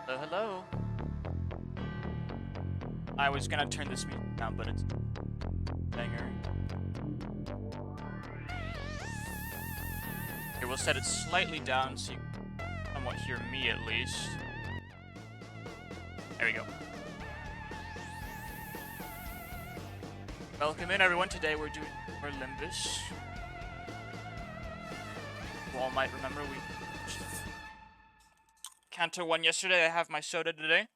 Hello. I was gonna turn this music down, but it's banger. Here, we'll set it slightly down so you can somewhat hear me at least. There we go. Welcome in, everyone. Today we're doing more Limbus. You all might remember we Canto won yesterday. I have my soda today.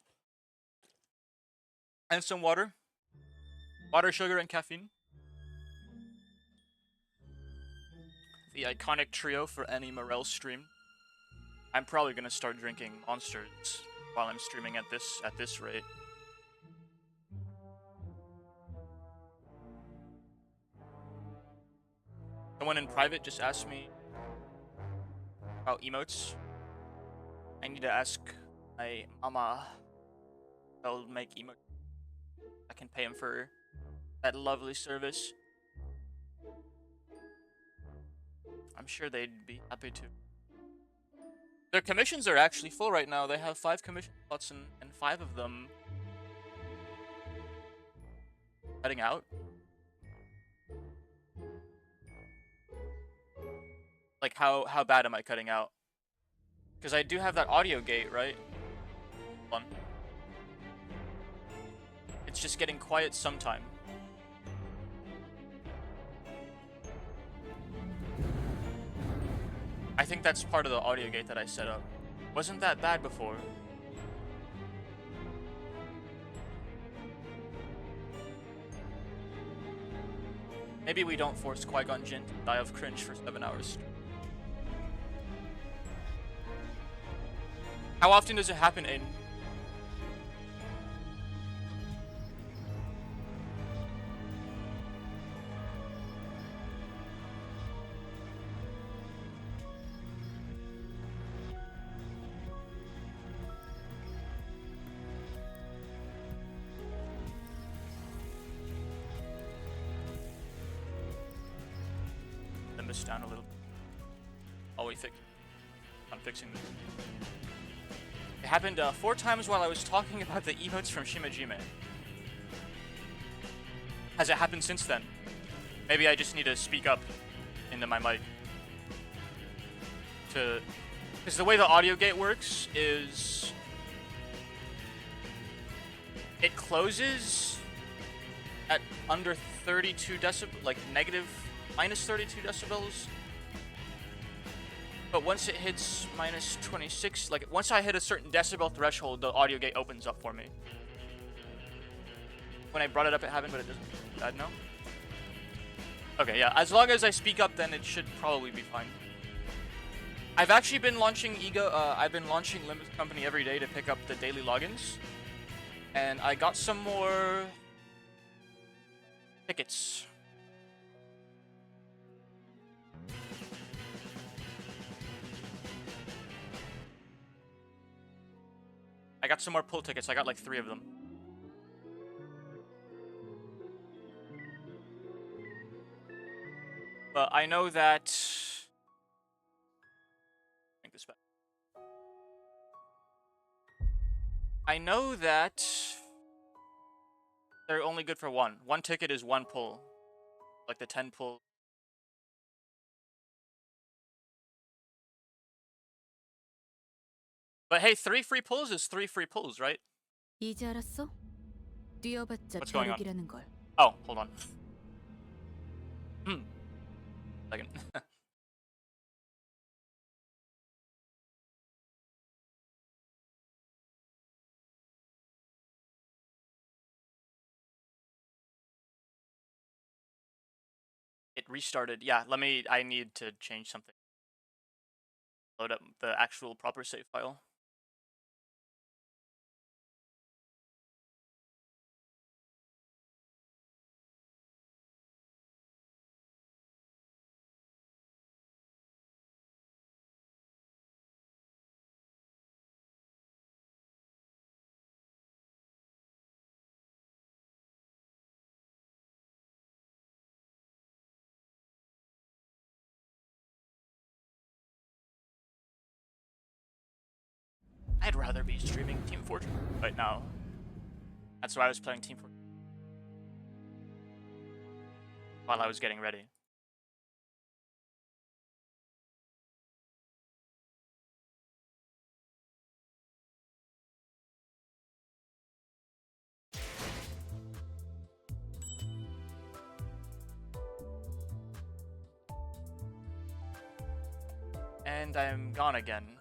And some water. Water, sugar, and caffeine. The iconic trio for any Morel stream. I'm probably gonna start drinking monsters while I'm streaming at this rate. Someone in private just asked me about emotes. I need to ask my mama if they'll make emotes. I can pay him for that lovely service. I'm sure they'd be happy to. Their commissions are actually full right now. They have 5 commission slots and 5 of them heading out. Like, how bad am I cutting out? Because I do have that audio gate, right? Hold on. It's just getting quiet sometime. I think that's part of the audio gate that I set up. Wasn't that bad before? Maybe we don't force Qui-Gon Jinn to die of cringe for 7 hours. How often does it happen, Aiden? Limbus down a little. I'm fixing this. It happened 4 times while I was talking about the emotes from Shimajime. Has it happened since then? Maybe I just need to speak up into my mic. Because the way the audio gate works is it closes at under 32 decibels, like minus 32 decibels. But once it hits minus 26, like once I hit a certain decibel threshold, the audio gate opens up for me. When I brought it up, it happened, but it doesn't. Bad, no? Okay, yeah. As long as I speak up, then it should probably be fine. I've actually been launching I've been launching Limbus Company every day to pick up the daily logins, and I got some more tickets. I got some more pull tickets. I got like 3 of them. But I know that... Bring this back. I know that they're only good for 1. 1 ticket is 1 pull. Like the 10 pull. But hey, 3 free pulls is 3 free pulls, right? 이제 알았어? 뛰어봤자 What's going on? 벼룩이라는 걸. Oh, hold on. Second. It restarted. Yeah, I need to change something. Load up the actual proper save file. I'd rather be streaming Team Fortress right now. That's why I was playing Team Fortress while I was getting ready. And I'm gone again.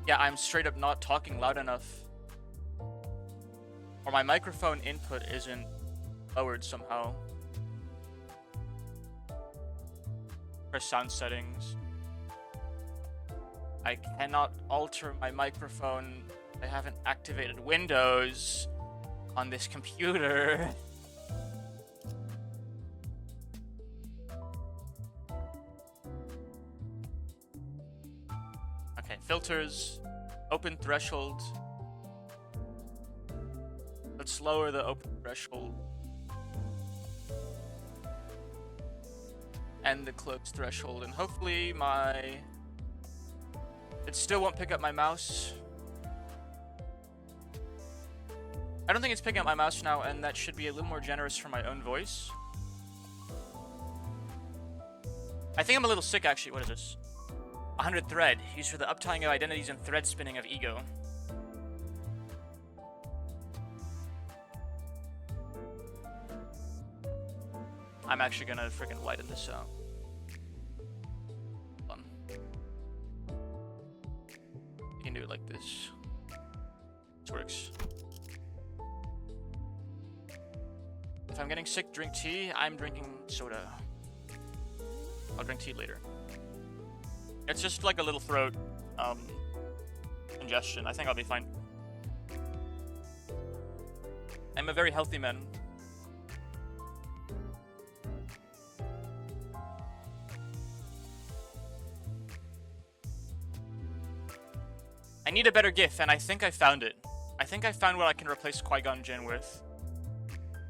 Yeah, I'm straight up not talking loud enough. Or my microphone input isn't lowered somehow. Press sound settings. I cannot alter my microphone. I haven't activated Windows on this computer. Okay, filters, open threshold. Let's lower the open threshold. And the close threshold, and hopefully it still won't pick up my mouse. I don't think it's picking up my mouse now, and that should be a little more generous for my own voice. I think I'm a little sick, actually. What is this? 100 thread, used for the uptying of identities and thread spinning of ego. I'm actually gonna freaking widen this out. Hold on. You can do it like this. This works. If I'm getting sick, drink tea. I'm drinking soda. I'll drink tea later. It's just like a little throat congestion. I think I'll be fine. I'm a very healthy man. I need a better GIF, and I think I found it. I think I found what I can replace Qui-Gon Jinn with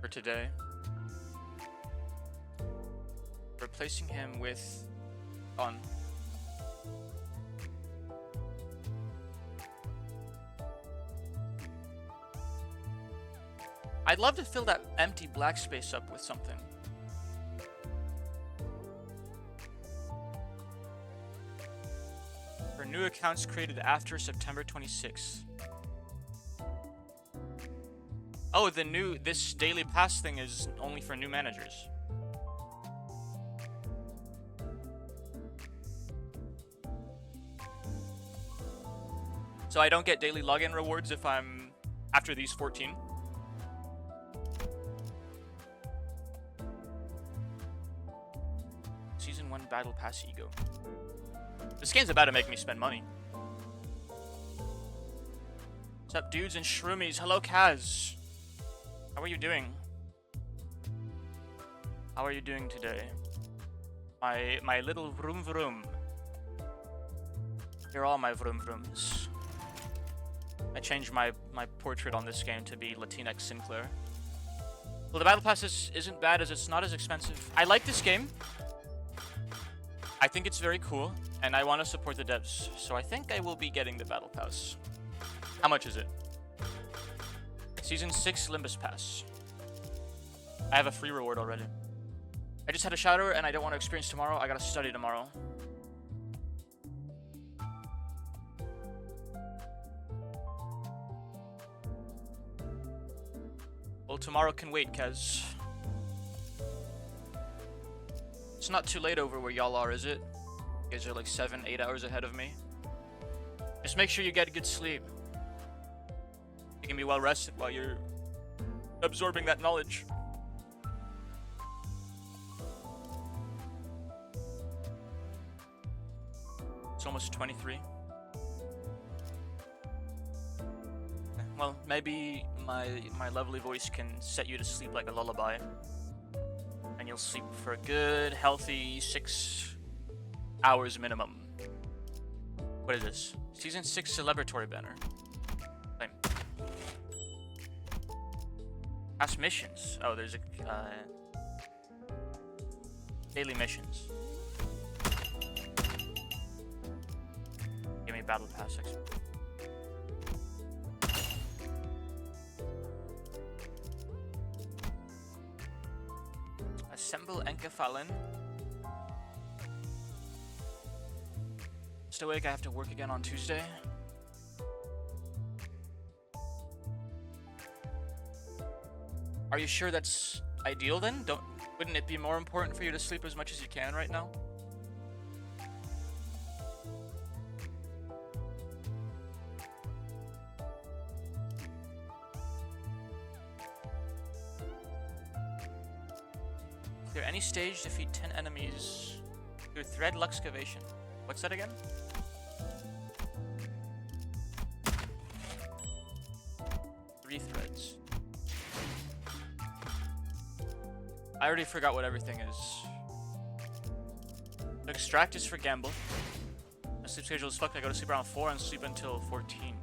for today. Replacing him with on. I'd love to fill that empty black space up with something. For new accounts created after September 26th. Oh, this daily pass thing is only for new managers. So I don't get daily login rewards if I'm after these 14. Season 1 Battle Pass Ego. This game's about to make me spend money. What's up, dudes and shroomies? Hello, Kaz. How are you doing? How are you doing today? My little vroom vroom. Here are all my vroom vrooms. I changed my portrait on this game to be Latinx Sinclair. Well, the Battle Pass isn't bad as it's not as expensive. I like this game. I think it's very cool, and I want to support the devs, so I think I will be getting the Battle Pass. How much is it? Season 6 Limbus Pass. I have a free reward already. I just had a shower, and I don't want to experience tomorrow. I gotta study tomorrow. Well, tomorrow can wait, Kez. It's not too late over where y'all are, is it? You guys are like 7-8 hours ahead of me. Just make sure you get good sleep. You can be well rested while you're absorbing that knowledge. It's almost 23. Well, maybe my lovely voice can set you to sleep like a lullaby. And you'll sleep for a good, healthy 6 hours minimum. What is this? Season 6 celebratory banner. Same. Past missions. Oh, there's a daily missions. Give me battle pass XP. Assemble Enkephalin. Still awake, I have to work again on Tuesday. Are you sure that's ideal then? Wouldn't it be more important for you to sleep as much as you can right now? Is there any stage defeat 10 enemies through thread luxcavation? What's that again? Three threads. I already forgot what everything is. Extract is for gamble. My sleep schedule is fucked. I go to sleep around 4 and sleep until 14.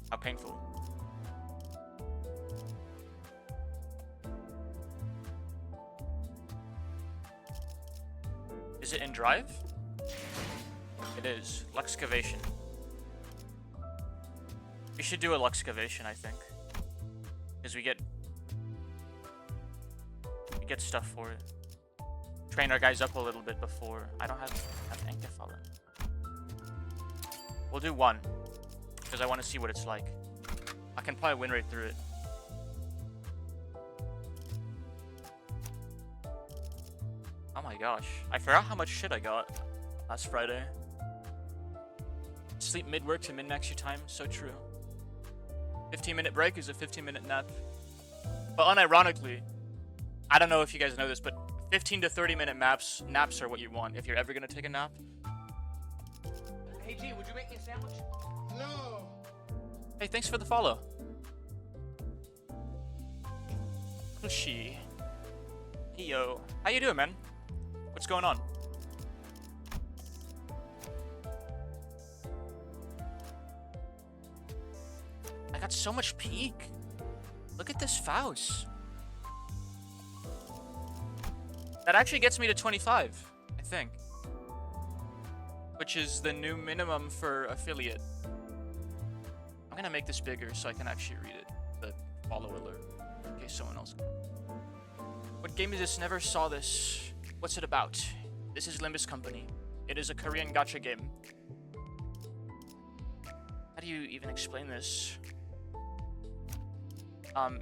How painful. Is it in drive? It is. Luxcavation. We should do a luxcavation, I think. Because we get stuff for it. Train our guys up a little bit before. I don't have Enkephalin. We'll do one. Because I want to see what it's like. I can probably win right through it. Oh my gosh. I forgot how much shit I got last Friday. Sleep mid-work to min-max your time. So true. 15-minute break is a 15-minute nap. But unironically, I don't know if you guys know this, but 15 to 30-minute naps are what you want if you're ever going to take a nap. Hey G, would you make me a sandwich? No. Hey, thanks for the follow. Pushy. Hey yo. How you doing, man? What's going on? I got so much peak. Look at this Faust. That actually gets me to 25, I think. Which is the new minimum for affiliate. I'm gonna make this bigger so I can actually read it. The follow alert. In case someone else. What game is this? Never saw this. What's it about? This is Limbus Company. It is a Korean gacha game. How do you even explain this?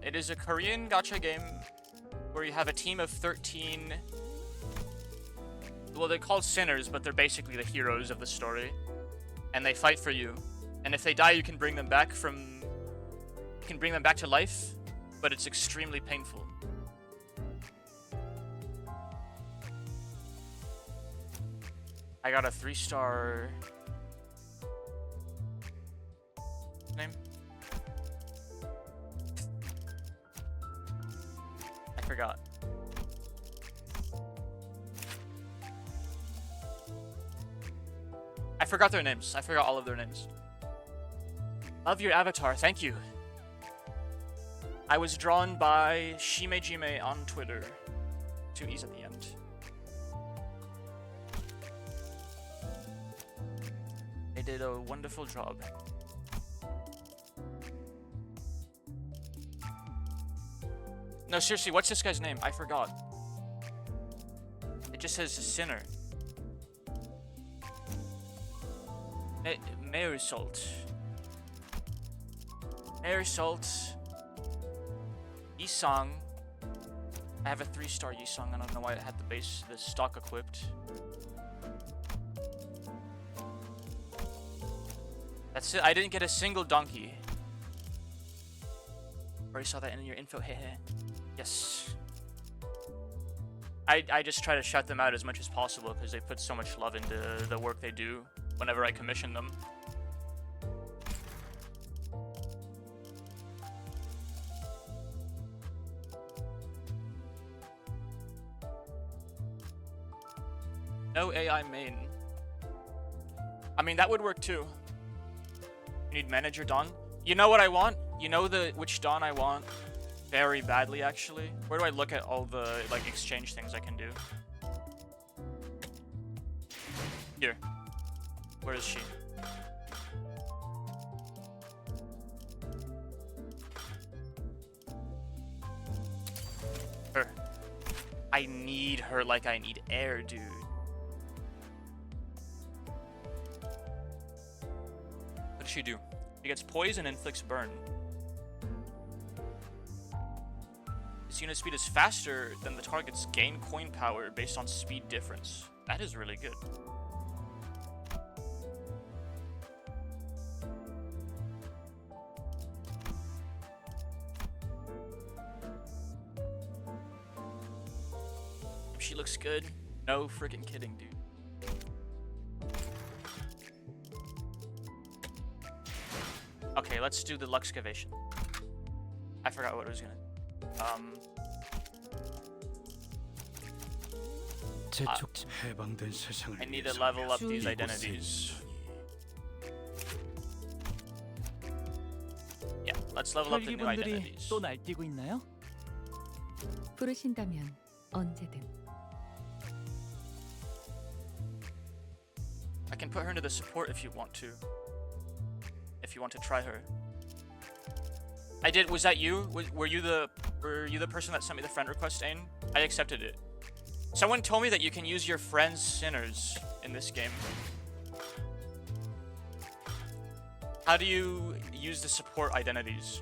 It is a Korean gacha game where you have a team of 13... Well, they're called sinners, but they're basically the heroes of the story. And they fight for you. And if they die, you can bring them back from... You can bring them back to life, but it's extremely painful. I got a 3-star... name? I forgot. I forgot their names. I forgot all of their names. Love your avatar. Thank you. I was drawn by Shimejime on Twitter. 2 E's at the end. They did a wonderful job. No, seriously, what's this guy's name? I forgot. It just says Sinner. Mayor Salt. Mayor Salt. Yisong. I have a 3-star Yisong. I don't know why it had the stock equipped. That's it. I didn't get a single donkey. Already saw that in your info. Hehe. Yes. I just try to shut them out as much as possible because they put so much love into the work they do whenever I commission them. No AI main. I mean, that would work too. You need manager Dawn. You know what I want? You know which Dawn I want? Very badly, actually. Where do I look at all the like exchange things I can do? Here. Where is she? her. I need her like I need air, dude. What does she do? She gets poison and inflicts burn. This unit speed is faster than the target's gain coin power based on speed difference. That is really good. She looks good. No freaking kidding, dude. Okay, let's do the Luxcavation. I forgot what it was gonna. I need to level up these identities. Yeah, let's level up the new identities. 또 날뛰고 있나요? 부르신다면 언제든. I can put her into the support if you want to. If you want to try her. I did. Was that you? Were you the person that sent me the friend request, Ain? I accepted it. Someone told me that you can use your friend's sinners in this game. How do you use the support identities?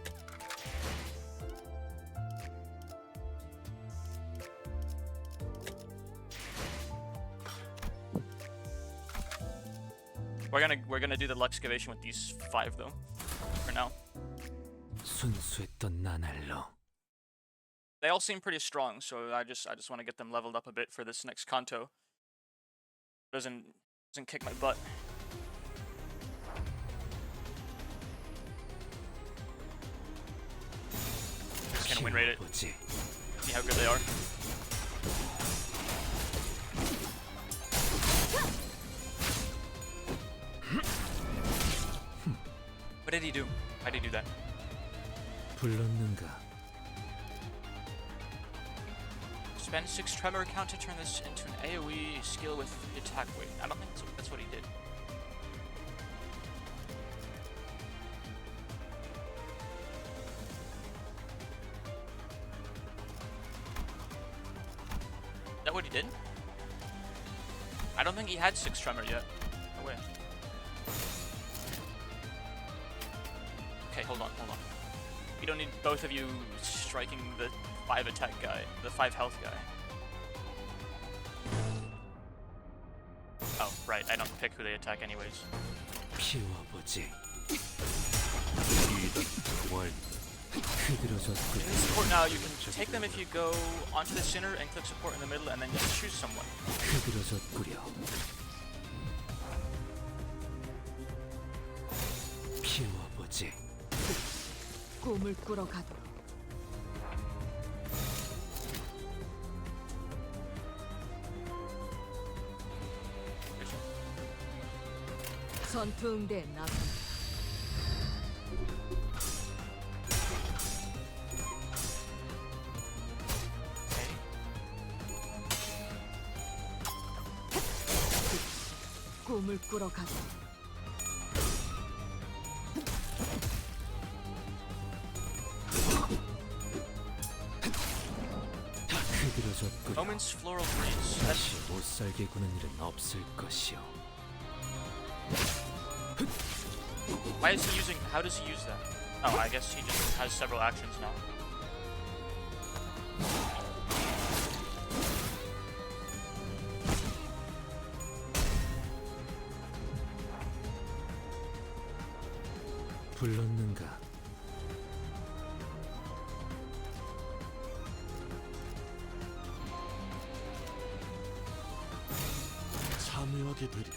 We're gonna do the Luxcavation with these 5 though, for now. 순수했던 나날로. They all seem pretty strong, so I just want to get them leveled up a bit for this next Canto. Doesn't kick my butt. Just gonna win rate it. See how good they are. What did he do? Why did he do that? 불렀는가? Spend 6 tremor count to turn this into an AoE skill with attack weight. I don't think that's what he did. Is that what he did? I don't think he had 6 tremor yet. No way. Okay, hold on. We don't need both of you striking the 5 attack guy, the 5 health guy. Oh, right, I don't pick who they attack anyways. 피워보지. In the support now, you can take them if you go onto the center and click support in the middle and then just choose someone. 피워보지. 꿈을 꾸러 가도록. 전투응대 나서. 꿈을 꾸러 가도록. Moment's floral breeze. 다시 못 살게 구는 일은 없을 것이오. Why is he using? How does he use that? Oh, I guess he just has several actions now. 불렀는가? 참여하게 되리라.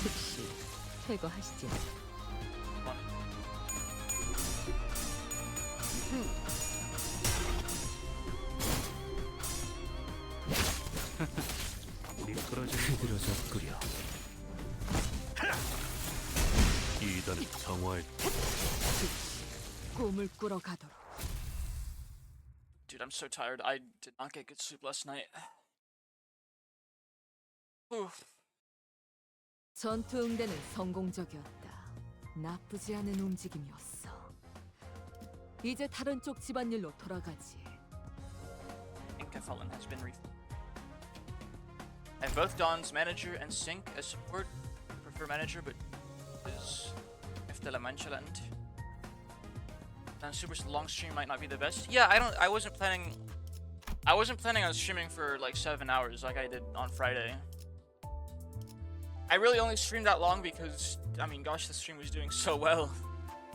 즉시 퇴거하시죠. 흐드러졌구려. 이단은 정화할 꿈을 꾸러 가도록. Dude, I'm so tired. I did not get good sleep last night. Oof. 전투응대는 성공적이었다. 나쁘지 않은 움직임이었어. 이제 다른 쪽 집안일로 돌아가지. Incathalon has been reformed. I have both Dawn's manager and Sync as support. Prefer manager, but is if the La Mancha land. Then Super's long stream might not be the best. Yeah, I wasn't planning on streaming for like 7 hours like I did on Friday. I really only streamed that long because, I mean, gosh, the stream was doing so well.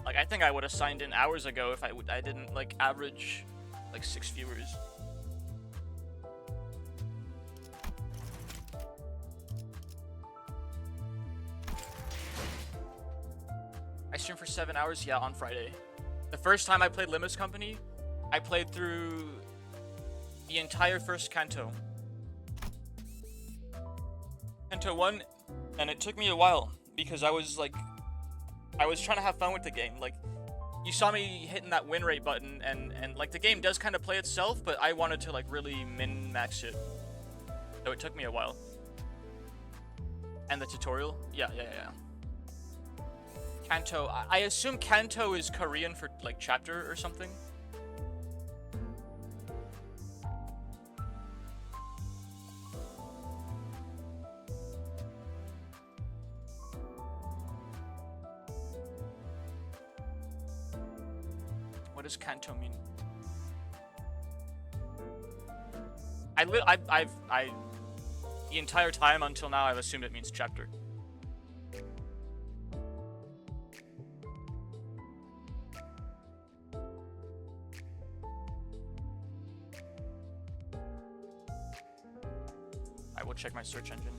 Like, I think I would have signed in hours ago if I didn't like average like 6 viewers. I streamed for 7 hours, yeah, on Friday. The first time I played Limbus Company, I played through the entire first Canto. Canto 1, and it took me a while because I was trying to have fun with the game. Like, you saw me hitting that win rate button, and like the game does kind of play itself, but I wanted to like really min-max it. So it took me a while. And the tutorial? Yeah. Canto, I assume Canto is Korean for like chapter or something. What does Canto mean? The entire time until now I've assumed it means chapter. I will check my search engine.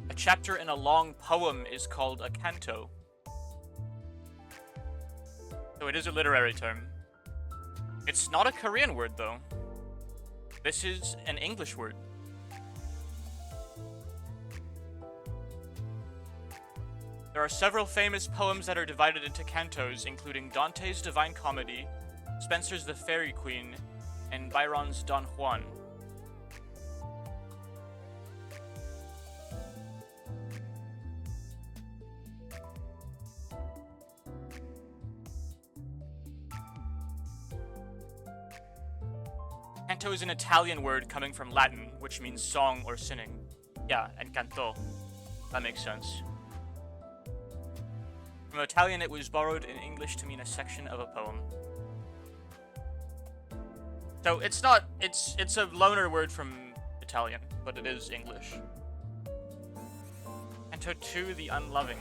A chapter in a long poem is called a canto. So it is a literary term. It's not a Korean word though. This is an English word. There are several famous poems that are divided into cantos, including Dante's Divine Comedy, Spenser's The Fairy Queen, and Byron's Don Juan. Canto is an Italian word coming from Latin, which means song or singing. Yeah, and canto. That makes sense. From Italian, it was borrowed in English to mean a section of a poem. So it's not, it's a loaner word from Italian, but it is English. Canto 2, the unloving.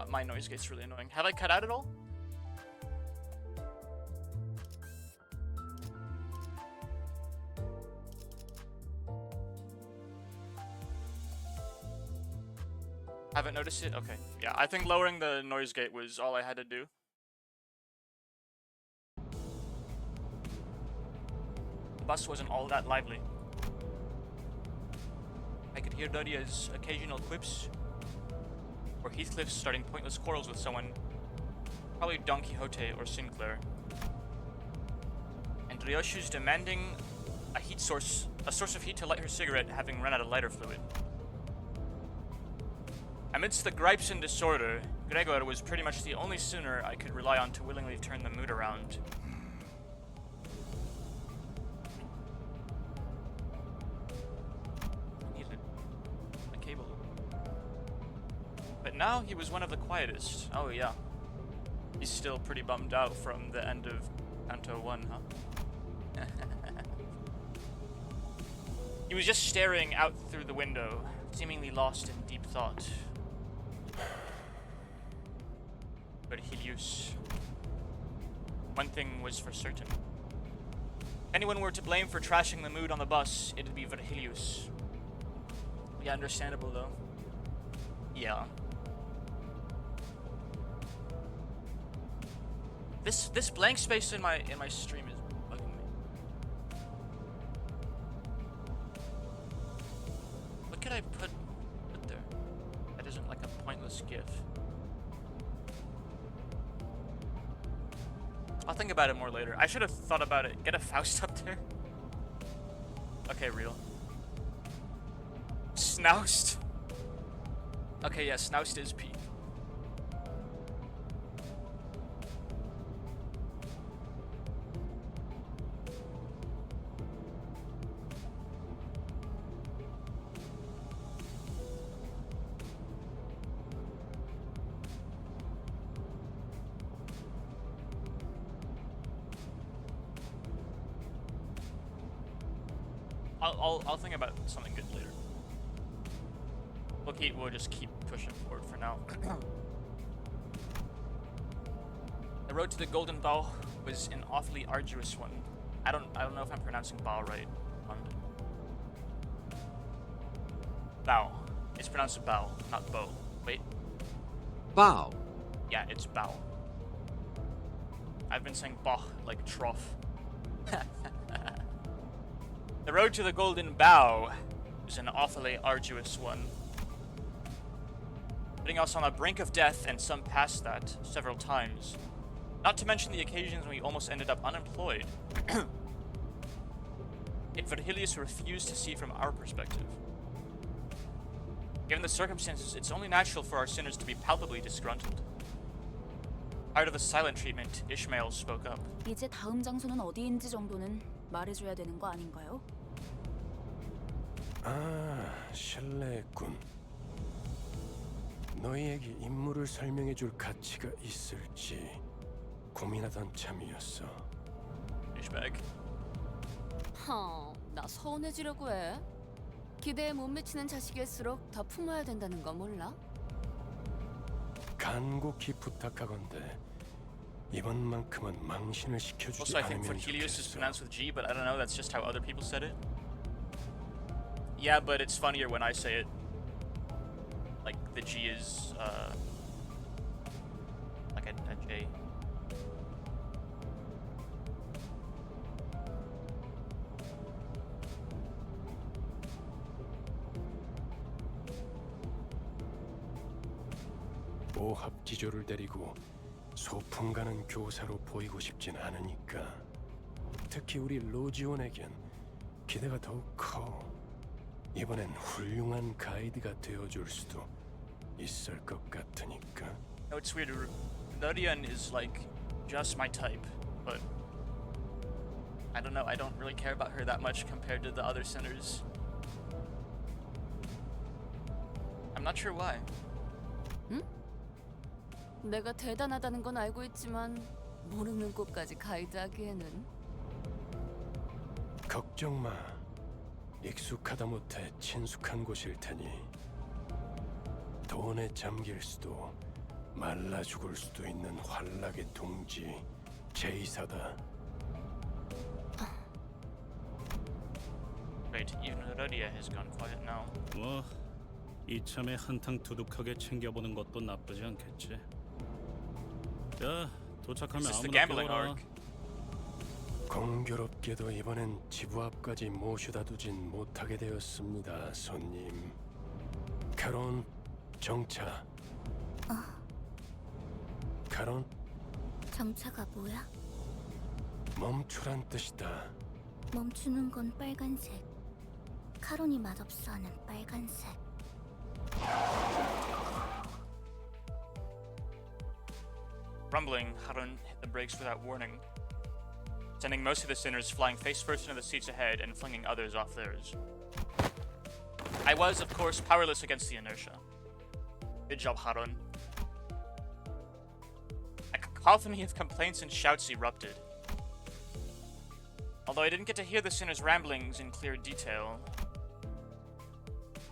My noise gate's really annoying. Have I cut out at all? Haven't noticed it? Okay. Yeah, I think lowering the noise gate was all I had to do. The bus wasn't all that lively. I could hear Doria's occasional quips, or Heathcliff starting pointless quarrels with someone, probably Don Quixote or Sinclair. And Ryoshu's demanding a source of heat to light her cigarette, having run out of lighter fluid. Amidst the gripes and disorder, Gregor was pretty much the only sinner I could rely on to willingly turn the mood around. I needed a cable. But now he was one of the quietest. Oh yeah. He's still pretty bummed out from the end of Canto 1, huh? He was just staring out through the window, seemingly lost in deep thought. Virgilius. One thing was for certain. If anyone were to blame for trashing the mood on the bus, it'd be Virgilius. Yeah, understandable though. Yeah. This blank space in my stream is bugging me. I put there? That isn't like a pointless GIF. I'll think about it more later. I should have thought about it. Get a Faust up there. Okay, real. Snoust. Okay, yeah, Snoust is peak. I'll think about something good later. We'll just keep pushing forward for now. The road to the Golden Bow was an awfully arduous one. I don't know if I'm pronouncing bow right. Bow. It's pronounced bow, not bow. Wait. Bow. Yeah, it's bow. I've been saying boh like trough. The road to the Golden Bow was an awfully arduous one. Putting us on the brink of death and some past that several times. Not to mention the occasions when we almost ended up unemployed. Yet Virgilius refused to see from our perspective. Given the circumstances, it's only natural for our sinners to be palpably disgruntled. Tired of the silent treatment, Ishmael spoke up. 이제 다음 장소는 어디인지 정도는 말해줘야 되는 거 아닌가요? 실례했군. 너희에게 임무를 설명해줄 가치가 있을지 고민하던 참이었어. Douchebag. 나 서운해지려고 해. 기대에 못 미치는 자식일수록 더 품어야 된다는 거 몰라? 간곡히 부탁하건대 이번만큼은 망신을 시켜주지 Also, I think 않으면 Virgilius is 좋겠어. pronounced with G, but I don't know, that's just how other people said it. Yeah, but it's funnier when I say it. Like, the G is, like a J. 오합지졸을 데리고 소풍 가는 교사로 보이고 싶진 않으니까. 특히 우리 로지온에겐 기대가 더욱 커. 이번엔 훌륭한 가이드가 되어줄 수도 있을 것 같으니까. No, it's weird. Nodian is like just my type, but I don't know. I don't really care about her that much compared to the other sinners. I'm not sure why. 내가 대단하다는 건 알고 있지만 모르는 곳까지 가이드하기에는. 걱정 마. 익숙하다 못해 친숙한 곳일 테니. 돈에 잠길 수도 말라 죽을 수도 있는 환락의 둥지 제이사다. Wait, even Herodia has gone quiet now. 뭐 이참에 한탕 두둑하게 챙겨보는 것도 나쁘지 않겠지. 자, 도착하면 This is the 아무나 gambling 깨워라. arc. 공교롭게도 이번엔 지부 앞까지 모셔다 두진 못하게 되었습니다, 손님. 카론, 정차. 카론, 정차가 뭐야? 멈추란 뜻이다. 멈추는 건 빨간색. 카론이 맛없어 하는 빨간색. Rumbling, Harun hit the brakes without warning, sending most of the sinners flying face first into the seats ahead and flinging others off theirs. I was, of course, powerless against the inertia. Good job, Harun. A cacophony of complaints and shouts erupted. Although I didn't get to hear the sinners' ramblings in clear detail,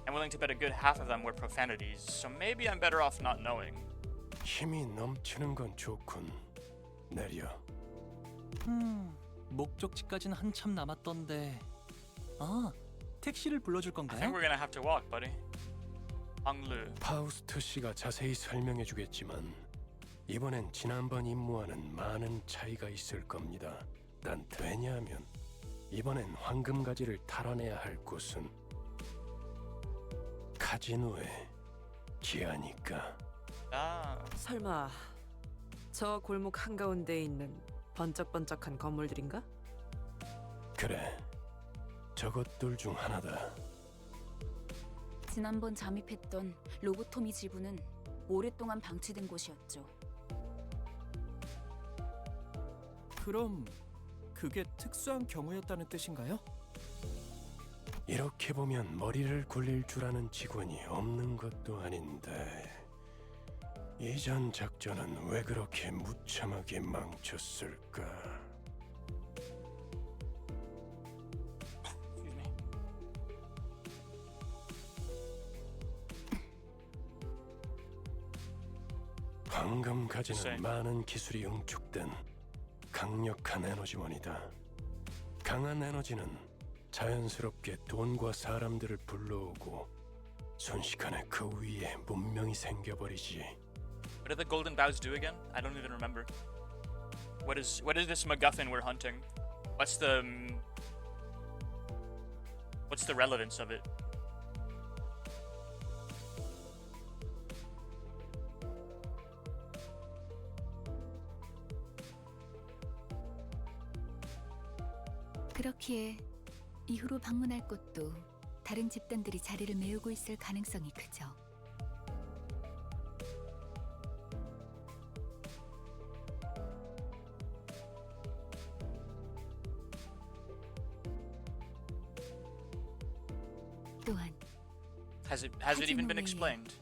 I'm willing to bet a good half of them were profanities, so maybe I'm better off not knowing. 힘이 넘치는 건 좋군. 내려. 목적지까지는 한참 남았던데. 택시를 불러줄 I think 건가요? we're gonna have to walk, buddy. Anglu. 파우스트 씨가 자세히 설명해 주겠지만 이번엔 지난번 임무와는 많은 차이가 있을 겁니다. 왜냐하면 이번엔 황금가지를 탈환해야 할 곳은 카지노의 지하니까. Ah. 설마 저 골목 한가운데에 있는 번쩍번쩍한 건물들인가? 그래, 저것들 중 하나다. 지난번 잠입했던 로보토미 지부는 오랫동안 방치된 곳이었죠. 그럼 그게 특수한 경우였다는 뜻인가요? 이렇게 보면 머리를 굴릴 줄 아는 직원이 없는 것도 아닌데 이전 작전은 왜 그렇게 무참하게 망쳤을까? Excuse me. 방금 가지는 글쎄. 많은 기술이 응축된 강력한 에너지원이다. 강한 에너지는 자연스럽게 돈과 사람들을 불러오고 순식간에 그 위에 문명이 생겨버리지. What do the golden bows do again? I don't even remember. What is this MacGuffin we're hunting? What's the relevance of it? 그렇기에 이후로 방문할 곳도 다른 집단들이 자리를 메우고 있을 가능성이 크죠. 또한 Has it even been explained?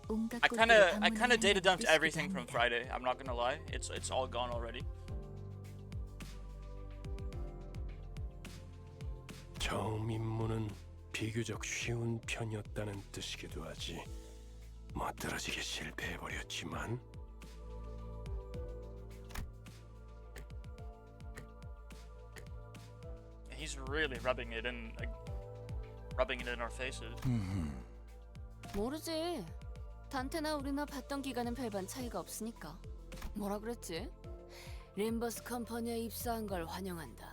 온갖 I 곳들을 kind of data dumped 방문하는 everything from 뜻이기도 Friday. I'm not gonna lie. It's all gone already. 처음 임무는 비교적 쉬운 편이었다는 뜻이기도 하지. 멋들어지게 실패해버렸지만 He's really rubbing it in our faces. 모르지. 단테나 우리나 봤던 기간은 별반 차이가 없으니까. 뭐라 그랬지? 림버스 컴퍼니에 입사한 걸 환영한다.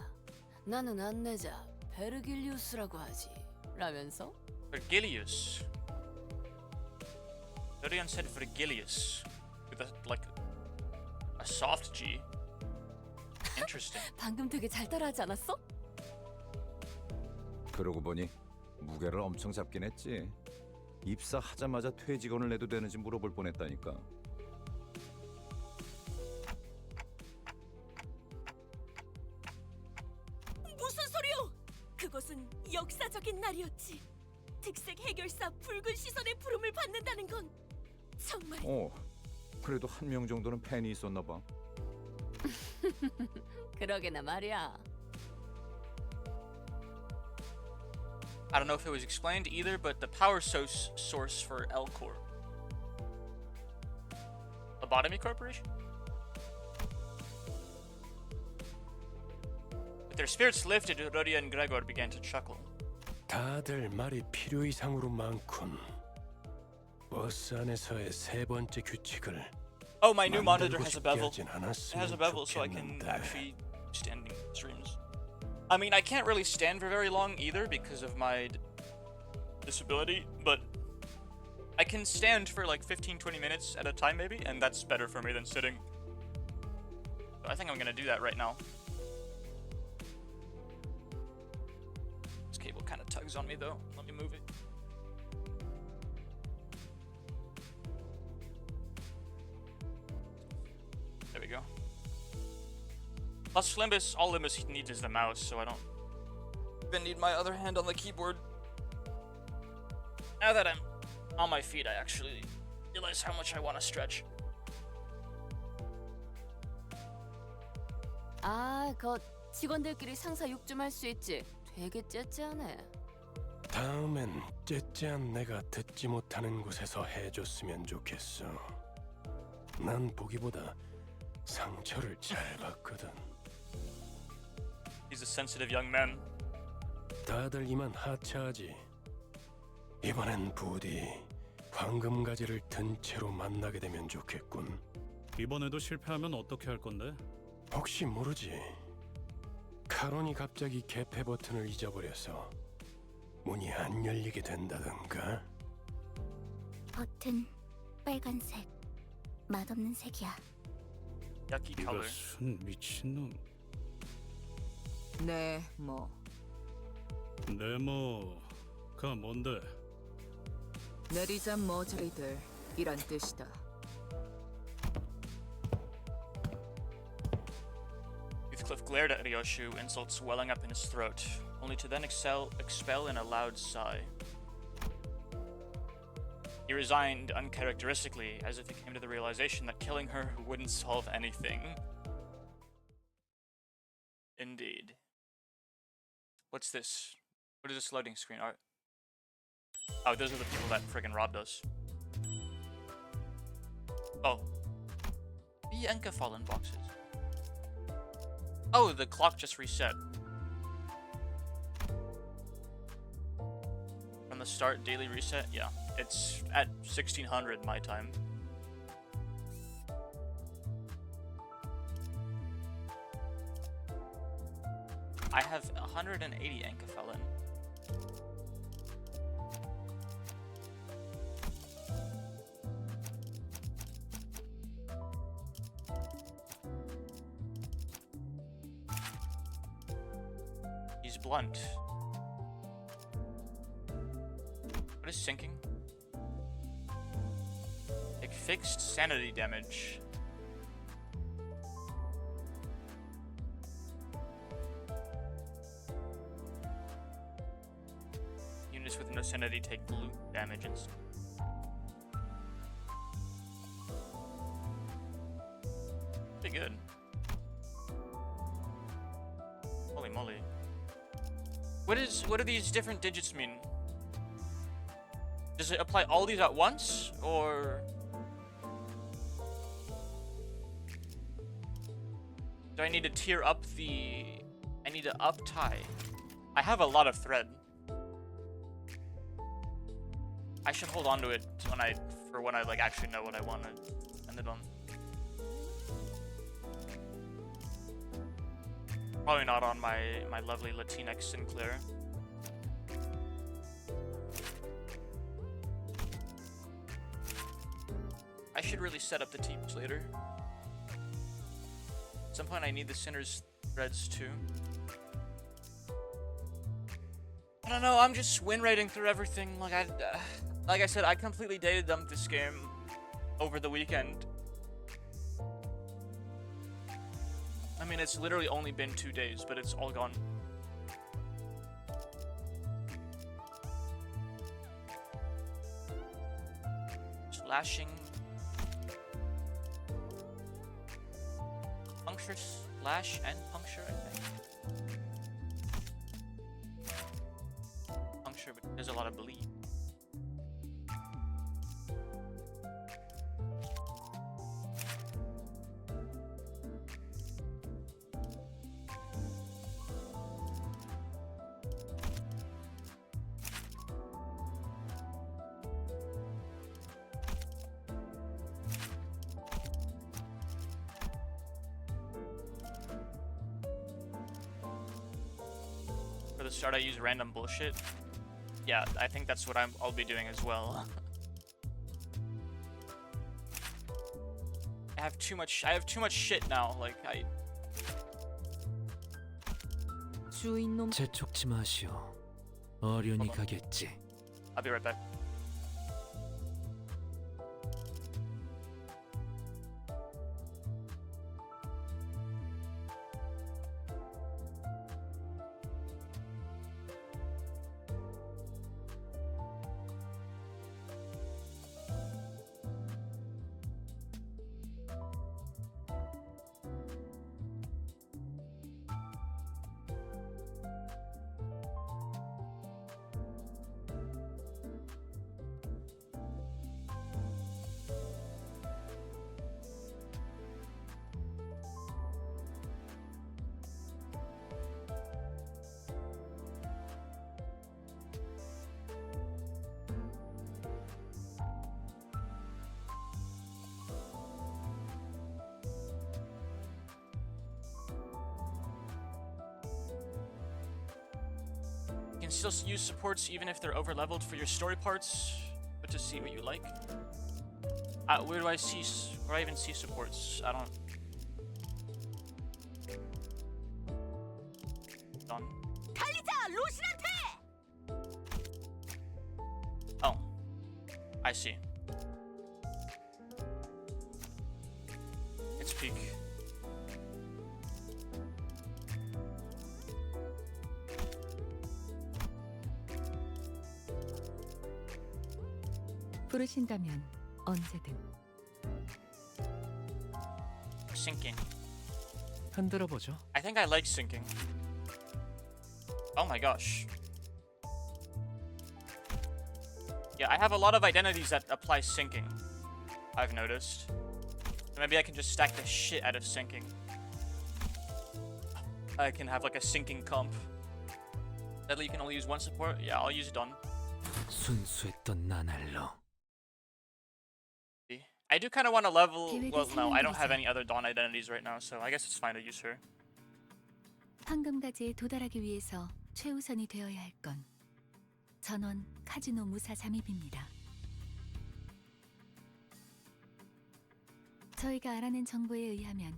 나는 안내자 베르길리우스라고 하지. 라면서? Vergilius. Dorian said Vergilius with a soft G. Interesting. 방금 되게 잘 따라하지 않았어? 그러고 보니 무게를 엄청 잡긴 했지. 입사하자마자 퇴직원을 내도 되는지 물어볼 뻔했다니까. 무슨 소리요? 그것은 역사적인 날이었지. 특색 해결사 붉은 시선의 부름을 받는다는 건 정말 그래도 한 명 정도는 팬이 있었나 봐. 그러게나 말이야. I don't know if it was explained either, but the power source for L Corp. Lobotomy Corporation? With their spirits lifted, Rodia and Gregor began to chuckle. 다들 말이 필요 이상으로 많군. 버스 안에서의 세 번째 규칙을 Oh, my new monitor 만들고 has a 싶게 bevel. 하진 It has a 않았으면 bevel, so I can 좋겠는데. actually stand in streams. I mean, I can't really stand for very long either because of my disability, but I can stand for like 15-20 minutes at a time maybe, and that's better for me than sitting. So I think I'm gonna do that right now. This cable kind of tugs on me though. Let me move it. There we go. Plus Limbus, all Limbus needs is the mouse, so I don't even need my other hand on the keyboard. Now that I'm on my feet, I actually realize how much I want to stretch. 아, 그 직원들끼리 상사 욕 좀 할 수 있지. 되게 째째하네. 다음엔 째째한 내가 듣지 못하는 곳에서 해줬으면 좋겠어. 난 보기보다 상처를 잘 받거든. He's a sensitive young man. 다들 이만 하차하지. 이번엔 부디 황금가지를 든 채로 만나게 되면 좋겠군. 이번에도 실패하면 어떻게 할 건데? 혹시 모르지. 카론이 갑자기 개폐 버튼을 잊어버려서 문이 안 열리게 된다던가. 겉은 빨간색, 맛없는 색이야. Yucky 이거 color. 순 미친놈. 네, 뭐 네모가 뭔데? 내리자 머저리들 이란 뜻이다. Heathcliff glared at Ryoshu, insults welling up in his throat, only to then expel in a loud sigh. He resigned uncharacteristically, as if he came to the realization that killing her wouldn't solve anything. Indeed. What's this? What is this loading screen? Oh, those are the people that friggin' robbed us. Oh. The Enka Fallen boxes. Oh, the clock just reset. From the start, daily reset? Yeah. It's at 1600 my time. I have 180 Enkafelin. He's blunt. What is sinking? Like fixed sanity damage. Units with no sanity take blue damage instead. Pretty good. Holy moly. What do these different digits mean? Does it apply all these at once, or do I need to tier up the... I need to up tie. I have a lot of thread. I should hold on to it when I like actually know what I want to end it on. Probably not on my lovely Latinx Sinclair. I should really set up the teams later. At some point I need the Sinner's threads too. I don't know, I'm just win rating through everything. Like I said, I completely data dumped this game over the weekend. I mean, it's literally only been 2 days, but it's all gone. Slashing. Puncture, slash, and puncture, I think. Puncture, but there's a lot of bleed. For the start, I use random bullshit. Yeah, I think that's what I'll be doing as well. I have too much shit now. Like 주인놈 재촉지 마시오. 어련히 가겠지. I'll be right back. You can still use supports even if they're over leveled for your story parts. but to see what you like. Where do I see? Where I even see supports? I don't. Done. Oh, I see. It's peak. 부르신다면 언제든. Sinking. 흔들어 보죠. I think I like sinking. Oh my gosh. Yeah, I have a lot of identities that apply sinking, I've noticed. So maybe I can just stack the shit out of sinking. I can have like a sinking comp. Sadly, you can only use one support. Yeah, I'll use Dawn. 순수했던 나날로. I do kind of want to level. Well, no, I don't have any other Dawn identities right now, so I guess it's fine to use her. 황금가지에 도달하기 위해서 최우선이 되어야 할 건 전원 카지노 무사 잠입입니다. 저희가 알아낸 정보에 의하면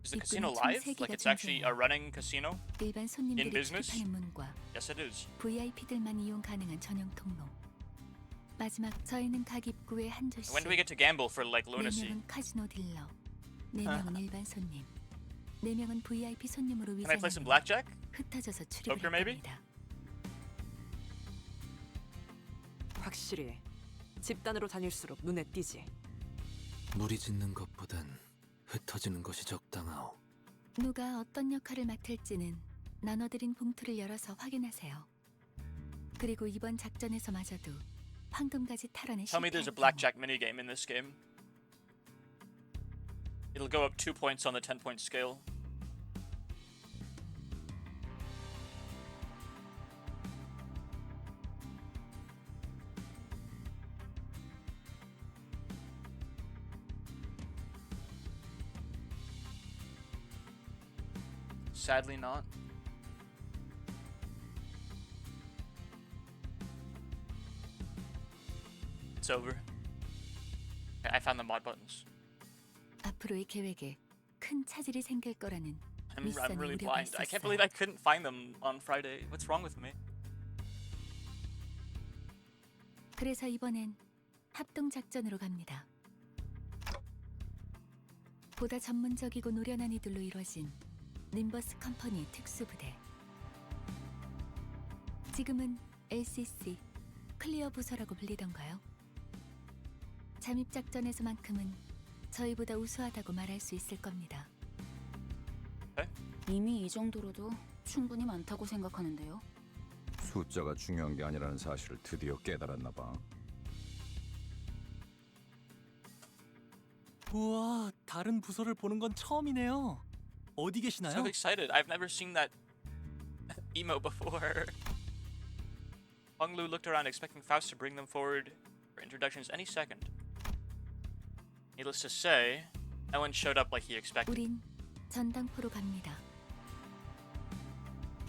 Is the casino live? Like it's actually a running casino? 일반 In 손님들이 business? 출입하는 문과 Yes, it is. VIP들만 이용 가능한 전용 통로. 마지막 저희는 각 입구에 한 조씩. When do we get to gamble for like lunacy? 4명은 카지노 딜러, 4명은 일반 손님, 4명은 VIP 손님으로 Can I play some 위장하며 blackjack? 흩어져서 출입을 Poker maybe? 합니다. 확실히 집단으로 다닐수록 눈에 띄지. 무리 짓는 것보단 흩어지는 것이 적당하오. 누가 어떤 역할을 맡을지는 나눠드린 봉투를 열어서 확인하세요. 그리고 이번 작전에서마저도 황금가지 탈환에 Tell me there's a 실패할 blackjack minigame in this game. It'll go up 2 points on the 10-point scale. Sadly not. It's over. Okay, I found the mod buttons. 앞으로의 계획에 큰 차질이 생길 거라는 I'm 윗선의 really 우려가 blind. I can't 있었어요. believe I couldn't find them on Friday. What's wrong with me? 그래서 이번엔 합동 작전으로 갑니다. 보다 전문적이고 노련한 이들로 이루어진 림버스 컴퍼니 특수부대. 지금은 LCC 클리어 부서라고 불리던가요? 잠입 작전에서만큼은 저희보다 우수하다고 말할 수 있을 겁니다. 이미 이 정도로도 충분히 많다고 생각하는데요. 숫자가 중요한 게 아니라는 사실을 드디어 깨달았나 봐. 우와, 다른 부서를 보는 건 처음이네요. 어디 계시나요? So excited. I've never seen that emo before. Hong Lu looked around expecting Faust to bring them forward for introductions any second. Needless to say, no one showed up like he expected. 우린 전당포로 갑니다.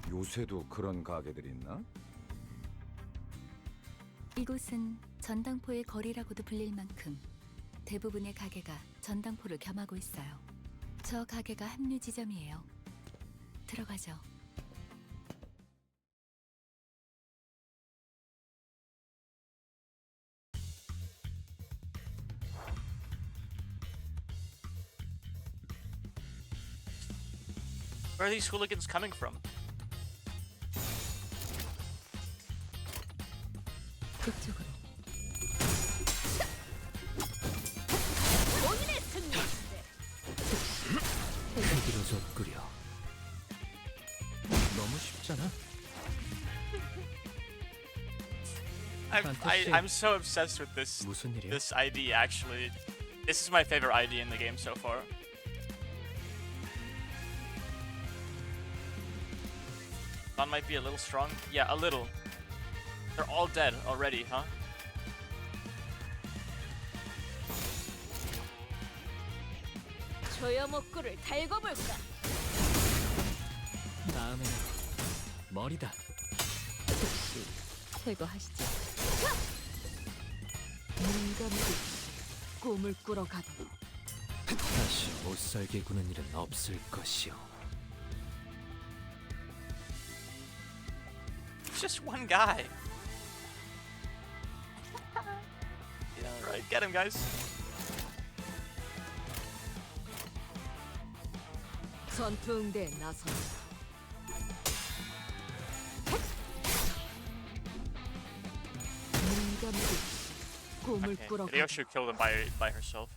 요새도 그런 가게들이 있나? 이곳은 전당포의 거리라고도 불릴 만큼 대부분의 가게가 전당포를 겸하고 있어요. 저 가게가 합류 지점이에요. 들어가죠. Where are these hooligans coming from? 그쪽으로. 회기로 젖구려. 너무 쉽잖아. I'm so obsessed with this 무슨 일이야? this ID actually. This is my favorite ID in the game so far. Dawn might be a little strong. Yeah, a little. They're all dead already, huh? 조여 목구를 달궈볼까? 다음에는 머리다. 즉시 퇴거하시죠. 감기 꿈을 꾸러 가도록. 다시 못살게 구는 일은 없을 것이오. It's just one guy. Yeah, right. Get him, guys. 전투응대에 나선다. 눈 감기 꿈을 Okay. 꾸러 Hideo 가도록. should kill them by herself.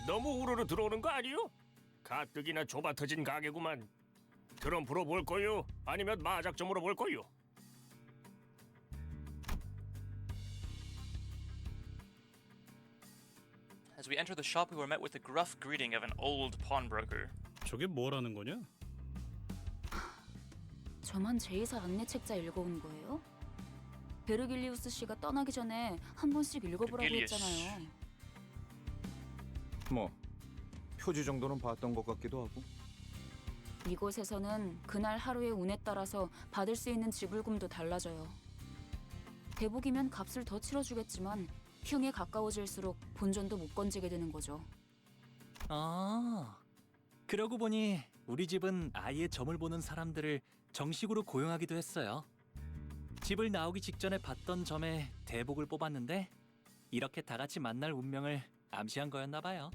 너무 우르르 들어오는 거 아니요? 가뜩이나 좁아터진 가게구만. 트럼프로 볼 거요? 아니면 마작점으로 볼 거요? As we enter the shop, we were met with the gruff greeting of an old pawnbroker. 저게 뭐라는 거냐? 저만 제2사 안내 책자 읽어온 거예요? 베르길리우스 씨가 떠나기 전에 한 번씩 읽어보라고 베르길리우스. 했잖아요. 뭐 표지 정도는 봤던 것 같기도 하고. 이곳에서는 그날 하루의 운에 따라서 받을 수 있는 지불금도 달라져요. 대복이면 값을 더 치러주겠지만 흉에 가까워질수록 본전도 못 건지게 되는 거죠. 아, 그러고 보니 우리 집은 아예 점을 보는 사람들을 정식으로 고용하기도 했어요. 집을 나오기 직전에 봤던 점에 대복을 뽑았는데 이렇게 다 같이 만날 운명을 암시한 거였나 봐요.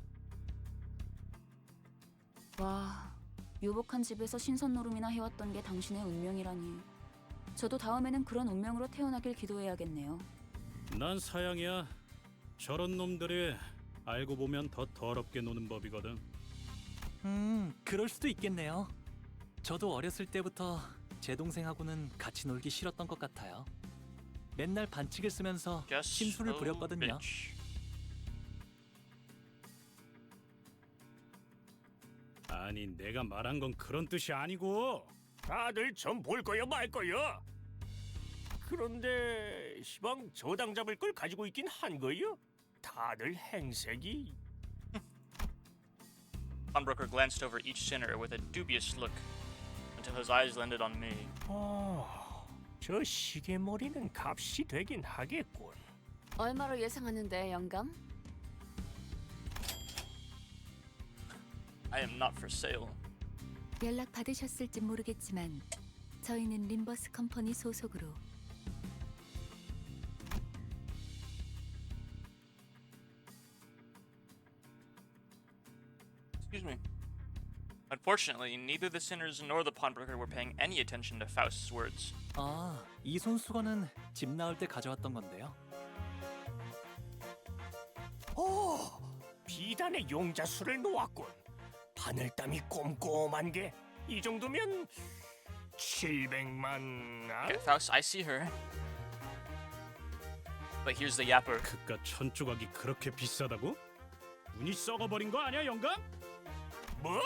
와, 유복한 집에서 신선 노름이나 해왔던 게 당신의 운명이라니. 저도 다음에는 그런 운명으로 태어나길 기도해야겠네요. 난 사양이야. 저런 놈들이 알고 보면 더 더럽게 노는 법이거든. 그럴 수도 있겠네요. 저도 어렸을 때부터 제 동생하고는 같이 놀기 싫었던 것 같아요. 맨날 반칙을 쓰면서 Just 심술을 so 부렸거든요. bitch. 아니 내가 말한 건 그런 뜻이 아니고. 다들 점 볼 거요 말 거요? 그런데 시방 저당 잡을 걸 가지고 있긴 한 거요? 다들 행색이... Pawnbroker glanced over each sinner with a dubious look until his eyes landed on me. 저 시계머리는 값이 되긴 하겠군. 얼마로 예상하는데 영감? I am not for sale. 연락 받으셨을지 모르겠지만 저희는 림버스 컴퍼니 소속으로 Excuse me. Unfortunately, neither the sinners nor the pawnbroker were paying any attention to Faust's words. 아, 이 손수건은 집 나올 때 가져왔던 건데요. 비단의 용자수를 놓았군. 바늘땀이 꼼꼼한 게 이 정도면 700만... Okay, Faust, I see her. But here's the yapper. 그깟 천조각이 그렇게 비싸다고? 눈이 썩어버린 거 아니야 영감? 뭐?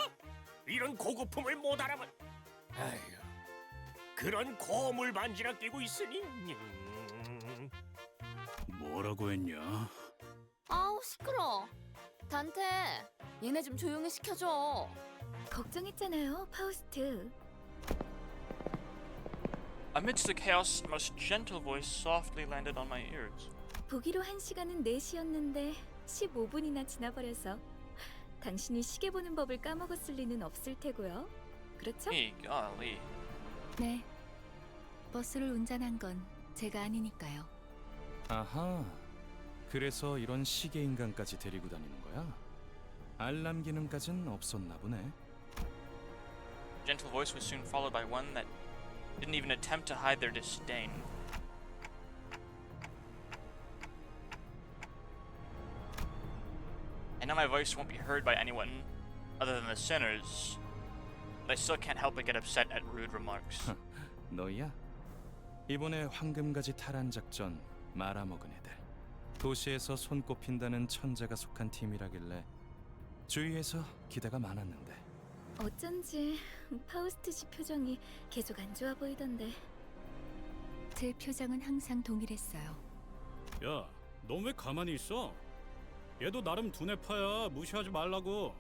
이런 고급품을 못 알아본... 아휴... 그런 고물 반지나 끼고 있으니... 뭐라고 했냐? 아우 시끄러. 단테, 얘네 좀 조용히 시켜줘. 걱정했잖아요, 파우스트. Amidst the chaos, a most gentle voice softly landed on my ears. 보기로 한 시간은 4시였는데 15분이나 지나버려서 당신이 시계 보는 법을 까먹었을 리는 없을 테고요. 그렇죠? Hey, golly. 네. 버스를 운전한 건 제가 아니니까요. 아하. 그래서 이런 시계 인간까지 데리고 다니는 거야? 알람 기능까진 없었나 보네. Gentle voice was soon followed by one that didn't even attempt to hide their disdain. I know my voice won't be heard by anyone other than the sinners, but I still can't help but get upset at rude remarks. 너야? 이번에 황금가지 탈환 작전 말아먹은 애들. 도시에서 손꼽힌다는 천재가 속한 팀이라길래 주위에서 기대가 많았는데. 어쩐지 파우스트 씨 표정이 계속 안 좋아 보이던데. 제 표정은 항상 동일했어요. 야, 너 왜 가만히 있어? 얘도 나름 두뇌파야. 무시하지 말라고.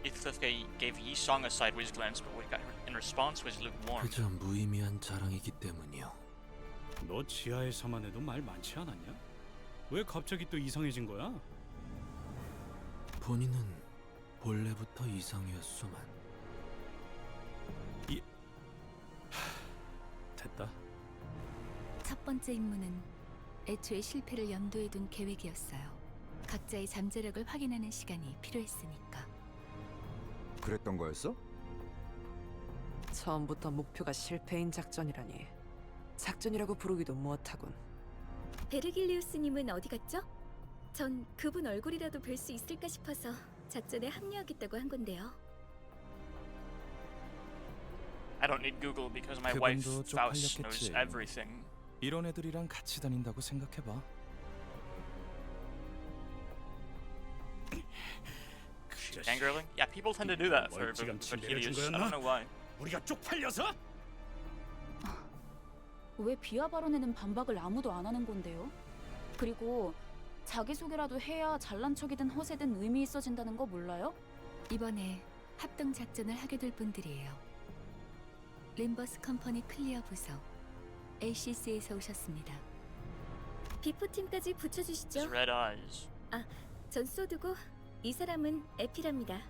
Ithilfe gave Yi-song a sideways glance, but what he got in response was lukewarm. 그저 무의미한 자랑이기 때문이요. 너 지하에서만 해도 말 많지 않았냐? 왜 갑자기 또 이상해진 거야? 본인은 본래부터 이상이었소만. 됐다. 첫 번째 임무는 애초에 실패를 염두에 둔 계획이었어요. 각자의 잠재력을 확인하는 시간이 필요했으니까. 그랬던 거였어? 처음부터 목표가 실패인 작전이라니. 작전이라고 부르기도 못하군. 베르길리우스님은 어디 갔죠? 전 그분 얼굴이라도 뵐 수 있을까 싶어서 작전에 합류하겠다고 한 건데요. I don't need Google because my wife 그분도 Faust knows 쪽팔렸겠지. everything. 이런 애들이랑 같이 다닌다고 생각해봐. Fangirling? Yeah, people tend to do that for Helios. I don't know why. 우리가 쪽팔려서? 왜 비하 발언에는 반박을 아무도 안 하는 건데요? 그리고 자기소개라도 해야 잘난 척이든 허세든 의미 있어진다는 거 몰라요? 이번에 합동 작전을 하게 될 분들이에요. 림버스 컴퍼니 클리어 부서 ACC에서 오셨습니다. 비포팀까지 붙여주시죠. His red eyes. 전 소드고 이 사람은 에피랍니다.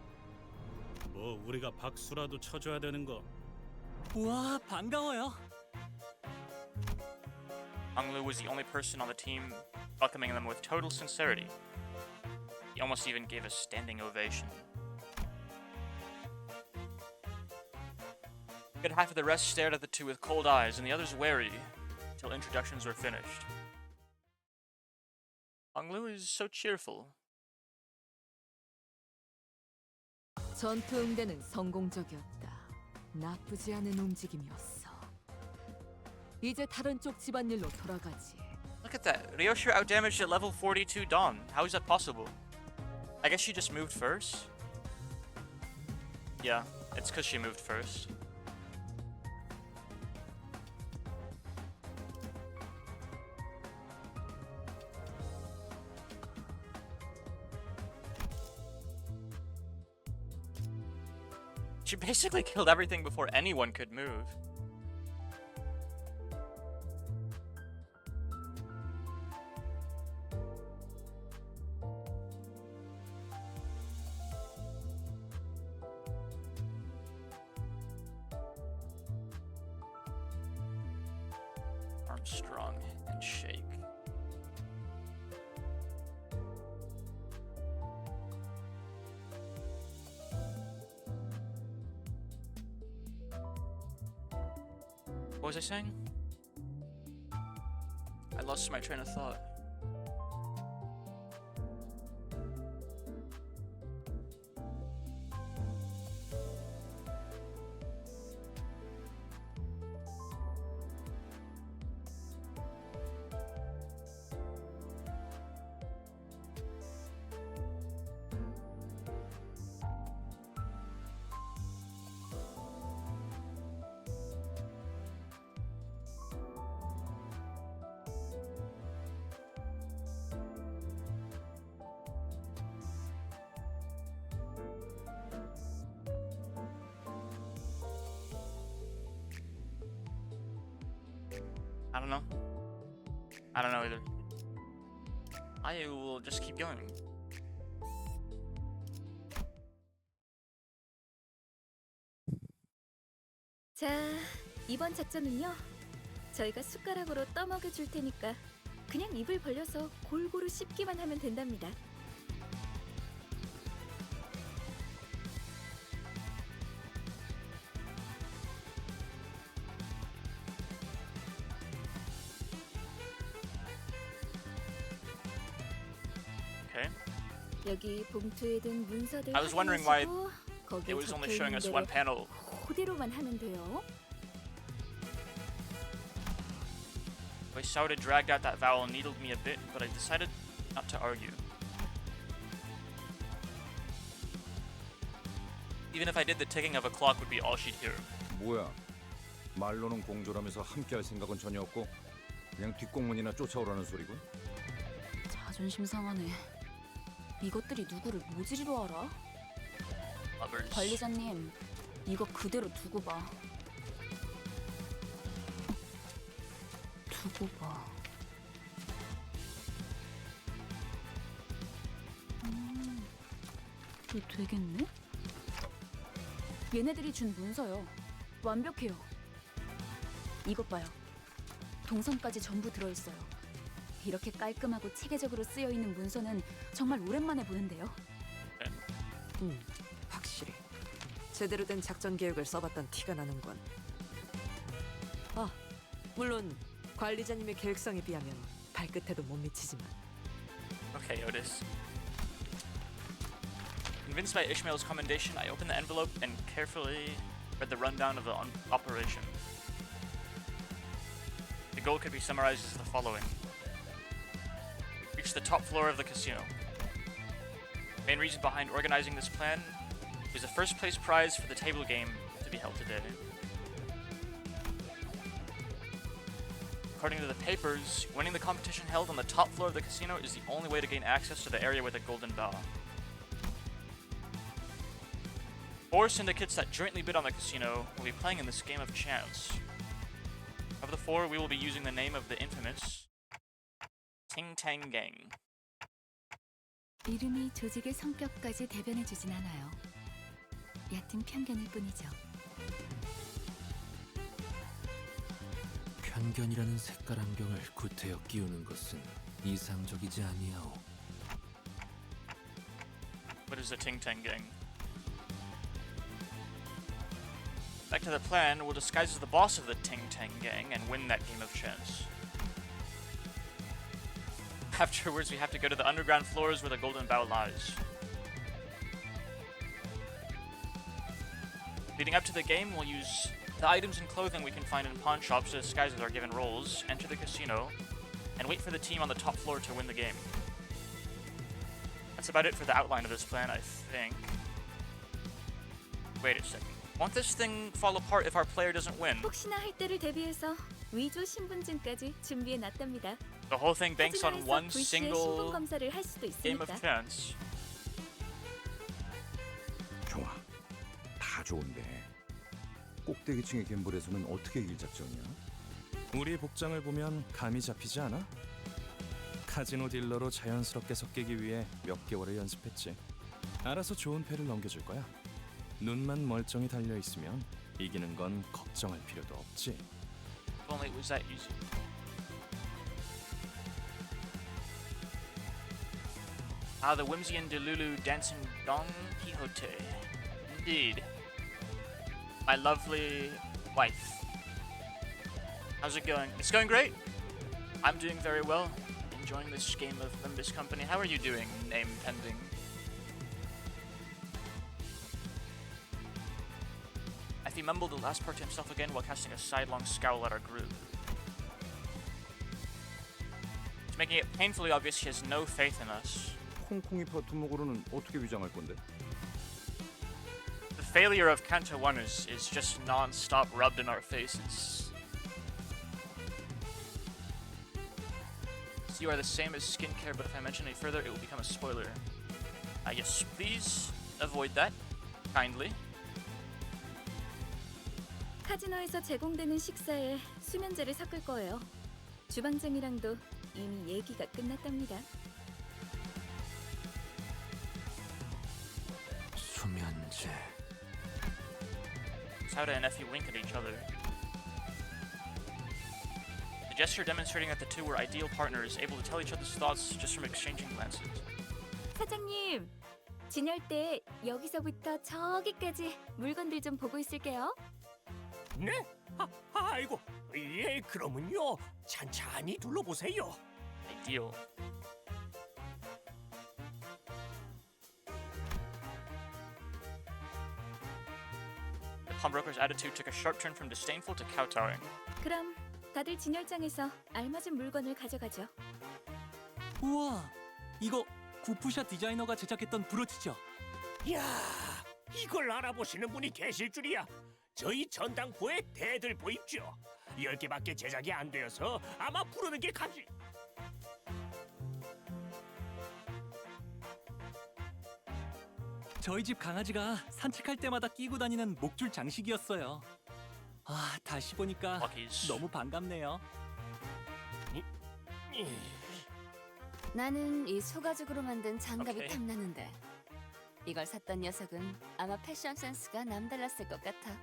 뭐 우리가 박수라도 쳐줘야 되는 거. 우와, 반가워요. Anglu was the only person on the team welcoming them with total sincerity. He almost even gave a standing ovation. A good half of the rest stared at the two with cold eyes, and the others wary, until introductions were finished. Anglu is so cheerful. 전투 응대는 성공적이었다. 나쁘지 않은 움직임이었어. 이제 다른 쪽 집안일로 돌아가지. Look at that. Ryoshu outdamaged at level 42 Dawn. How is that possible? I guess she just moved first? Yeah, it's because she moved first. She basically killed everything before anyone could move. Armstrong and shake. What was I saying? I lost my train of thought. I don't know either. I will just keep going. 자, 이번 작전은요. 저희가 숟가락으로 떠먹여 줄 테니까 그냥 입을 벌려서 골고루 씹기만 하면 된답니다. 여기 봉투에 든 문서들 I was wondering why 거기에 it was only 적혀 showing 있는 us 대로 one panel. 그대로만 하면 돼요. I shouted, dragged out that vowel, needled me a bit, but I decided not to argue. Even if I did, the ticking of a clock would be all she'd hear. 뭐야? 말로는 공조라면서 함께할 생각은 전혀 없고 그냥 뒷공문이나 쫓아오라는 소리군. 자존심 상하네. 이것들이 누구를 모지리로 알아? Lovers. 관리자님, 이거 그대로 두고 봐. 두고 봐. 이거 되겠네? 얘네들이 준 문서요. 완벽해요. 이것 봐요. 동선까지 전부 들어있어요. 이렇게 깔끔하고 체계적으로 쓰여있는 문서는 정말 오랜만에 보는데요. 확실히 제대로 된 작전 계획을 써봤던 티가 나는군. 아, 물론 관리자님의 계획성에 비하면 발끝에도 못 미치지만. Okay, Otis. Convinced by Ishmael's commendation, I opened the envelope and carefully read the rundown of the operation. The goal could be summarized as the following. Reach the top floor of the casino. Main reason behind organizing this plan is a first place prize for the table game to be held today. According to the papers, winning the competition held on the top floor of the casino is the only way to gain access to the area with the golden bow. 4 syndicates that jointly bid on the casino will be playing in this game of chance. Of the 4, we will be using the name of the infamous Ting Tang Gang. 이름이 조직의 성격까지 대변해주진 않아요. 얕은 편견일 뿐이죠. 편견이라는 색깔 안경을 구태여 끼우는 것은 이상적이지 아니하오. What is the Ting Tang Gang? Back to the plan, we'll disguise as the boss of the Ting Tang Gang and win that game of chance. Afterwards, we have to go to the underground floors where the golden bow lies. Leading up to the game, we'll use the items and clothing we can find in pawn shops to disguise as our given roles, enter the casino, and wait for the team on the top floor to win the game. That's about it for the outline of this plan, I think. Wait a second. Won't this thing fall apart if our player doesn't win? 혹시나 할 때를 대비해서 위조 신분증까지 준비해 놨답니다. The whole thing banks on one 불시에 신분 single 검사를 할 수도 game of 있으니까. chance. 좋아. 다 좋은데 꼭대기층의 갬블에서는 어떻게 이길 작전이야? 우리 복장을 보면 감이 잡히지 않아? 카지노 딜러로 자연스럽게 섞이기 위해 몇 개월을 연습했지. 알아서 좋은 패를 넘겨줄 거야. 눈만 멀쩡히 달려 있으면 이기는 건 걱정할 필요도 없지. If only it was that easy. Ah, the whimsy and Delulu dancing Don Quixote. Indeed. My lovely wife. How's it going? It's going great. I'm doing very well. Enjoying this game of Limbus Company. How are you doing, name pending? He mumbled the last part to himself again while casting a sidelong scowl at our group. It's making it painfully obvious he has no faith in us. 콩콩이 파트목으로는 어떻게 위장할 건데? The failure of Canto 1 is just non-stop rubbed in our faces. So you are the same as skincare, but if I mention any further, it will become a spoiler. Yes, please avoid that, kindly. 카지노에서 제공되는 식사에 수면제를 섞을 거예요. 주방장이랑도 이미 얘기가 끝났답니다. 수면제. Sauda and Effie wink at each other. The gesture demonstrating that the two were ideal partners, able to tell each other's thoughts just from exchanging glances. 사장님, 진열 때 여기서부터 저기까지 물건들 좀 보고 있을게요. 네? 아이고, 예, 그러면요. 찬찬히 둘러보세요. Ideal. The pawnbroker's attitude took a sharp turn from disdainful to kowtowing. 그럼 다들 진열장에서 알맞은 물건을 가져가죠. 우와, 이거 구프샤 디자이너가 제작했던 브로치죠? 이야, 이걸 알아보시는 분이 계실 줄이야. 저희 전당포의 대들 보입죠? 10개밖에 제작이 안 되어서 아마 부르는 게 가지. 저희 집 강아지가 산책할 때마다 끼고 다니는 목줄 장식이었어요. 아, 다시 보니까 너무 반갑네요. 나는 이 소가죽으로 만든 장갑이 오케이. 탐나는데 이걸 샀던 녀석은 아마 패션 센스가 남달랐을 것 같아.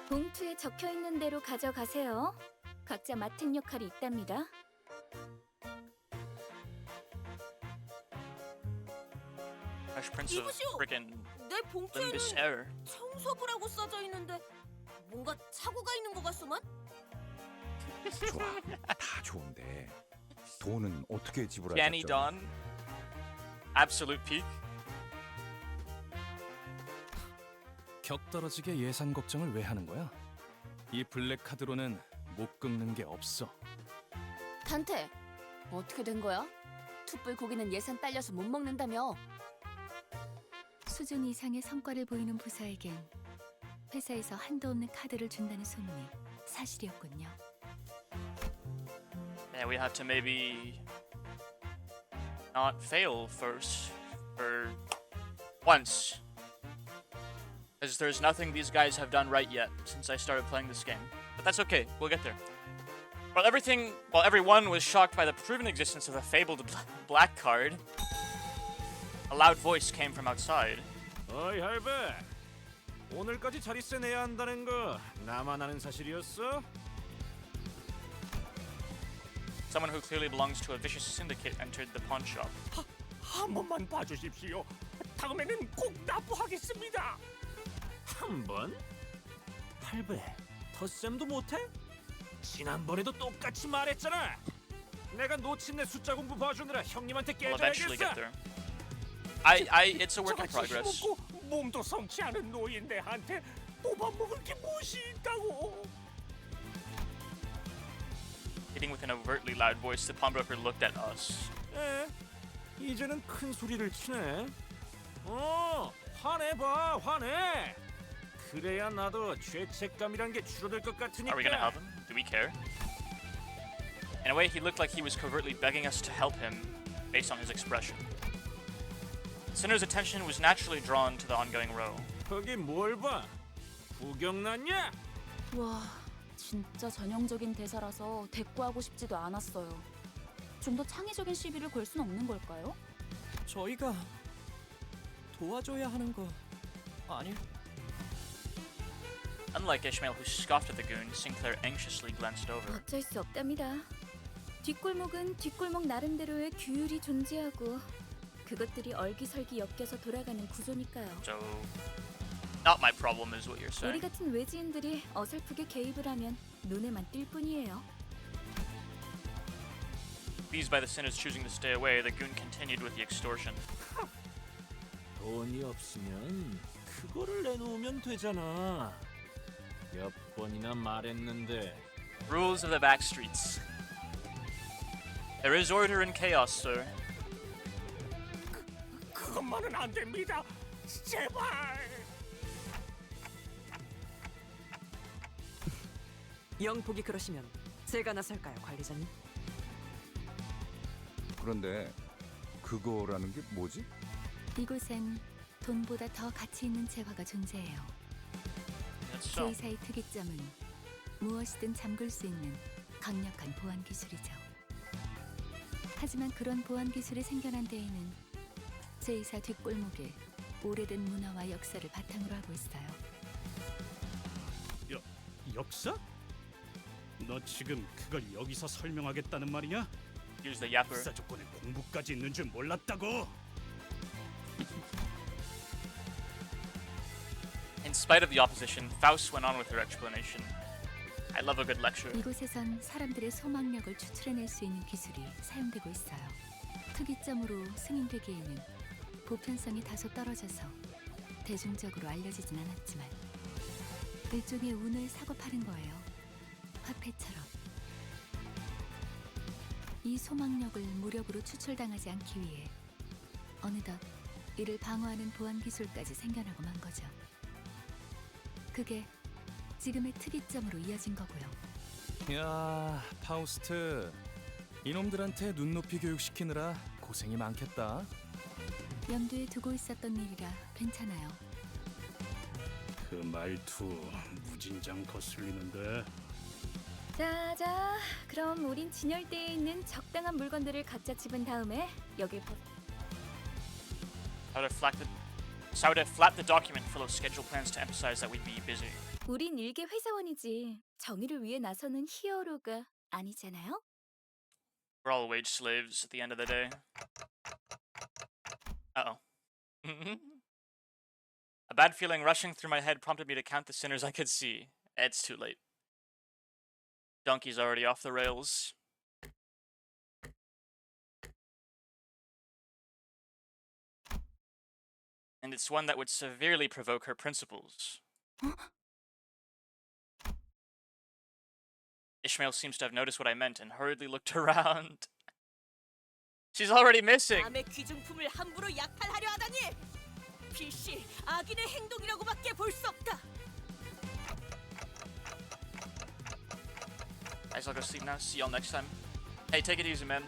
봉투에 적혀 있는 대로 가져가세요. 각자 맡은 역할이 있답니다. Fresh Prince of 이보시오. freaking 내 봉투에는 Limbus Air. 청소부라고 써져 있는데 뭔가 착오가 있는 것 같소만? 좋아, 다 좋은데 돈은 어떻게 지불할 Danny 작전? Don. Absolute peak. 격 떨어지게 예산 걱정을 왜 하는 거야? 이 블랙 카드로는 못 긁는 게 없어. 단테, 어떻게 된 거야? 툭불 고기는 예산 딸려서 못 먹는다며. 수준 이상의 성과를 보이는 부서에겐 회사에서 한도 없는 카드를 준다는 소문이 사실이었군요. Yeah, we have to maybe not fail first for once. Because there's nothing these guys have done right yet since I started playing this game. But that's okay, we'll get there. While everyone was shocked by the proven existence of the fabled black card, a loud voice came from outside. 어이 할배, 오늘까지 자릿세 내야 한다는 거 나만 아는 사실이었어? Someone who clearly belongs to a vicious syndicate entered the pawn shop. 한 번만 봐주십시오. 다음에는 꼭 납부하겠습니다. 한 번? 할배, 덧셈도 못해? 지난번에도 똑같이 말했잖아. 내가 놓친 내 숫자 공부 봐주느라 형님한테 We'll eventually get 깨져야겠어. there. It's a work in 저같이 progress. 힘없고 몸도 성치 않은 노인네한테 뽑아먹을 게 무엇이 있다고. Hitting with an overtly loud voice, the pawnbroker looked at us. 에? 이제는 큰 소리를 치네. 화내봐, 화내. 그래야 나도 죄책감이란 게 줄어들 것 Are we gonna help 같으니까. him? Do we care? In a way, he looked like he was covertly begging us to help him, based on his expression. Sinner's attention was naturally drawn to the ongoing row. 거기 뭘 봐? 구경 났냐? 와, 진짜 전형적인 대사라서 대꾸하고 싶지도 않았어요. 좀 더 창의적인 시비를 걸 순 없는 걸까요? 저희가 도와줘야 하는 거 아닐? Unlike Ishmael, who scoffed at the goon, Sinclair anxiously glanced over. 어쩔 수 없답니다. 뒷골목은 뒷골목 나름대로의 규율이 존재하고 그것들이 얼기설기 엮여서 돌아가는 구조니까요. So, not my problem is what you're 우리 saying. 같은 외지인들이 어설프게 개입을 하면 눈에만 띌 뿐이에요. Pleased by the sinners choosing to stay away, the goon continued with the extortion. 돈이 없으면 그거를 내놓으면 되잖아. 몇 번이나 말했는데. Rules of the back streets. There is order in chaos, sir. 그것만은 안 됩니다. 제발. 영폭이 그러시면 제가 나설까요, 관리자님? 그런데 그거라는 게 뭐지? 이곳엔 돈보다 더 가치 있는 재화가 존재해요. That's so. 제이사의 특이점은 무엇이든 잠글 수 있는 강력한 보안 기술이죠. 하지만 그런 보안 기술이 생겨난 데에는 제이사 뒷골목의 오래된 문화와 역사를 바탕으로 하고 있어요. 역사? 너 지금 그걸 여기서 설명하겠다는 말이냐? Use the yapper. 역사 조건에 공부까지 있는 줄 몰랐다고. In spite of the opposition, Faust went on with her explanation. I love a good lecture. 이곳에선 사람들의 소망력을 추출해낼 수 있는 기술이 사용되고 있어요. 특이점으로 승인되기에는 보편성이 다소 떨어져서 대중적으로 알려지진 않았지만 일종의 운을 사고 파는 거예요. 화폐처럼. 이 소망력을 무력으로 추출당하지 않기 위해 어느덧 이를 방어하는 보안 기술까지 생겨나고 만 거죠. 그게 지금의 특이점으로 이어진 거고요. 야, 파우스트. 이놈들한테 눈높이 교육시키느라 고생이 많겠다. 염두에 두고 있었던 일이라 괜찮아요. 그 말투 무진장 거슬리는데. 자자, 그럼 우린 진열대에 있는 적당한 물건들을 각자 집은 다음에 여길 I would have flapped the document full of schedule plans to emphasize that we'd be busy. 우린 일개 회사원이지 정의를 위해 나서는 히어로가 아니잖아요? We're all wage slaves at the end of the day. Uh-oh. A bad feeling rushing through my head prompted me to count the sinners I could see. It's too late. Donkey's already off the rails. And it's one that would severely provoke her principles. Ishmael seems to have noticed what I meant and hurriedly looked around. She's already missing. 남의 귀중품을 함부로 약탈하려 하다니! 필시 악인의 행동이라고밖에 볼 수 없다. Guys, I'll go sleep now. See y'all next time. Hey, take it easy, man.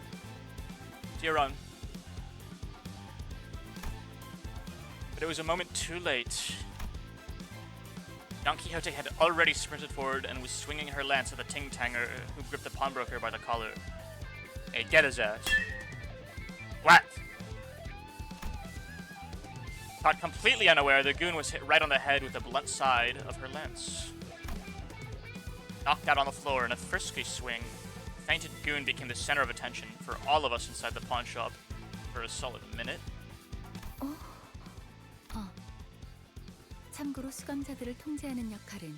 To your own. But it was a moment too late. Don Quixote had already sprinted forward and was swinging her lance at the ting-tanger who gripped the pawnbroker by the collar. Hey, get his ass. What? Caught completely unaware, the goon was hit right on the head with the blunt side of her lance. Knocked out on the floor in a frisky swing, the fainted goon became the center of attention for all of us inside the pawn shop for a solid minute. 참고로 수감자들을 통제하는 역할은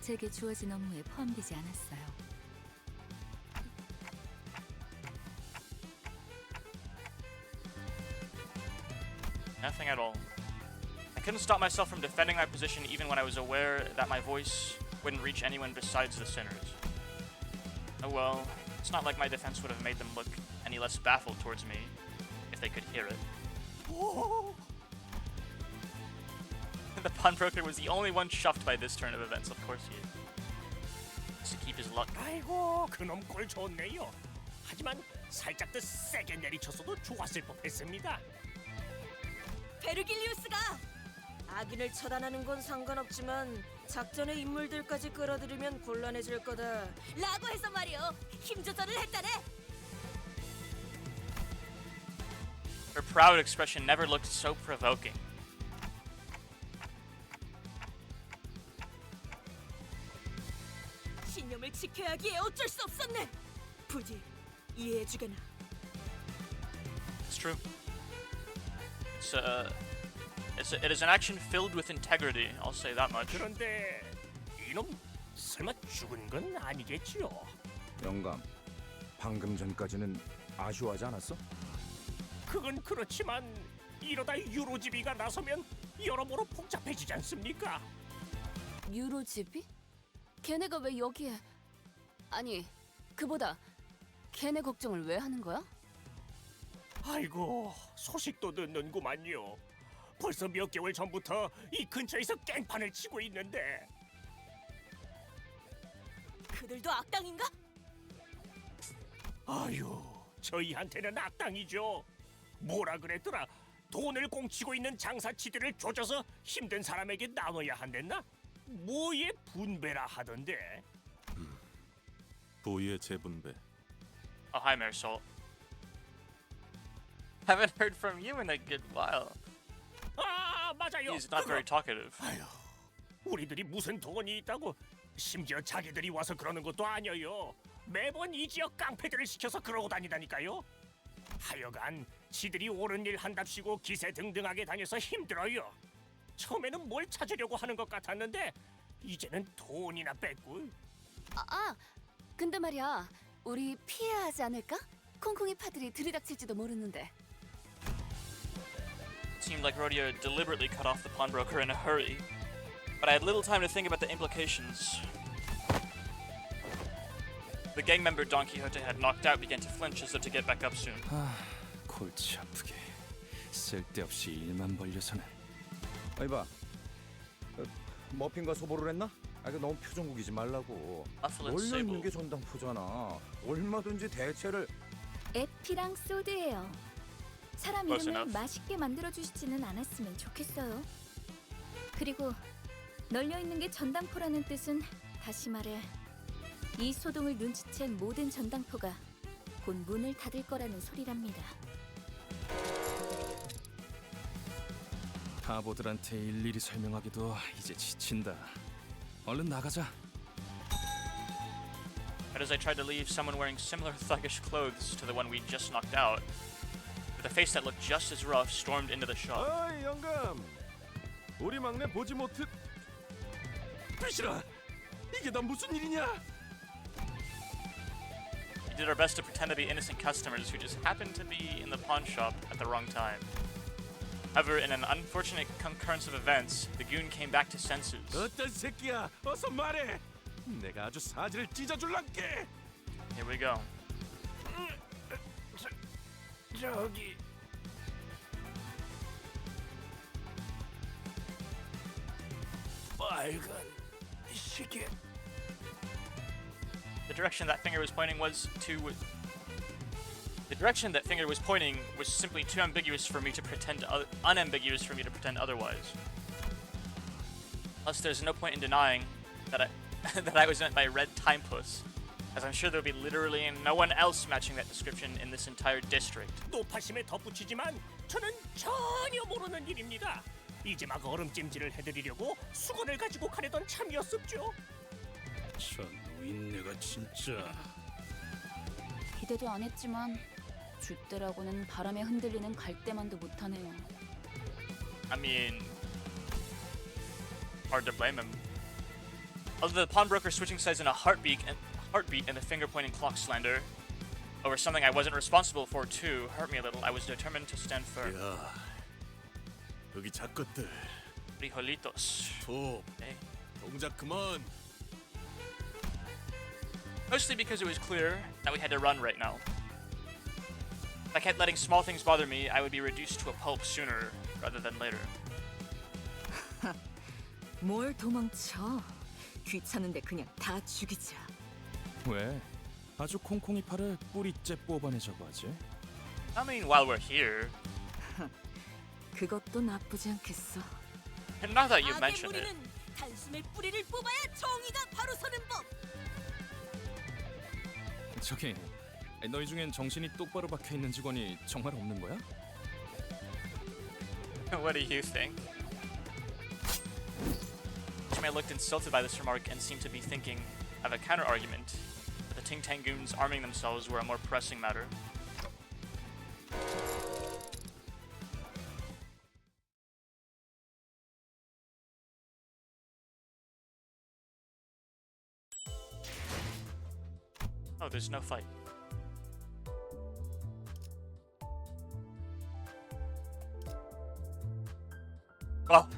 제게 주어진 업무에 포함되지 않았어요. Nothing at all. I couldn't stop myself from defending my position even when I was aware that my voice wouldn't reach anyone besides the sinners. Oh well, it's not like my defense would have made them look any less baffled towards me if they could hear it. The pawnbroker was the only one chuffed by this turn of events, of course he is. Just to keep his luck. 아이고, 그놈 꼴 좋네요. 하지만 살짝 더 세게 내리쳤어도 좋았을 법했습니다. 베르길리우스가 악인을 처단하는 건 상관없지만 작전의 인물들까지 끌어들이면 곤란해질 거다. 라고 해서 말이요. 힘 조절을 했다네. Her proud expression never looked so provoking. 신념을 지켜야 하기에 어쩔 수 없었네. 부디 이해해주게나. It's true. It is an action filled with integrity. I'll say that much. 그런데 이놈 설마 죽은 건 아니겠지요? 영감, 방금 전까지는 아쉬워하지 않았어? 그건 그렇지만 이러다 유로지비가 나서면 여러모로 복잡해지지 않습니까? 유로집이? 걔네가 왜 여기에? 아니, 그보다 걔네 걱정을 왜 하는 거야? 아이고, 소식도 듣는구만요. 벌써 몇 개월 전부터 이 근처에서 깽판을 치고 있는데. 그들도 악당인가? 아유, 저희한테는 악당이죠. 뭐라 그랬더라? 돈을 공치고 있는 장사치들을 조져서 힘든 사람에게 나눠야 한댔나? 뭐의 분배라 하던데. 부의 재분배. Oh, hi, Marisol. Haven't heard from you in a good while. 아, 맞아요. He's not very talkative. 아유, 우리들이 무슨 돈이 있다고? 심지어 자기들이 와서 그러는 것도 아니에요. 매번 이 지역 깡패들을 시켜서 그러고 다니다니까요. 하여간 지들이 옳은 일 한답시고 기세등등하게 다녀서 힘들어요. 처음에는 뭘 찾으려고 하는 것 같았는데 이제는 돈이나 뺏고. 근데 말이야, 우리 피해야 하지 않을까? 콩콩이 파들이 들이닥칠지도 모르는데. It seemed like Rodeo deliberately cut off the pawnbroker in a hurry, but I had little time to think about the implications. The gang member Don Quixote had knocked out began to flinch as though to get back up soon. 골치 아프게 쓸데없이 일만 벌려서는. 아니 봐, 머핀과 소보를 했나? 그 너무 표정국이지 말라고. 몰려 있는 게 전당포잖아. 얼마든지 대체를. 에피랑 소드예요. 사람 Close 이름을 enough. 맛있게 만들어주시지는 않았으면 좋겠어요. 그리고 널려있는 게 전당포라는 뜻은 다시 말해 이 소동을 눈치챈 모든 전당포가 곧 문을 닫을 거라는 소리랍니다. 바보들한테 일일이 설명하기도 이제 지친다. 얼른 나가자. But as I tried to leave, someone wearing similar thuggish clothes to the one we just knocked out, with a face that looked just as rough, stormed into the shop. 어이 영감, 우리 막내 보지 못해. 비실아, 이게 다 무슨 일이냐? We did our best to pretend to be innocent customers who just happened to be in the pawn shop at the wrong time. However, in an unfortunate concurrence of events, the goon came back to senses. 어떤 새끼야? 어서 말해. 내가 아주 사지를 찢어줄란게. Here we go. 저기 빨간 시계. The direction that finger was pointing was to... The direction that finger was pointing was simply too ambiguous for me to pretend... unambiguous for me to pretend otherwise. Plus, there's no point in denying that I was meant by red timepuss, as I'm sure there'll be literally no one else matching that description in this entire district. 노파심에 덧붙이지만 저는 전혀 모르는 일입니다. 이제 막 얼음찜질을 해드리려고 수건을 가지고 가려던 참이었었죠. 저 노인네가 진짜. 기대도 안 했지만 줏대라고는 바람에 흔들리는 갈대만도 못하네요. I mean, hard to blame him. Although the pawnbroker switching sides in a heartbeat and the finger pointing clock slander over something I wasn't responsible for too hurt me a little, I was determined to stand firm. 야, 여기 작것들. Frijolitos. 톱. Okay. 동작 그만. Mostly because it was clear that we had to run right now. If I kept letting small things bother me, I would be reduced to a pulp sooner rather than later. 뭘 도망쳐? 귀찮은데 그냥 다 죽이자. 왜? 아주 콩콩이 팔을 뿌리째 뽑아내자고 하지? I mean, while we're here, 그것도 나쁘지 않겠어. and now that you 악의 mention it, 무리는 단숨에 뿌리를 뽑아야 정의가 바로 서는 법. 저기, 너희 중엔 정신이 똑바로 박혀 있는 직원이 정말 없는 거야? what do you think? Jimmy looked insulted by this remark and seemed to be thinking of a counter-argument, that the Ting Tang goons arming themselves were a more pressing matter. Oh, there's no fight. Well,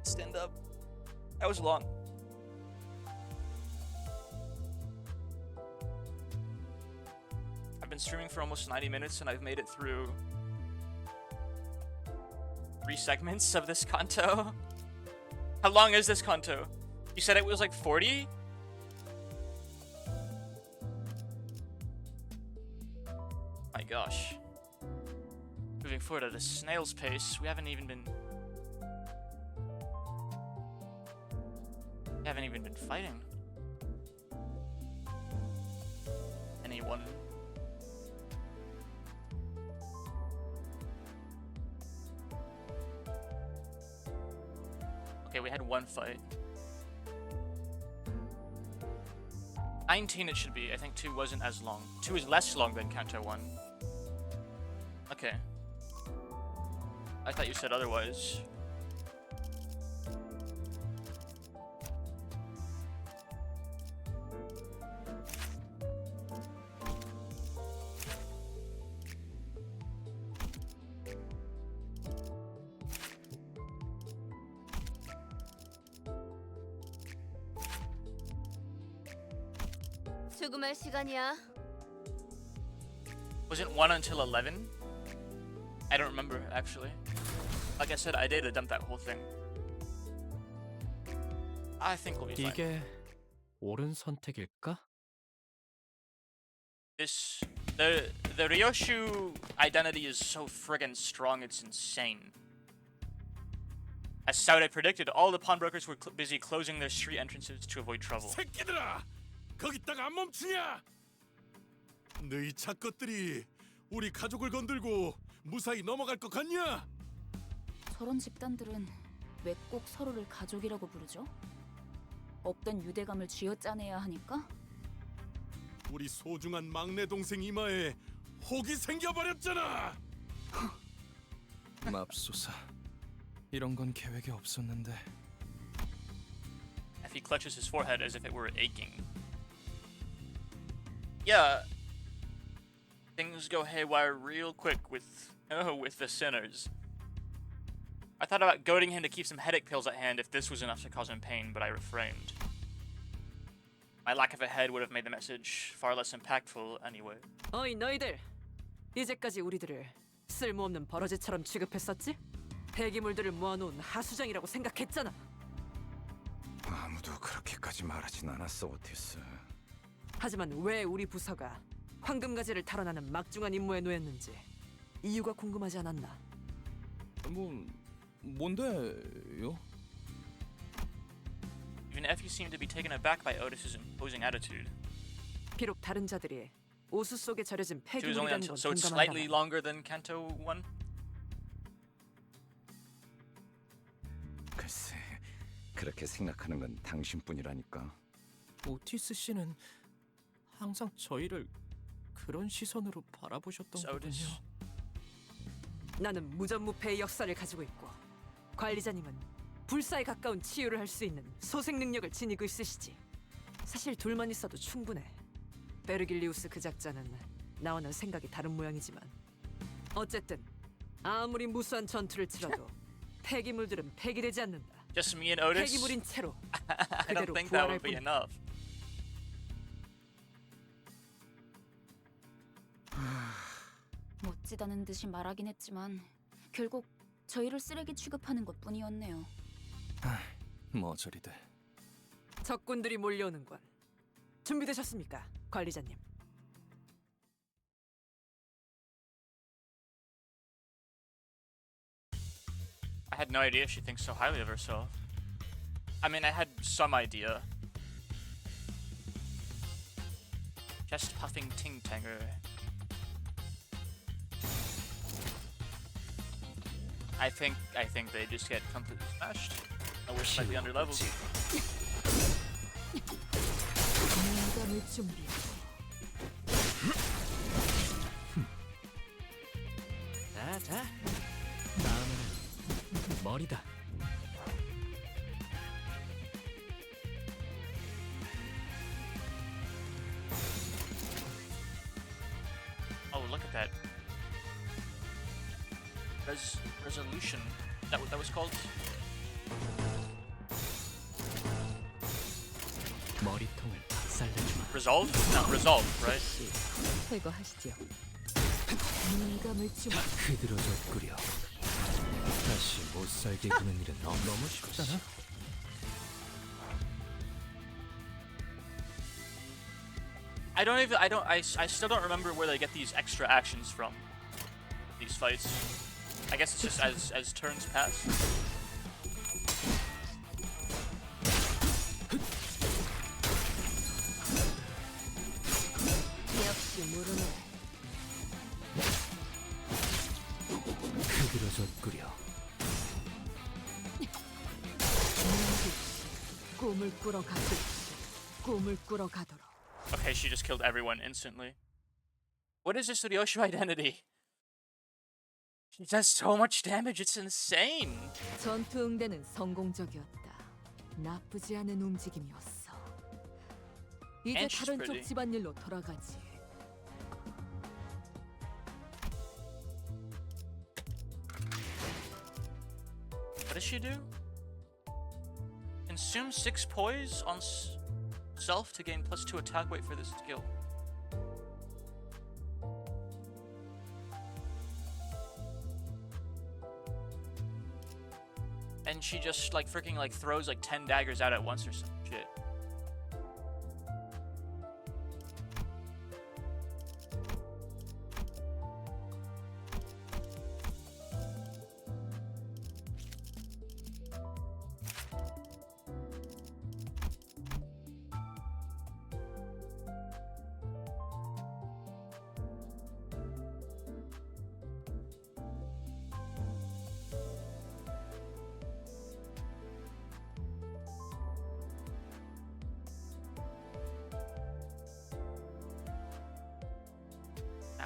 stand up. That was long. I've been streaming for almost 90 minutes and I've made it through 3 segments of this Canto. How long is this Canto? You said it was like 40? My gosh. Moving forward at a snail's pace, we haven't even been fighting anyone. Okay, we had 1 fight. 19 it should be. I think 2 wasn't as long. 2 is less long than Canto 1. Okay. I thought you said otherwise. 죽음할 시간이야. Wasn't 1 until 11? I don't remember, actually. Like I said, I did dump that whole thing. I think we'll be fine. 이게 옳은 선택일까? This... The Ryoshu identity is so friggin' strong, it's insane. As Saude predicted, all the pawnbrokers were busy closing their street entrances to avoid trouble. 새끼들아! 거기다가 안 멈추냐? 너희 작것들이 우리 가족을 건들고 무사히 넘어갈 것 같냐? 저런 집단들은 왜 꼭 서로를 가족이라고 부르죠? 없던 유대감을 쥐어짜내야 하니까? 우리 소중한 막내 동생 이마에 혹이 생겨버렸잖아. 맙소사. 이런 건 계획에 없었는데. If he clutches his forehead as if it were aching. Yeah, things go haywire real quick with the sinners. I thought about goading him to keep some headache pills at hand if this was enough to cause him pain, but I refrained. My lack of a head would have made the message far less impactful anyway. 어이 너희들, 이제까지 우리들을 쓸모없는 버러지처럼 취급했었지? 폐기물들을 모아놓은 하수장이라고 생각했잖아. 아무도 그렇게까지 말하진 않았어, 오티스. 하지만 왜 우리 부서가 황금가지를 탈환하는 막중한 임무에 놓였는지 이유가 궁금하지 않았나? 뭔데요? Even Effie seemed to be taken aback by Otis's imposing attitude. 비록 다른 자들이 오수 속에 절여진 She was only 폐기물이라는 건 so it's slightly 동감한다만 longer than Canto 1. 글쎄, 그렇게 생각하는 건 당신뿐이라니까. 오티스 씨는 항상 저희를 그런 시선으로 바라보셨던 거군요. 나는 무전무패의 역사를 가지고 있고 관리자님은 불사에 가까운 치유를 할 수 있는 소생 능력을 지니고 있으시지. 사실 둘만 있어도 충분해. 베르길리우스 그 작자는 나와는 생각이 다른 모양이지만 어쨌든 아무리 무수한 전투를 치러도 폐기물들은 폐기되지 않는다. Just me and Otis? 폐기물인 채로 I don't 그대로 think that 부활할 would be 뿐. enough. 멋지다는 듯이 말하긴 했지만 결국 저희를 쓰레기 취급하는 것뿐이었네요. 머저리들. 적군들이 몰려오는군. 준비되셨습니까, 관리자님? I had no idea she thinks so highly of herself. I mean, I had some idea. Chest puffing ting tanger. I think they just get completely smashed. And we're slightly under leveled. 공감을 준비해. 자, 다음에는 머리다. Oh, look at that. Resolution. Is that what that was called? 머리통을 박살내주마. Resolved? Not resolved, right? 제거하시죠. 공감을 준비. 흐드러졌구려. 다시 못살게 구는 일은 너무 쉽잖아. I still don't remember where they get these extra actions from. These fights. I guess it's just as turns pass. 역시 모르네. 흐드러졌구려. 꿈을 꾸러 가듯이 꿈을 꾸러 가도록. Okay, she just killed everyone instantly. What is this Ryoshu identity? She does so much damage, it's insane! 전투 응대는 성공적이었다. 나쁘지 않은 움직임이었어. 이제 And she's 다른 쪽 pretty. 집안일로 돌아가지. What does she do? Consume 6 poise on self to gain +2 attack weight for this skill. And she just like freaking like throws like 10 daggers out at once or some shit.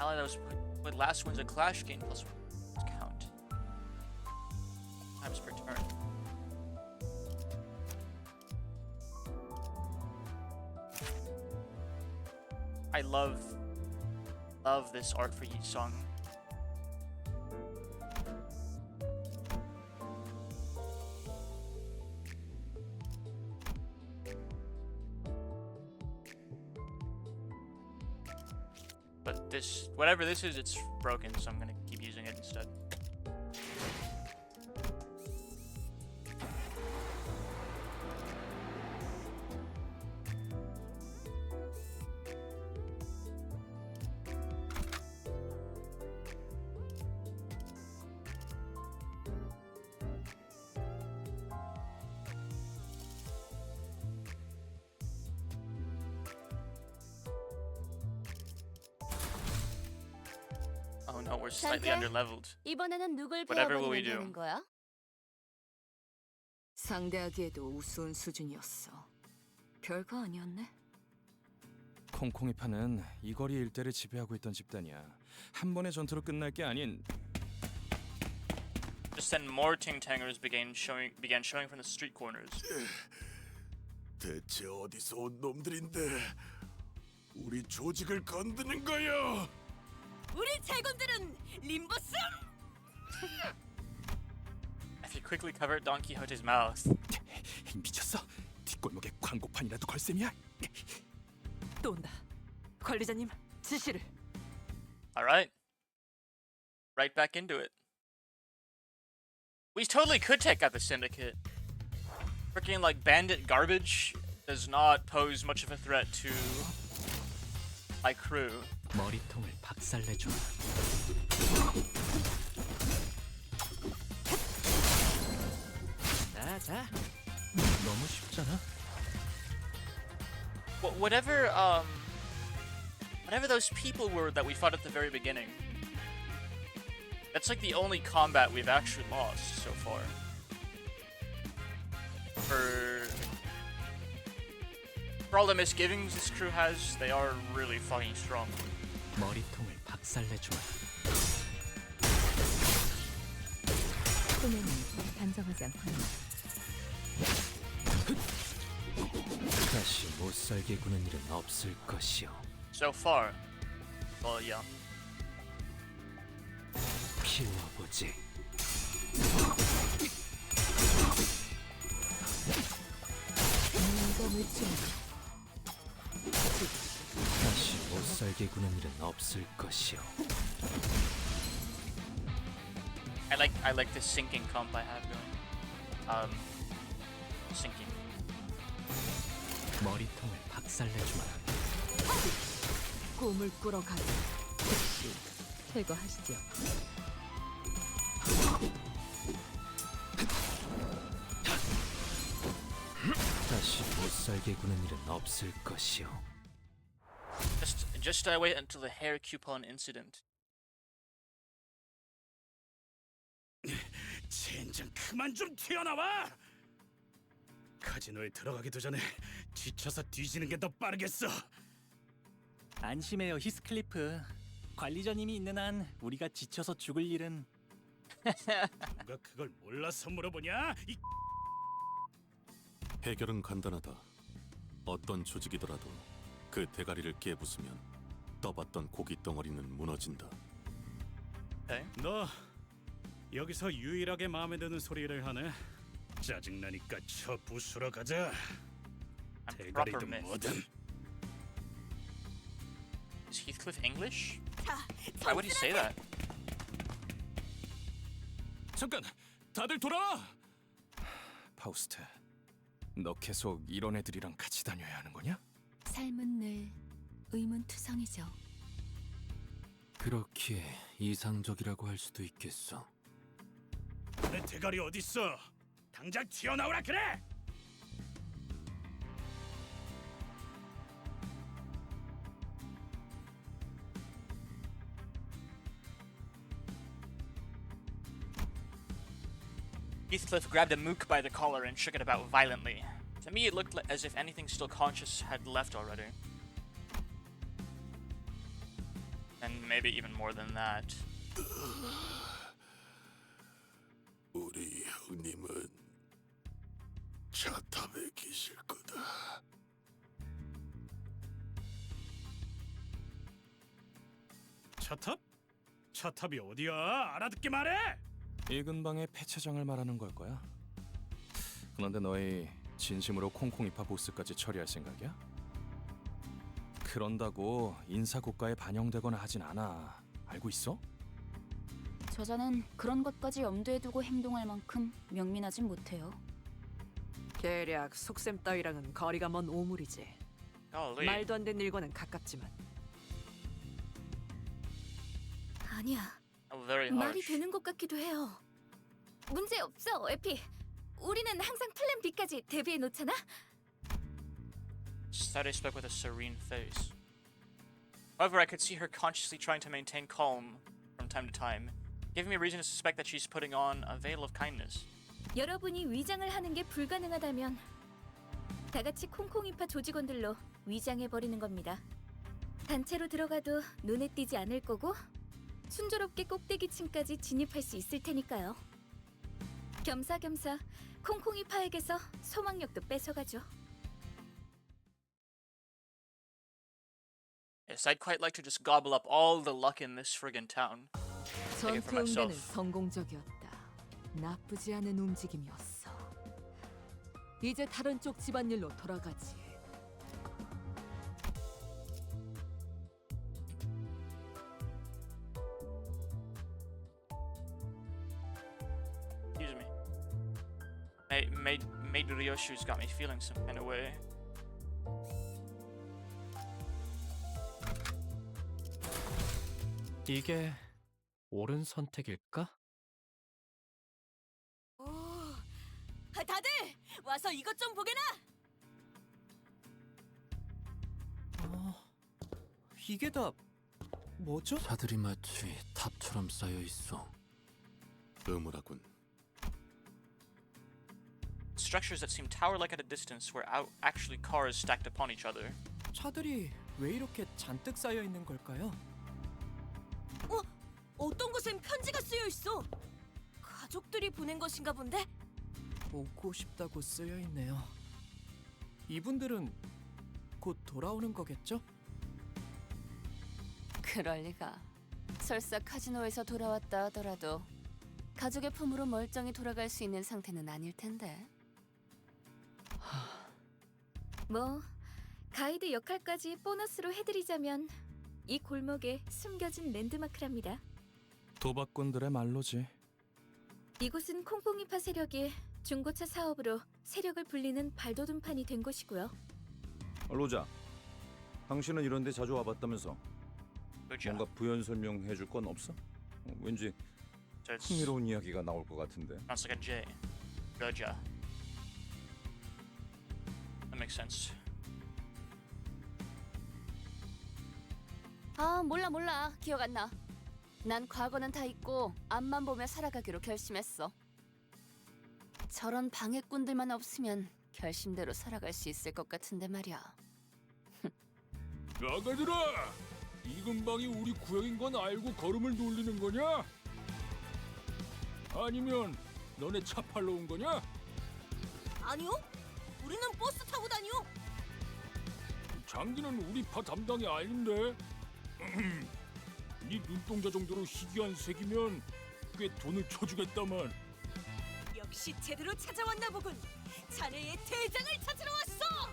ally that was put last wins a clash gain plus count. Times per turn. I love this art for Yi Sung. But this, whatever this is, it's broken, so I'm gonna keep using it instead. Oh no, we're slightly Dante? underleveled. 이번에는 누굴 Whatever will we do? 배워버리는 거야? 상대하기에도 우스운 수준이었어. 별거 아니었네. 콩콩이파는 이 거리 일대를 지배하고 있던 집단이야. 한 번의 전투로 끝날 게 아닌 Just then more Ting-Tangers began showing from the street corners. 대체 어디서 온 놈들인데 우리 조직을 건드는 거요? 우리 제군들은 림버스! If you quickly covered Don Quixote's mouth. 미쳤어? 뒷골목에 광고판이라도 걸 셈이야? 또 온다. 관리자님, 지시를. All right. Right back into it. We totally could take out the syndicate. Freaking like bandit garbage does not pose much of a threat to my crew. 머리통을 박살내줘. 자. 너무 쉽잖아. Whatever those people were that we fought at the very beginning. That's like the only combat we've actually lost so far. For all the misgivings this crew has, they are really fucking strong. 머리통을 박살내줘. 소매는 단정하지 않군요. 다시 못 살게 구는 일은 없을 것이오. So far, well, yeah. 피워보지. 다시 못 살게 구는 일은 없을 것이오. I like the sinking comp I have going. Sinking. 머리통을 박살내주마. 꿈을 꾸러가자. 즉시 퇴거하시죠. 다시 못 살게 구는 일은 없을 것이오. Just wait until the hair coupon incident. 젠장 그만 좀 튀어나와! 카지노에 들어가기도 전에 지쳐서 뒤지는 게 더 빠르겠어. 안심해요, 히스클리프. 관리자님이 있는 한 우리가 지쳐서 죽을 일은. 누가 그걸 몰라서 물어보냐? 이 해결은 간단하다. 어떤 조직이더라도 그 대가리를 깨부수면 떠봤던 고기 덩어리는 무너진다. 너 여기서 유일하게 마음에 드는 소리를 하네. 짜증나니까 저 부수러 가자. 대가리든 뭐든. Is Heathcliff English? Why would he say that? 잠깐! 다들 돌아와! 파우스트, 너 계속 이런 애들이랑 같이 다녀야 하는 거냐? 삶은 늘 의문투성이죠. 그렇기에 이상적이라고 할 수도 있겠어. 내 대가리 어딨어? 당장 튀어나오라 그래! Heathcliff grabbed a mook by the collar and shook it about violently. To me, it looked as if anything still conscious had left already. And maybe even more than that. 우리 형님은 차탑에 계실 거다. 차탑? 차탑이 어디야? 알아듣게 말해! 이 근방의 폐차장을 말하는 걸 거야. 그런데 너희 진심으로 콩콩이파 보스까지 처리할 생각이야? 그런다고 인사고가에 반영되거나 하진 않아. 알고 있어? 저자는 그런 것까지 염두에 두고 행동할 만큼 명민하진 못해요. 대략 속셈 따위랑은 거리가 먼 오물이지. 말도 안 되는 일과는 가깝지만. 아니야. Very 말이 harsh. 되는 것 같기도 해요. 문제 없어, 에피. 우리는 항상 플랜 B까지 대비해 놓잖아. Saturday spoke with a serene face. However, I could see her consciously trying to maintain calm from time to time, giving me reason to suspect that she's putting on a veil of kindness. 여러분이 위장을 하는 게 불가능하다면 다 같이 콩콩이파 조직원들로 위장해 버리는 겁니다. 단체로 들어가도 눈에 띄지 않을 거고 순조롭게 꼭대기층까지 진입할 수 있을 테니까요. 겸사겸사 콩콩이파에게서 소망력도 뺏어가죠. Yes, I'd quite like to just gobble up all the luck in this friggin' town. Take it for 전투 응대는 myself. 성공적이었다. 나쁘지 않은 움직임이었어. 이제 다른 쪽 집안일로 돌아가지. Excuse me. Maid Ryoshu's got me feeling some kind of way. 이게 옳은 선택일까? 다들 와서 이것 좀 보게나. 이게 다 뭐죠? 차들이 마치 탑처럼 쌓여 있어. 의무라군. Structures that seem tower-like at a distance were actually cars stacked upon each other. 차들이 왜 이렇게 잔뜩 쌓여 있는 걸까요? 어떤 곳엔 편지가 쓰여 있어. 가족들이 보낸 것인가 본데. 오고 싶다고 쓰여 있네요. 이분들은 곧 돌아오는 거겠죠? 그럴 리가. 설사 카지노에서 돌아왔다 하더라도 가족의 품으로 멀쩡히 돌아갈 수 있는 상태는 아닐 텐데. 뭐 가이드 역할까지 보너스로 해드리자면 이 골목에 숨겨진 랜드마크랍니다. 도박꾼들의 말로지. 이곳은 콩콩이파 세력이 중고차 사업으로 세력을 불리는 발돋움판이 된 곳이고요. 로자, 당신은 이런 데 자주 와봤다면서. 로자. 뭔가 부연 설명해 줄 건 없어? 왠지 흥미로운 이야기가 나올 것 같은데. Sounds like a J. Roja. That makes sense. 아, 몰라. 기억 안 나. 난 과거는 다 잊고 앞만 보며 살아가기로 결심했어. 저런 방해꾼들만 없으면 결심대로 살아갈 수 있을 것 같은데 말이야. 아가들아, 이 근방이 우리 구역인 건 알고 걸음을 돌리는 거냐? 아니면 너네 차 팔러 온 거냐? 아니요. 우리는 버스 타고 다녀. 장기는 우리 파 담당이 아닌데. 네 눈동자 정도로 희귀한 색이면 꽤 돈을 쳐주겠다만. 역시 제대로 찾아왔나 보군. 자네의 대장을 찾으러 왔어.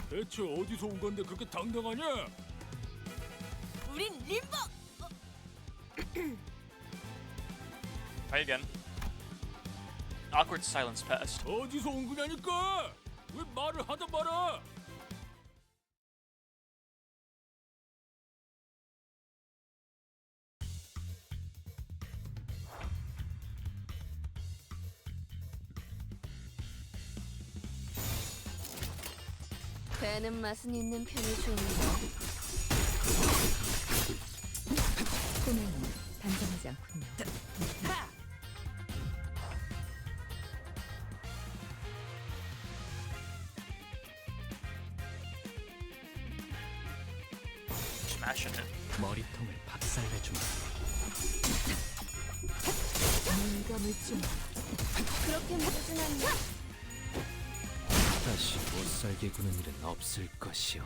대체 어디서 온 건데 그렇게 당당하냐? 우린 림버. Try again. Awkward silence passed. 어디서 온 거냐니까? 왜 말을 하다 말아? 배는 맛은 있는 편이 좋은데. 소매는 단정하지 않군요. smashing it. 머리통을 박살내주마. 민감을 좀 그렇게 무진 않냐? 다시 못살게 구는 일은 없을 것이오.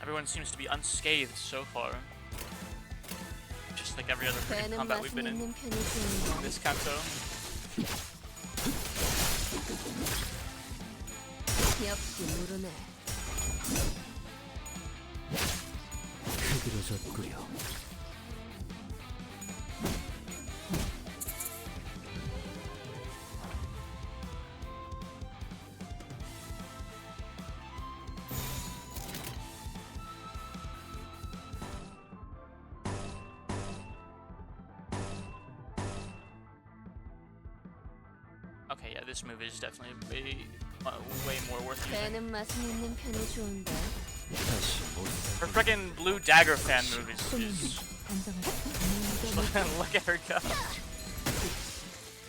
Everyone seems to be unscathed so far. Just like every other freaking 배는 combat we've 맛은 been in 있는 편이 좋은데. this Canto. 역시 모르네. 흐드러졌구려. Okay, yeah, this move is definitely way more worth using. 배는 맛은 있는 편이 좋은데. Her freaking blue dagger fan move is look at her go.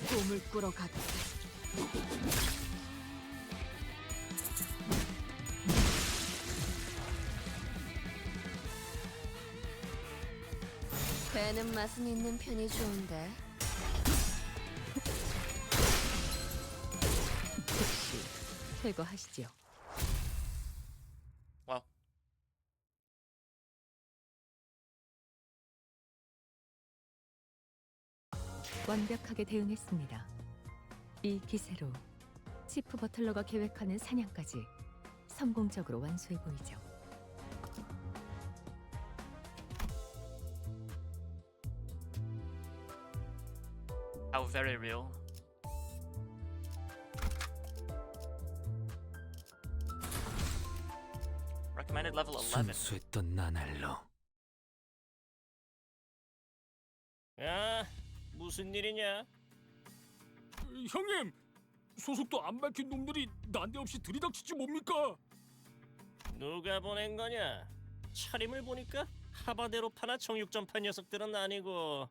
꿈을 꾸러 가다. 배는 맛은 있는 편이 좋은데. 제거하시죠. Well, 완벽하게 대응했습니다. 이 기세로 치프 버틀러가 계획하는 사냥까지 성공적으로 완수해 보이죠. how very real. Recommended level 11. 순수했던 나날로. 야, 무슨 일이냐? 형님, 소속도 안 밝힌 놈들이 난데없이 들이닥치지 뭡니까? 누가 보낸 거냐? 차림을 보니까 하바데로파나 정육점파 녀석들은 아니고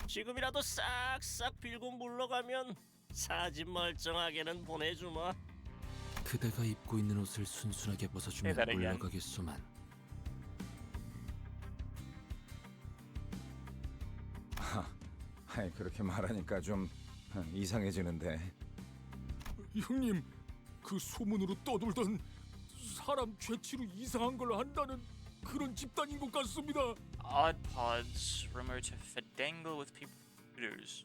지금이라도 싹싹 빌고 물러가면 사진 멀쩡하게는 보내주마. 그대가 입고 있는 옷을 순순하게 벗어주면 that again. 물러가겠소만. 아이, 그렇게 말하니까 좀 이상해지는데. 형님, 그 소문으로 떠돌던 사람 죄치로 이상한 걸 한다는 그런 집단인 것 같습니다. Odd pods rumored to fedangle with computers.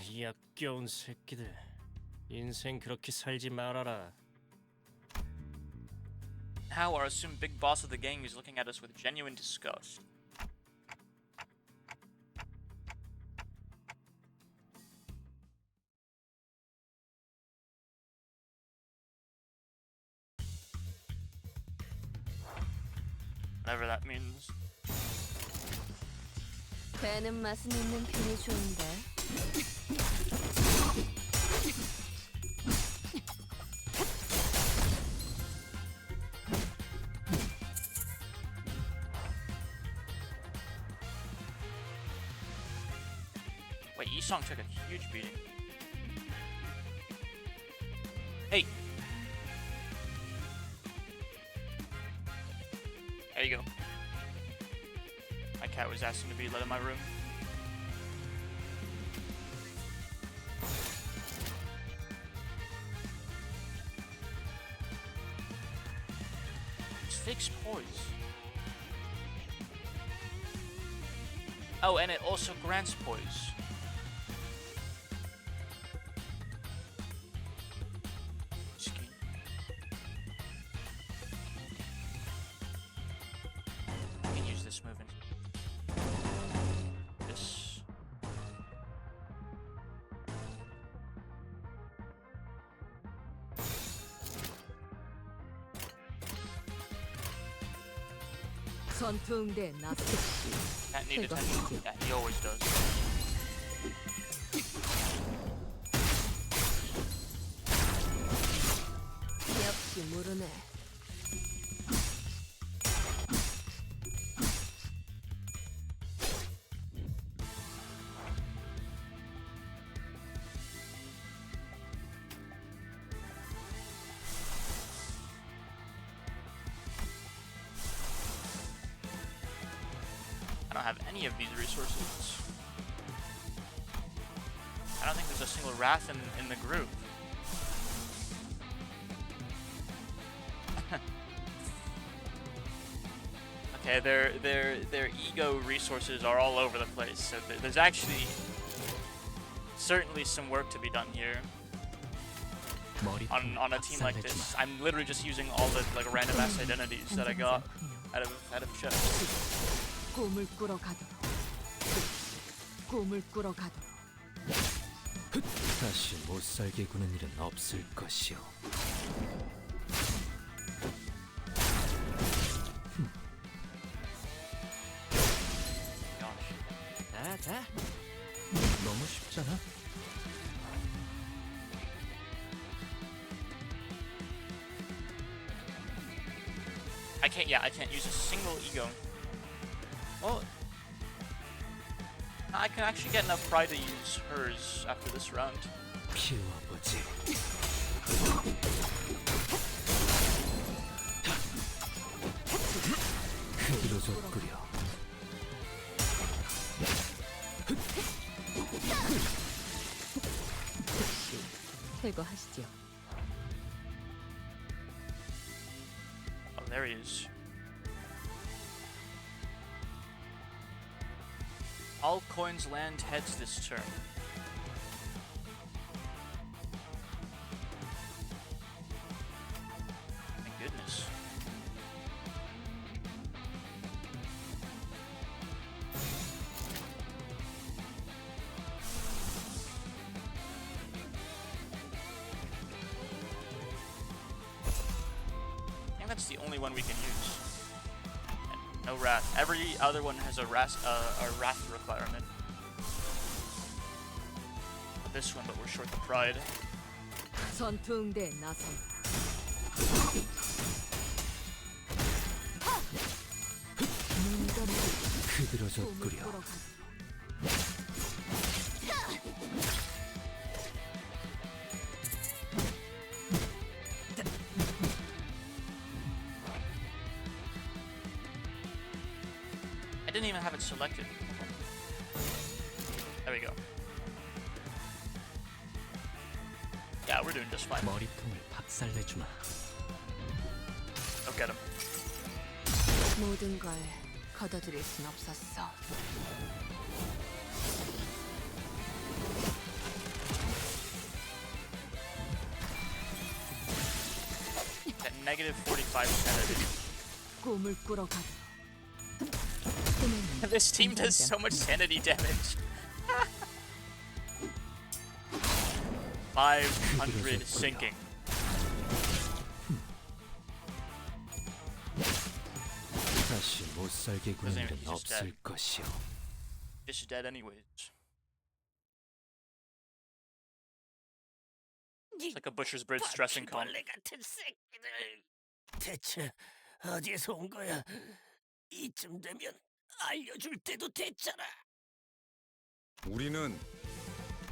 이 역겨운 새끼들. 인생 그렇게 살지 말아라. Now our assumed big boss of the gang is looking at us with genuine disgust. Whatever that means. 배는 맛은 있는 편이 좋은데. Wait, Isong took a huge beating. Hey! There you go. My cat was asking to be let in my room. It's fixed poise. Oh, and it also grants poise. I can use this move in this. 전투응대 나스시. Cat need attention. Yeah, he always does. 역시 모르네. I don't have any of these resources. I don't think there's a single wrath in the group. Okay, their ego resources are all over the place. So there's actually certainly some work to be done here. On a team like this, I'm literally just using all the like random ass identities that I got out of chests. 꿈을 꾸러 가도록. 꿈을 꾸러 가도록. 다시 못 살게 구는 일은 없을 것이오. 자. 너무 쉽잖아. I can't use a single ego. Well, I can actually get enough pride to use hers after this round. 피워보지. 흐드러졌구려. 제거하시죠. Oh, there he is. All coins land heads this turn. My goodness. I think that's the only one we can use. And no wrath. Every other one has a wrath requirement. This one, but we're short the pride. 전투응대에 나선. 흐드러졌구려. I didn't even have it selected. There we go. Yeah, we're doing just fine. 머리통을 박살내주마. Don't get him. 모든 걸 걷어들일 순 없었어. That negative 45 sanity. 꿈을 꾸러 가도록. This team does so much sanity damage. 500 sinking. 다시 못 살게 구는 일은 없을 것이오. Just dead anyways. It's like a butcher's bird stressing con. 바퀴벌레 같은 새끼들. 대체 어디에서 온 거야? 이쯤 되면 알려줄 때도 됐잖아. 우리는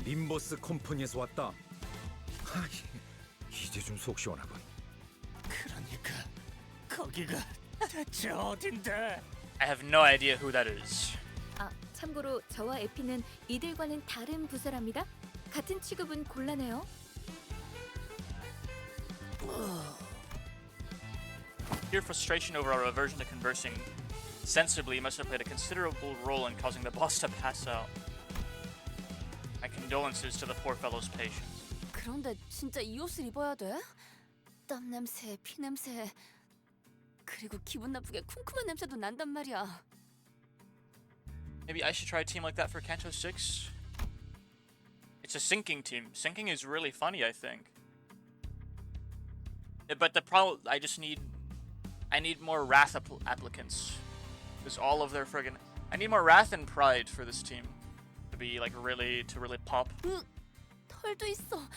림버스 컴퍼니에서 왔다. 이제 좀 속 시원하군. 그러니까 거기가 대체 어딘데? I have no idea who that is. 아, 참고로 저와 에피는 이들과는 다른 부서랍니다. 같은 취급은 곤란해요. Your frustration over our aversion to conversing sensibly must have played a considerable role in causing the boss to pass out. My condolences to the poor fellow's patience. 그런데 진짜 이 옷을 입어야 돼? 땀 냄새, 피 냄새, 그리고 기분 나쁘게 쿰쿰한 냄새도 난단 말이야. Maybe I should try a team like that for Canto 6? It's a sinking team. Sinking is really funny, I think. But the problem, I need more Wrath applicants. Because all of their friggin'... I need more Wrath and Pride for this team. To be like really pop. 털도 있어.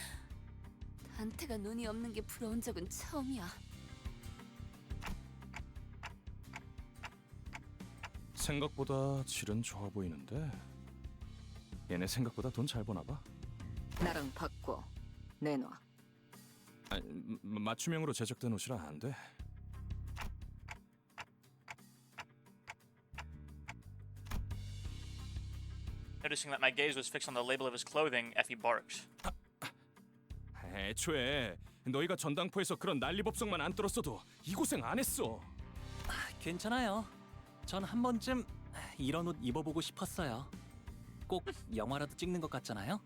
단테가 눈이 없는 게 부러운 적은 처음이야. 생각보다 질은 좋아 보이는데 얘네 생각보다 돈 잘 버나 봐. 나랑 바꿔. 내놔. 아니, 맞춤형으로 제작된 옷이라 안 돼. Noticing that my gaze was fixed on the label of his clothing, Effie barked. 애초에 너희가 전당포에서 그런 난리법석만 안 떨었어도 이 고생 안 했어. 괜찮아요. 전 한 번쯤 이런 옷 입어보고 싶었어요. 꼭 영화라도 찍는 것 같잖아요.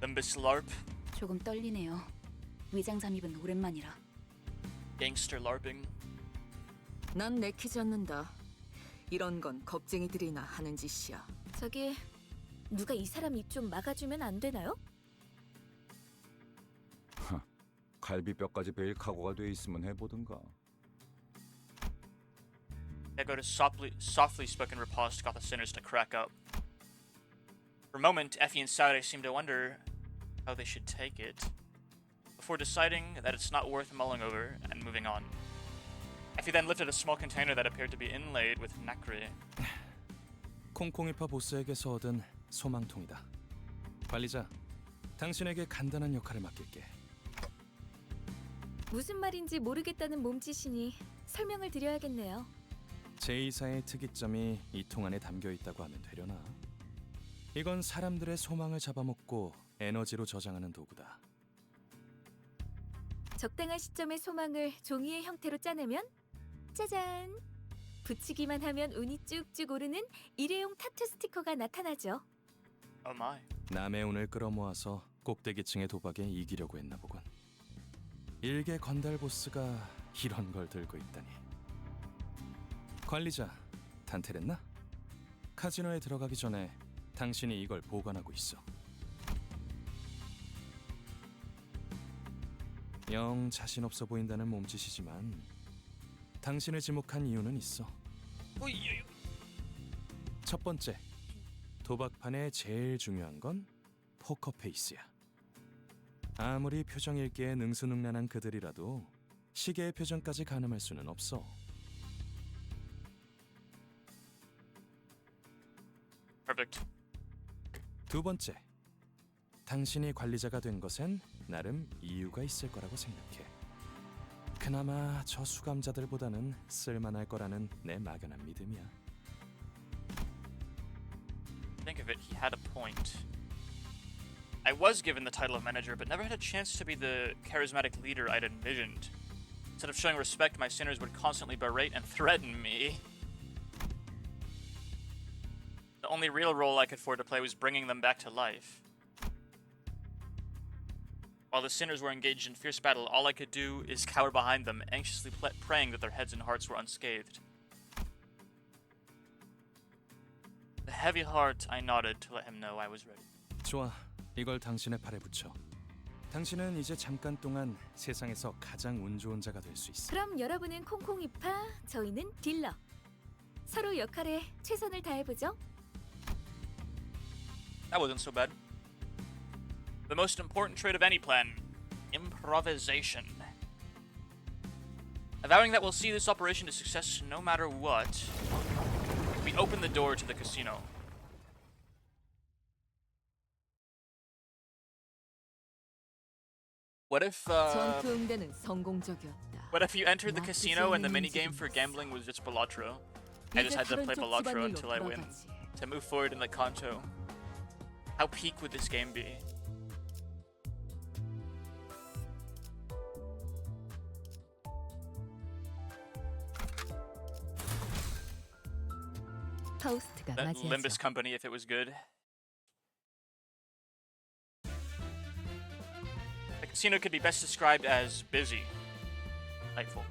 Limbus LARP. 조금 떨리네요. 위장 잠입은 오랜만이라. Gangster LARPing. 난 내키지 않는다. 이런 건 겁쟁이들이나 하는 짓이야. 저기 누가 이 사람 입 좀 막아주면 안 되나요? 갈비뼈까지 베일 각오가 돼 있으면 해보든가. Echo's softly spoken riposte got the sinners to crack up. For a moment, Effie and Saude seemed to wonder how they should take it, before deciding that it's not worth mulling over and moving on. Effie then lifted a small container that appeared to be inlaid with nacre. 콩콩이파 보스에게서 얻은 소망통이다. 관리자, 당신에게 간단한 역할을 맡길게. 무슨 말인지 모르겠다는 몸짓이니 설명을 드려야겠네요. 제2사의 특이점이 이 통 안에 담겨 있다고 하면 되려나? 이건 사람들의 소망을 잡아먹고 에너지로 저장하는 도구다. 적당한 시점에 소망을 종이의 형태로 짜내면 짜잔! 붙이기만 하면 운이 쭉쭉 오르는 일회용 타투 스티커가 나타나죠. Oh my. 남의 운을 끌어모아서 꼭대기층의 도박에 이기려고 했나 보군. 일개 건달 보스가 이런 걸 들고 있다니. 관리자, 단테랬나? 카지노에 들어가기 전에 당신이 이걸 보관하고 있어. 영 자신 없어 보인다는 몸짓이지만 당신을 지목한 이유는 있어. 첫 번째, 도박판에 제일 중요한 건 포커 페이스야. 아무리 표정 읽기에 능수능란한 그들이라도 시계의 표정까지 가늠할 수는 없어. Perfect. 두 번째, 당신이 관리자가 된 것엔 나름 이유가 있을 거라고 생각해. 그나마 저 수감자들보다는 쓸만할 거라는 내 막연한 믿음이야. Think of it, he had a point. I was given the title of manager, but never had a chance to be the charismatic leader I'd envisioned. Instead of showing respect, my sinners would constantly berate and threaten me. The only real role I could afford to play was bringing them back to life. While the sinners were engaged in fierce battle, all I could do is cower behind them, anxiously praying that their heads and hearts were unscathed. With a heavy heart, I nodded to let him know I was ready. 좋아, 이걸 당신의 팔에 붙여. 당신은 이제 잠깐 동안 세상에서 가장 운 좋은 자가 될 수 있어. 그럼 여러분은 콩콩이파, 저희는 딜러. 서로 역할에 최선을 다해보죠. That wasn't so bad. The most important trait of any plan, improvisation. Avowing that we'll see this operation to success no matter what, we open the door to the casino. What if 전투 응대는 성공적이었다. what if you entered the casino and the minigame for gambling was just Balatro? I just had to play Balatro until I win to move forward in the Canto. How peak would this game be? 파우스트가 That 맞이하죠. Limbus company, if it was good. The casino could be best described as busy. Delightful.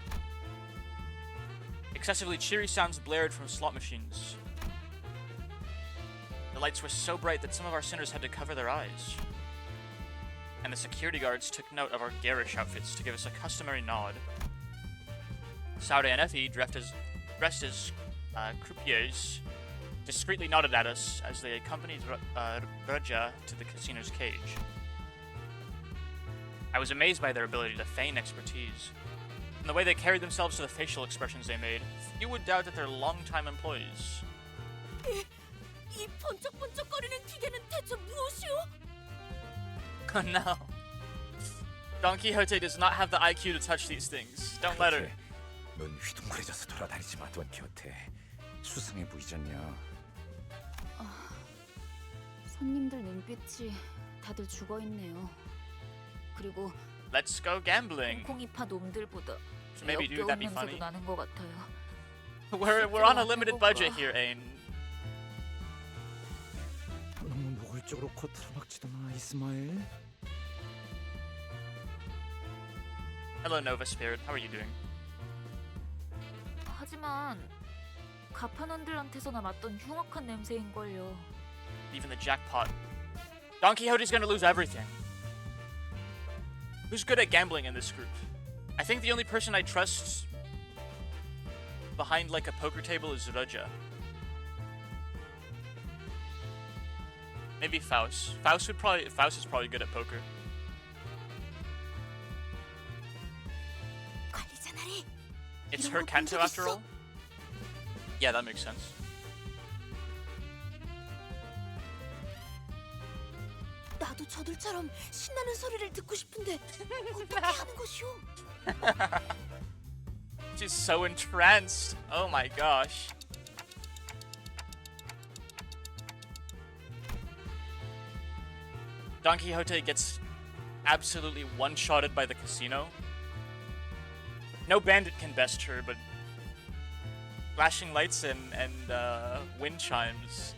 Excessively cheery sounds blared from slot machines. The lights were so bright that some of our sinners had to cover their eyes. And the security guards took note of our garish outfits to give us a customary nod. Saude and Effie, dressed as croupiers, discreetly nodded at us as they accompanied Raja to the casino's cage. I was amazed by their ability to feign expertise, and the way they carried themselves to the facial expressions they made. Few would doubt that they're longtime employees. 이 번쩍번쩍거리는 기계는 대체 무엇이오? Oh no. Don Quixote does not have the IQ to touch these things. Don't let her. 넌 휘둥그레져서 돌아다니지 마, 돈 키호테. 수상해 보이지 않냐? 손님들 눈빛이 다들 죽어 있네요. 그리고 Let's go gambling. 콩콩이파 놈들보다 So maybe dude, that'd be funny. 나는 것 같아요. We're on a limited budget here, Ain. 너무 노골적으로 코트를 박지도 마, 이스마엘. Hello, Nova Spirit. How are you doing? 하지만 가판원들한테서나 맡던 흉악한 냄새인걸요. Even the jackpot. Don Quixote's gonna lose everything. Who's good at gambling in this group? I think the only person I trust behind like a poker table is Roja. Maybe Faust. Faust is probably good at poker. It's her Canto after all? Yeah, that makes sense. 나도 저들처럼 신나는 소리를 듣고 싶은데 어떻게 하는 것이오? She's so entranced. Oh my gosh. Don Quixote gets absolutely one-shotted by the casino. No bandit can best her, but flashing lights and wind chimes.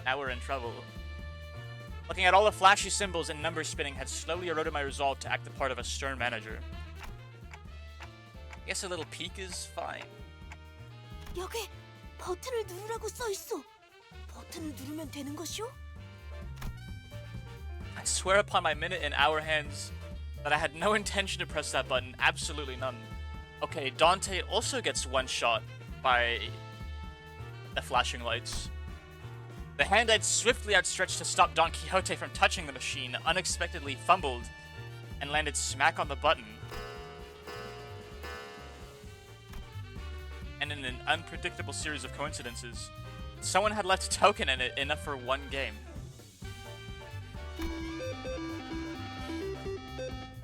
Now we're in trouble. Looking at all the flashy symbols and number spinning had slowly eroded my resolve to act the part of a stern manager. Guess a little peek is fine. 여기 버튼을 누르라고 써 있어. 버튼을 누르면 되는 것이오? I swear upon my minute and hour hands that I had no intention to press that button. Absolutely none. Okay, Dante also gets one shot by the flashing lights. The hand I'd swiftly outstretched to stop Don Quixote from touching the machine unexpectedly fumbled and landed smack on the button. And in an unpredictable series of coincidences, someone had left a token in it enough for one game.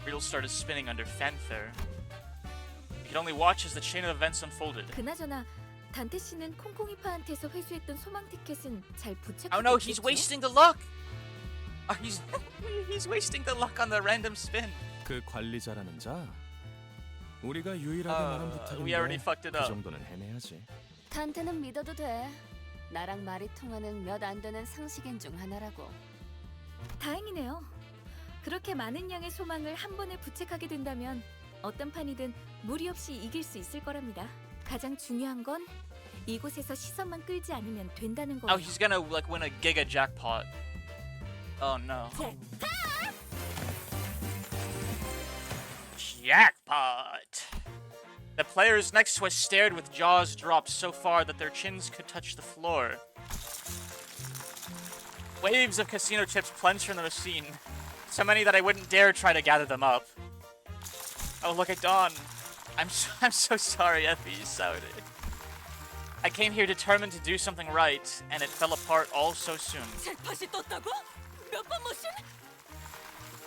Wheels started spinning under fanfare. We could only watch as the chain of events unfolded. 그나저나 단테 씨는 콩콩이파한테서 회수했던 소망 티켓은 잘 부착하고 Oh no, he's wasting the luck! Oh, he's wasting the luck on the random spin. 그 관리자라는 자? 우리가 유일하게 말한 we already 부탁인데 fucked it 그 up. 정도는 해내야지. 단테는 믿어도 돼. 나랑 말이 통하는 몇 안 되는 상식인 중 하나라고. 다행이네요. 그렇게 많은 양의 소망을 한 번에 부착하게 된다면 어떤 판이든 무리 없이 이길 수 있을 거랍니다. 가장 중요한 건 이곳에서 시선만 끌지 않으면 된다는 거예요. Oh, he's gonna like win a giga jackpot. Oh no. Jackpot! The players next to us stared with jaws dropped so far that their chins could touch the floor. Waves of casino chips plunged from the machine, so many that I wouldn't dare try to gather them up. Oh, look at Dawn. I'm so sorry, Effie. Sorry. I came here determined to do something right, and it fell apart all so soon. 잭팟이 떴다고? 몇 번 머신?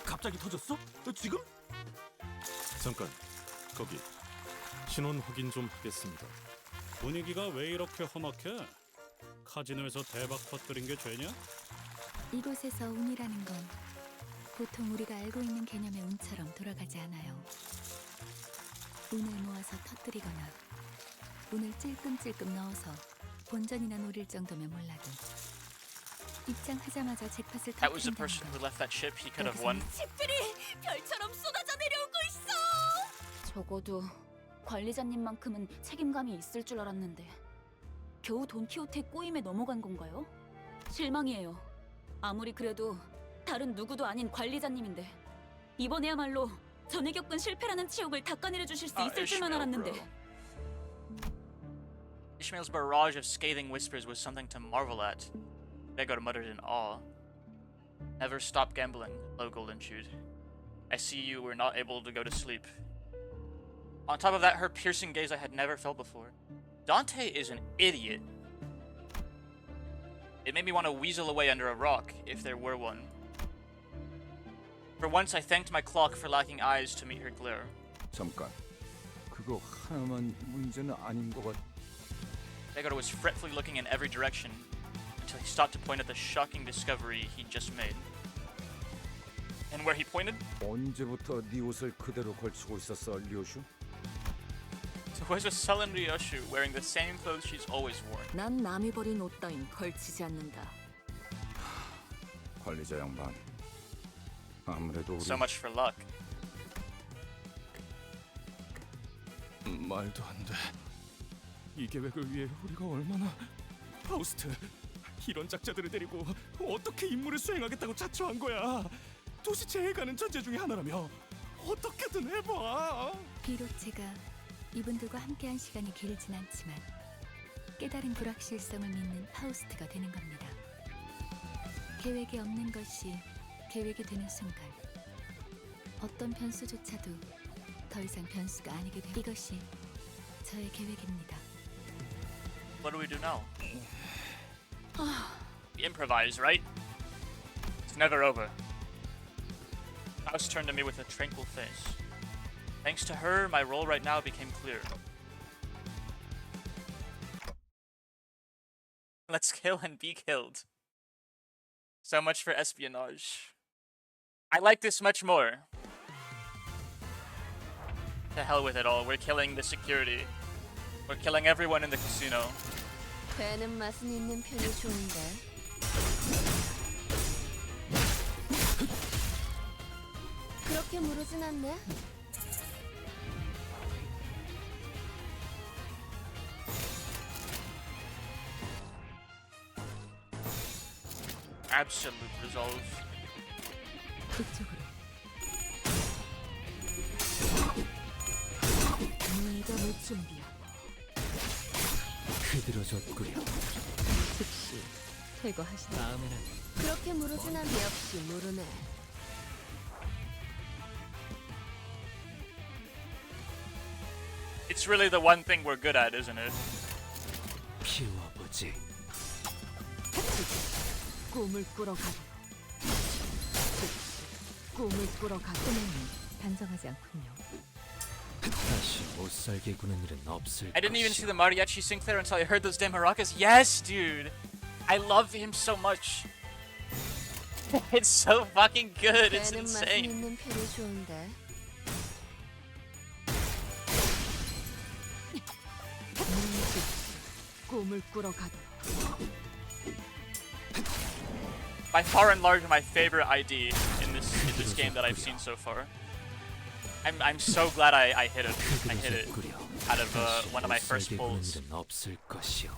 갑자기 터졌어? 지금? 잠깐, 거기 신원 확인 좀 하겠습니다. 분위기가 왜 이렇게 험악해? 카지노에서 대박 터뜨린 게 죄냐? 이곳에서 운이라는 건 보통 우리가 알고 있는 개념의 운처럼 돌아가지 않아요. 운을 모아서 터뜨리거나 운을 찔끔찔끔 넣어서 본전이나 노릴 정도면 몰라도 입장하자마자 잭팟을 That was the 터뜨린다는 person 건 who left that ship he could have won. 칩들이 별처럼 쏟아져 내려오고 있어. 적어도 관리자님만큼은 책임감이 있을 줄 알았는데 겨우 돈키호테 꼬임에 넘어간 건가요? 실망이에요. 아무리 그래도 다른 누구도 아닌 관리자님인데 이번에야말로 전에 겪은 실패라는 치욕을 닦아내려 주실 수 있을 줄만 알았는데. Ishmael's barrage of scathing whispers was something to marvel at. Vegard muttered in awe. Never stop gambling, low golden chewed. I see you were not able to go to sleep. On top of that, her piercing gaze I had never felt before. Dante is an idiot. It made me want to weasel away under a rock, if there were one. For once, I thanked my clock for lacking eyes to meet her glare. 잠깐. 그거 하나만 문제는 아닌 것 같. Vegard was fretfully looking in every direction until he stopped to point at the shocking discovery he just made. And where he pointed? 언제부터 네 옷을 그대로 걸치고 있었어, 류슈? So where's with Sullen Ryoshu wearing the same clothes she's always worn? 난 남이 버린 옷 따윈 걸치지 않는다. 관리자 양반. 아무래도 우리 So much for luck. 말도 안 돼. 이 계획을 위해 우리가 얼마나... 파우스트, 이런 작자들을 데리고 어떻게 임무를 수행하겠다고 자초한 거야. 도시 제일 가는 전제 중에 하나라며. 어떻게든 해봐. 비록 제가 이분들과 함께한 시간이 길진 않지만 깨달은 불확실성을 믿는 파우스트가 되는 겁니다. 계획이 없는 것이 계획이 되는 순간 어떤 변수조차도 더 이상 변수가 아니게 됩니다. 이것이 저의 계획입니다. What do we do now? We improvise, right? It's never over. Faust turned to me with a tranquil face. Thanks to her, my role right now became clear. Let's kill and be killed. So much for espionage. I like this much more. To hell with it all. We're killing the security. We're killing everyone in the casino. 배는 맛은 있는 편이 좋은데. 그렇게 무르진 않네. Absolute resolve. 그쪽으로. 물감을 준비하고 흐드러졌구려. 즉시 제거하시다. 다음에는 그렇게 무르진 않네. 역시 무르네. It's really the one thing we're good at, isn't it? 피워보지. 꿈을 꾸러 가도. 즉시 꿈을 꾸러 가도. 단정하지 않군요. 다시 못 살게 구는 일은 없을 I didn't even 것이오. see the mariachi Sinclair until I heard those damn maracas. Yes, dude. I love him so much. It's so fucking good. It's 배는 맛은 insane. 있는 편이 좋은데. 꿈을 꾸러 가도. By far and large, my favorite ID in this game that I've seen so far. I'm so glad I hit it. I hit it out of one of my first pulls. 일은 없을 것이오.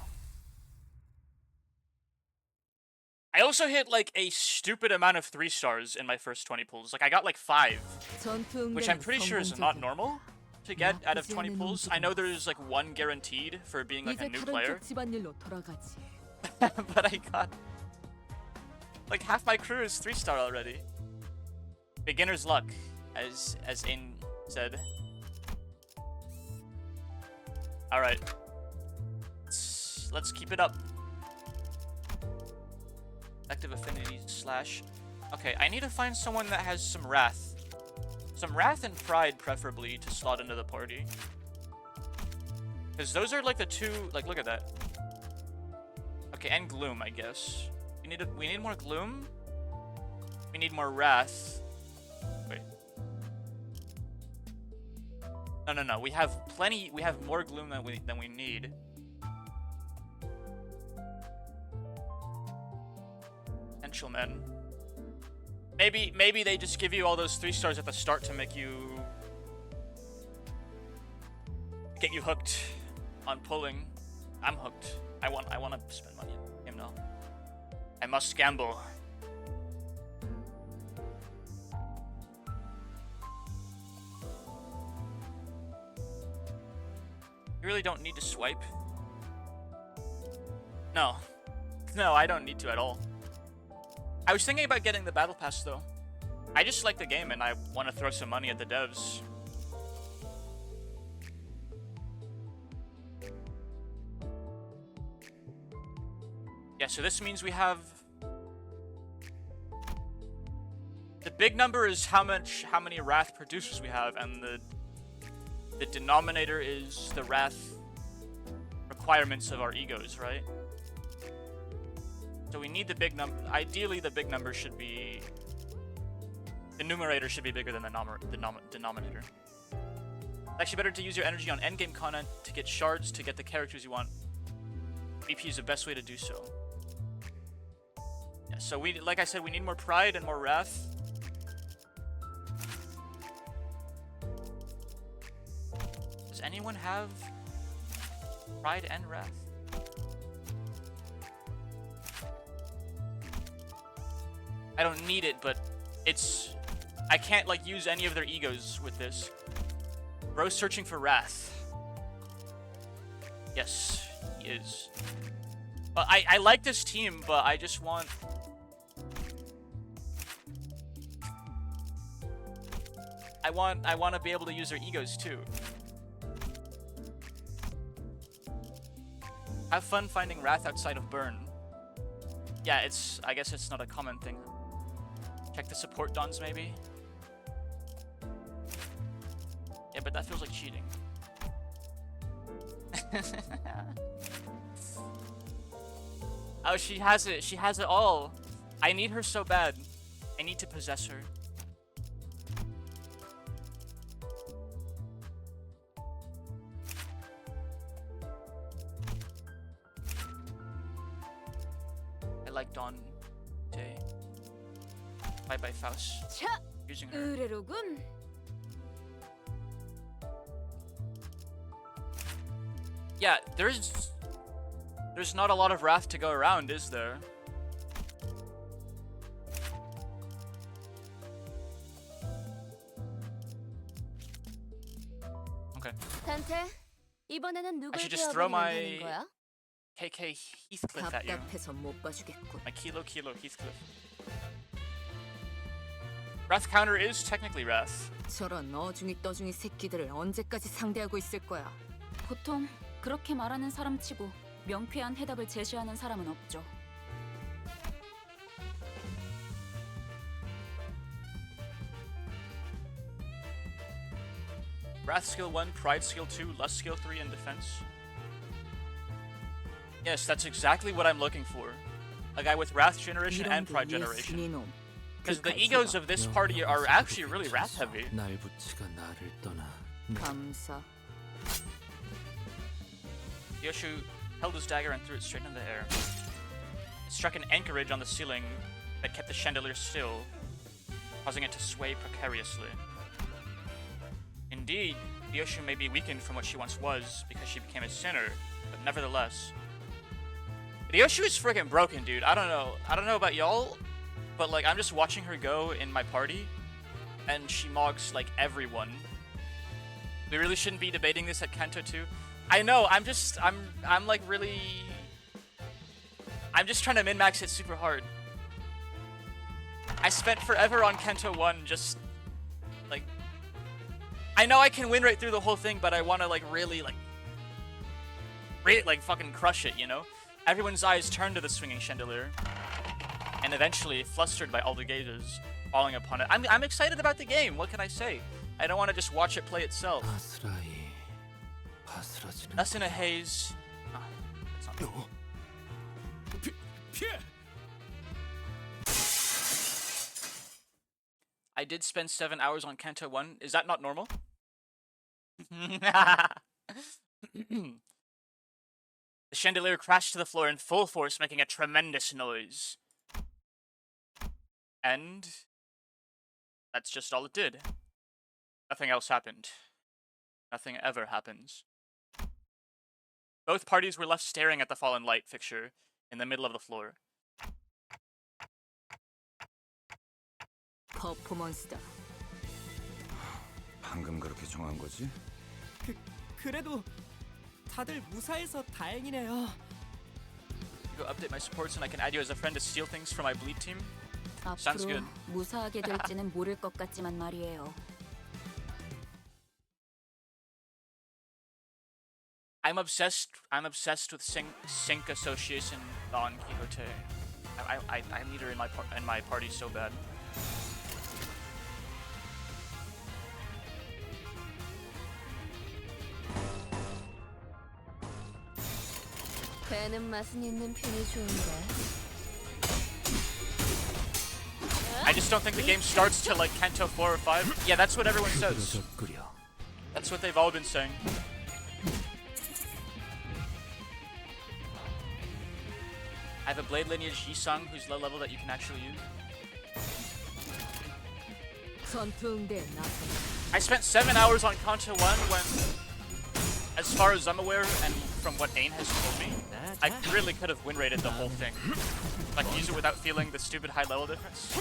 I also hit like a stupid amount of 3 stars in my first 20 pulls. Like I got like 5, which I'm pretty sure is not normal to get out of 20 pulls. I know there's like 1 guaranteed for being like a 이제 new 다른 player, 쪽 집안일로 돌아가지. but I got like half my crew is 3-star already. Beginner's luck, as Ain said. All right, let's keep it up. Active affinity slash. Okay, I need to find someone that has some wrath. Some wrath and pride, preferably, to slot into the party. Because those are like the two. Like, look at that. Okay, and gloom, I guess. We need more gloom. We need more wrath. Wait. No. We have plenty. We have more gloom than we need. Potential men. Maybe they just give you all those 3 stars at the start to make you get you hooked on pulling. I'm hooked. I want to spend money on him now. I must gamble. You really don't need to swipe. No, I don't need to at all. I was thinking about getting the battle pass though. I just like the game and I want to throw some money at the devs. Yeah, so this means we have... The big number is how many wrath producers we have, and the denominator is the wrath requirements of our egos, right? So we need the big number. Ideally, the big number should be... The numerator should be bigger than the denominator. It's actually better to use your energy on endgame content to get shards to get the characters you want. BP is the best way to do so. Yeah, so we, like I said, we need more pride and more wrath. Does anyone have pride and wrath? I don't need it, but it's... I can't, like, use any of their egos with this. Bro's searching for wrath. Yes, he is. But I like this team, but I just want... I want to be able to use their egos, too. Have fun finding wrath outside of burn. Yeah, I guess it's not a common thing. Check the support dons, maybe? Yeah, but that feels like cheating. Oh, she has it. She has it all. I need her so bad. I need to possess her. I like Dawn Day. Bye bye Faust. Using her. 의외로군. Yeah, there's not a lot of wrath to go around, is there? Okay. 단테, 이번에는 누굴 I should just throw my 되어버리면 되는 거야? KK Heathcliff at you. 답답해서 못 봐주겠군. My Kilo Heathcliff. Wrath counter is technically wrath. 저런 어중이 떠중이 새끼들을 언제까지 상대하고 있을 거야? 보통 그렇게 말하는 사람치고 명쾌한 해답을 제시하는 사람은 없죠. Wrath skill 1, Pride skill 2, Lust skill 3, and Defense. Yes, that's exactly what I'm looking for. A guy with Wrath generation and Pride generation. Because the egos of this party are actually really Wrath heavy. 감사. Yoshu held his dagger and threw it straight into the air. It struck an anchorage on the ceiling that kept the chandelier still, causing it to sway precariously. Indeed, Yoshu may be weakened from what she once was because she became a sinner, but nevertheless... Yoshu is freaking broken, dude. I don't know about y'all, but like I'm just watching her go in my party, and she mogs like everyone. We really shouldn't be debating this at Canto 2. I know, I'm just trying to min-max it super hard. I spent forever on Canto 1 just, like... I know I can win right through the whole thing, but I want to, like, really fucking crush it, you know? Everyone's eyes turn to the swinging chandelier. And eventually, flustered by all the gazes falling upon it. I'm excited about the game, what can I say? I don't want to just watch it play itself. Us in a haze. Oh, that's not I did spend 7 hours on Canto 1. Is that not normal? The chandelier crashed to the floor in full force, making a tremendous noise. And that's just all it did. Nothing else happened. Nothing ever happens. Both parties were left staring at the fallen light fixture in the middle of the floor. 퍼포먼스다. 방금 그렇게 정한 거지? 그래도 다들 무사해서 다행이네요. Go update my supports and I can add you as a friend to steal things from my bleed team. Sounds 앞으로 good. 무사하게 될지는 모를 것 같지만 말이에요. I'm obsessed with Sync Association Don Quixote. I need her in my party so bad. 배는 맛은 있는 편이 좋은데 I just don't think the game starts till like Canto 4 or 5. Yeah, that's what everyone says. That's what they've all been saying. I have a Blade Lineage Yisang who's low level that you can actually use. I spent 7 hours on Canto 1 when, as far as I'm aware, and from what Ain has told me, I really could have win rated the whole thing. Like, use it without feeling the stupid high level difference.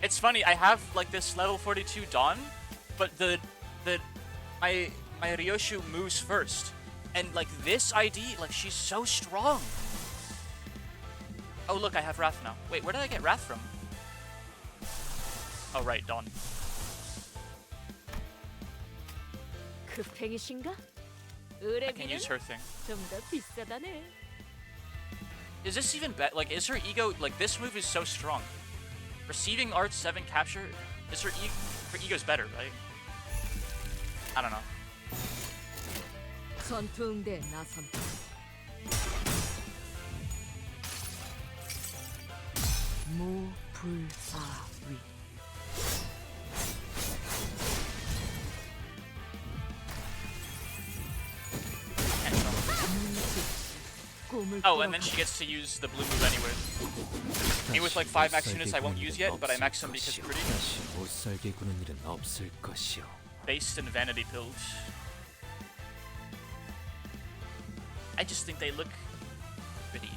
It's funny, I have like this level 42 Dawn, but my Ryoshu moves first. And like this ID, like she's so strong. Oh look, I have Wrath now. Wait, where did I get Wrath from? Oh right, Dawn. I can use her thing. Is this even better? Like, is her ego, like this move is so strong. Receiving Art 7 capture, is her ego's better, right? I don't know. Oh, and then she gets to use the blue move anyway. Me with like 5 max units I won't use yet, but I max them because pretty. Based and vanity build. I just think they look pretty.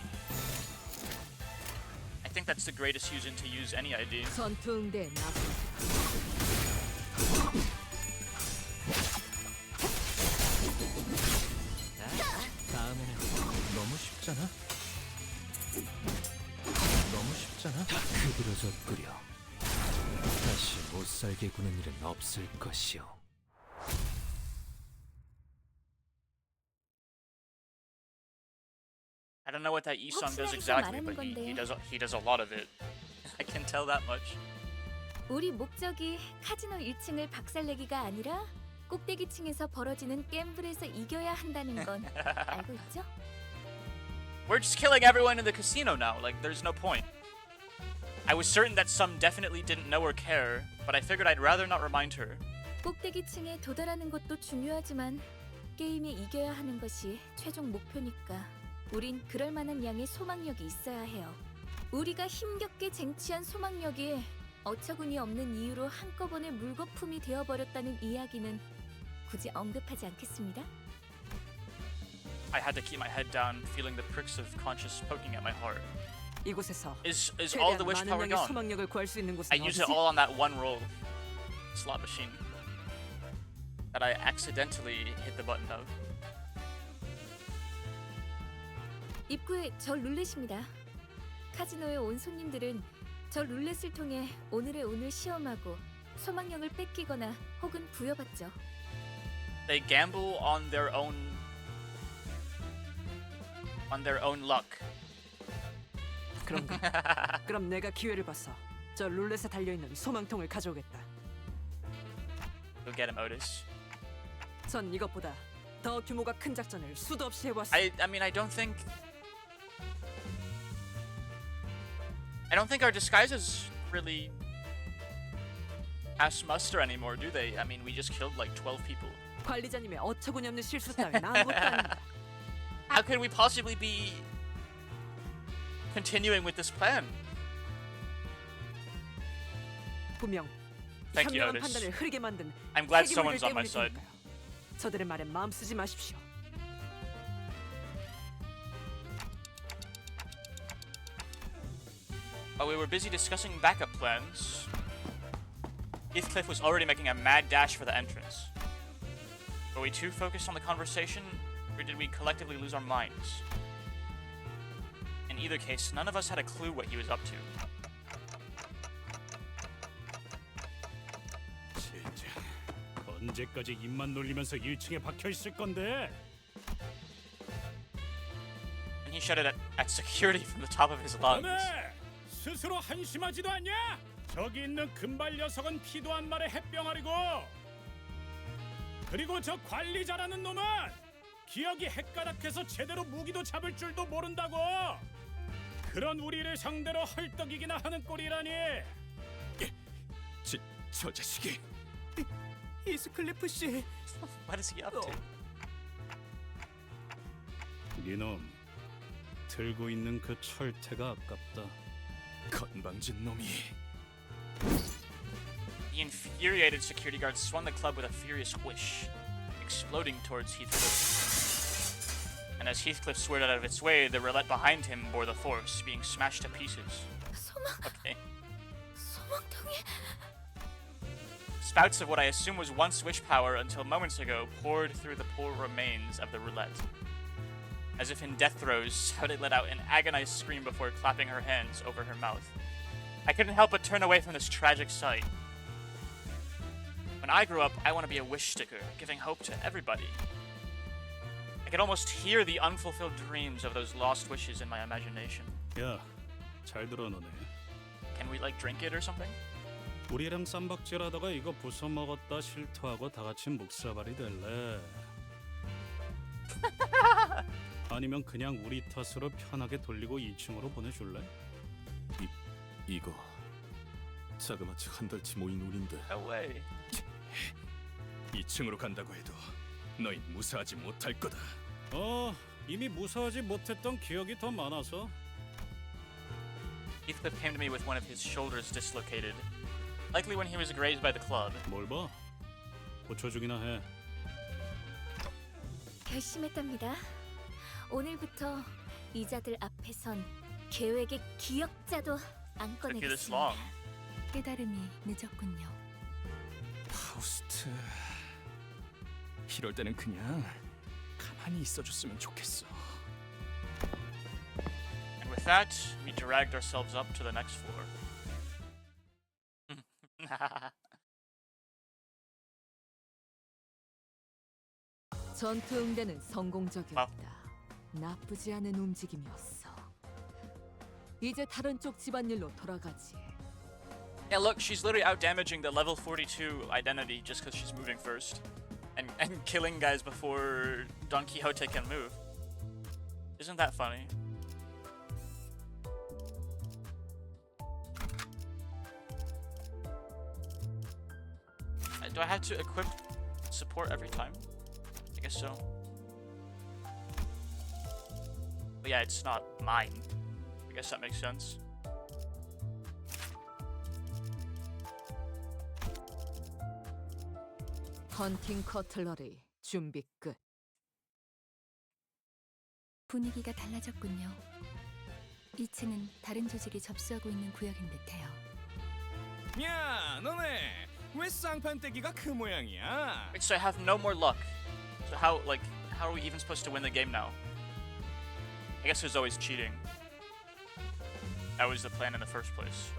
I think that's the greatest Yuzin to use any ID. 너무 쉽잖아. 너무 쉽잖아. 그들어졌구려. 다시 못 살게 구는 일은 없을 것이오. I don't know what that Isong does exactly, but he does a lot of it. I can tell that much. 우리 목적이 카지노 1층을 박살내기가 아니라 꼭대기층에서 벌어지는 갬블에서 이겨야 한다는 건 알고 있죠? We're just killing everyone in the casino now, like there's no point. I was certain that some definitely didn't know or care, but I figured I'd rather not remind her. 꼭대기층에 도달하는 것도 중요하지만 게임에 이겨야 하는 것이 최종 목표니까 우린 그럴 만한 양의 소망력이 있어야 해요. 우리가 힘겹게 쟁취한 소망력이 어처구니 없는 이유로 한꺼번에 물거품이 되어버렸다는 이야기는 굳이 언급하지 않겠습니다. I had to keep my head down, feeling the pricks of conscience poking at my heart. 이곳에서 Is all the wish power gone? 소망력을 구할 수 있는 곳은 I used it all on that one roll slot machine that I accidentally hit the button of. 입구에 저 룰렛입니다. 카지노에 온 손님들은 저 룰렛을 통해 오늘의 운을 시험하고 소망력을 뺏기거나 혹은 부여받죠. They gamble on their own luck. 그런가? 그럼 내가 기회를 봐서 저 룰렛에 달려있는 소망통을 가져오겠다. Go get him, Otis. 전 이것보다 더 규모가 큰 작전을 수도 없이 해왔어. I mean, I don't think our disguises really pass muster anymore, do they? I mean, we just killed like 12 people. 관리자님의 어처구니 없는 실수 따윈 아무것도 아닙니다. How could we possibly be continuing with this plan? 분명 Thank you, 현명한 Otis. 판단을 흐리게 만든 I'm glad 세계물들 someone's on my 때문일 side. 테니까요. 저들의 말에 마음 쓰지 마십시오. While we were busy discussing backup plans, Heathcliff was already making a mad dash for the entrance. Were we too focused on the conversation, or did we collectively lose our minds? In either case, none of us had a clue what he was up to. 진짜 언제까지 입만 놀리면서 1층에 박혀 있을 건데? And he shouted at security from the top of his lungs. 스스로 한심하지도 않냐? 저기 있는 금발 녀석은 피도 한 말에 햇병아리고, 그리고 저 관리자라는 놈은 기억이 헷가닥해서 제대로 무기도 잡을 줄도 모른다고. 그런 우리를 상대로 헐떡이기나 하는 꼴이라니. 저 자식이. 이스클리프 씨. What is he up to? 니놈 들고 있는 그 철퇴가 아깝다. 건방진 놈이. The infuriated security guard swung the club with a furious whish, exploding towards Heathcliff. And as Heathcliff swerved out of its way, the roulette behind him bore the force, being smashed to pieces. Okay. Spouts of what I assume was once wish power until moments ago poured through the poor remains of the roulette. As if in death throes, Shouted let out an agonized scream before clapping her hands over her mouth. I couldn't help but turn away from this tragic sight. When I grew up, I want to be a wish sticker, giving hope to everybody. I could almost hear the unfulfilled dreams of those lost wishes in my imagination. 야, 잘 들어 너네. Can we like drink it or something? 우리랑 쌈박질하다가 이거 부숴 먹었다 실토하고 다 같이 묵사발이 될래? 아니면 그냥 우리 탓으로 편하게 돌리고 2층으로 보내줄래? 이거 자그마치 한 달치 모인 우린데. No way. 2층으로 간다고 해도 너희 무사하지 못할 거다. 이미 무사하지 못했던 기억이 더 많아서. Heathcliff came to me with one of his shoulders dislocated, likely when he was grazed by the club. 뭘 봐? 고쳐주기나 해. 결심했답니다. 오늘부터 이자들 앞에선 계획의 기억자도 안 꺼내겠습니다. 깨달음이 늦었군요. 파우스트. 이럴 때는 그냥 가만히 있어줬으면 좋겠어. And with that, we dragged ourselves up to the next floor. 전투 응대는 성공적이었다. 나쁘지 않은 움직임이었어. 이제 다른 쪽 집안일로 돌아가지. Yeah, look, she's literally out-damaging the level 42 identity just because she's moving first. And killing guys before Don Quixote can move. Isn't that funny? Do I have to equip support every time? I guess so. But yeah, it's not mine. I guess that makes sense. 헌팅 커틀러리 준비 끝. 분위기가 달라졌군요. 2층은 다른 조직이 접수하고 있는 구역인 듯해요. 야, 너네 왜 쌍판 떼기가 그 모양이야? Wait, so I have no more luck. So how are we even supposed to win the game now? I guess there's always cheating. That was the plan in the first place.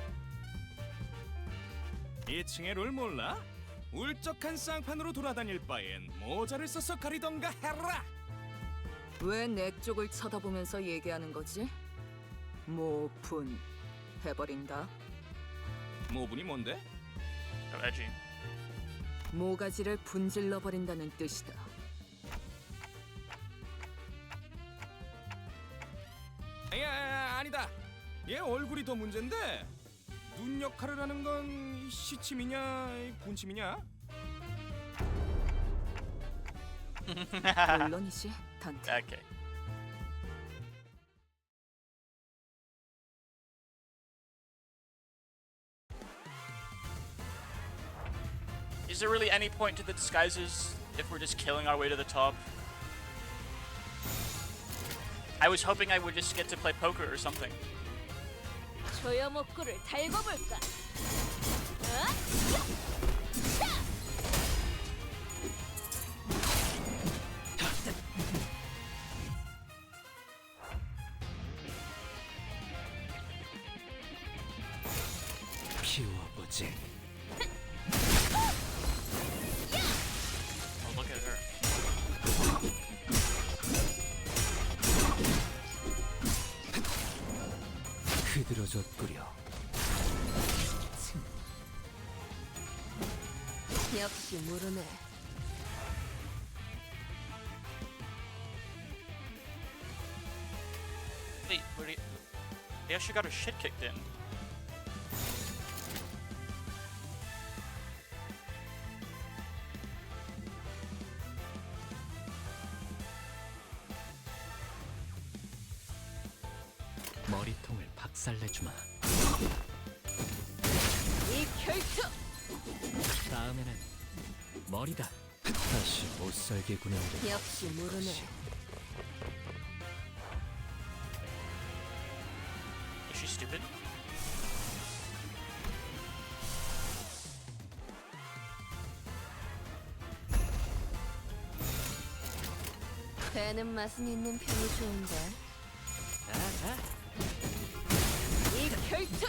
2층의 룰 몰라? 울적한 쌍판으로 돌아다닐 바엔 모자를 써서 가리던가 해라. 왜 내 쪽을 쳐다보면서 얘기하는 거지? 모분 해버린다. 모분이 뭔데? edgy. 모가지를 분질러 버린다는 뜻이다. 야, 아니다. 얘 얼굴이 더 문제인데 눈 역할을 하는 건 시침이냐 군침이냐? 물론이지, 단테. Okay. Is there really any point to the disguises if we're just killing our way to the top? I was hoping I would just get to play poker or something. 조여목구를 달궈볼까? 피워보지. Oh, look at her. 흐드러졌구려. 역시 모르네. They actually got her shit kicked in. 머리통을 박살내주마. 이 결투! 다음에는 머리다. 다시 못살게 구는 데. 역시 모르네. Is she stupid? 배는 맛은 있는 편이 좋은데. 이 결투!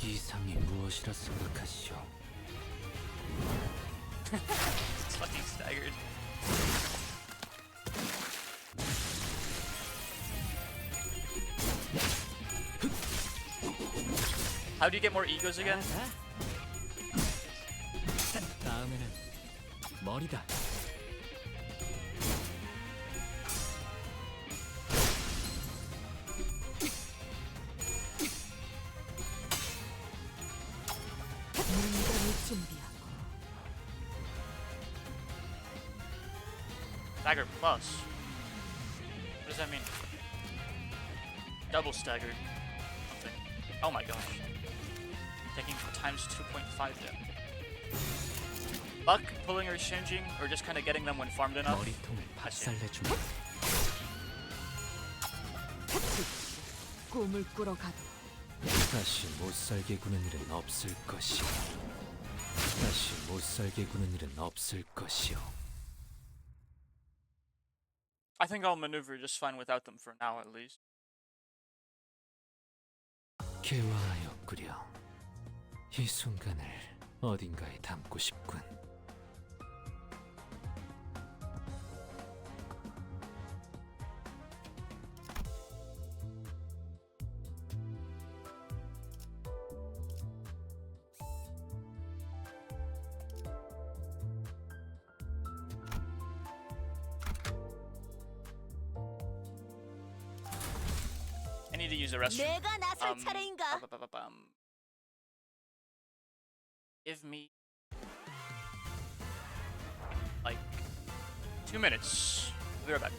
이상이 무엇이라 생각하시오? It's fucking staggered. How do you get more egos again? 다음에는 머리다. 문단을 준비하고 Stagger plus. What does that mean? Double staggered. Something. Oh my gosh. Taking times 2.5 then. Luck, pulling or exchanging, or just kind of getting them when farmed enough? 머리통을 박살내주마. 꿈을 꾸러 가도 다시 못살게 구는 일은 없을 것이오. 다시 못살게 구는 일은 없을 것이오. I think I'll maneuver just fine without them for now at least. 개화하였구려. 이 순간을 어딘가에 담고 싶군. I need to use the restroom. 내가 나설 차례인가? Give me like 2 minutes. We'll be right back.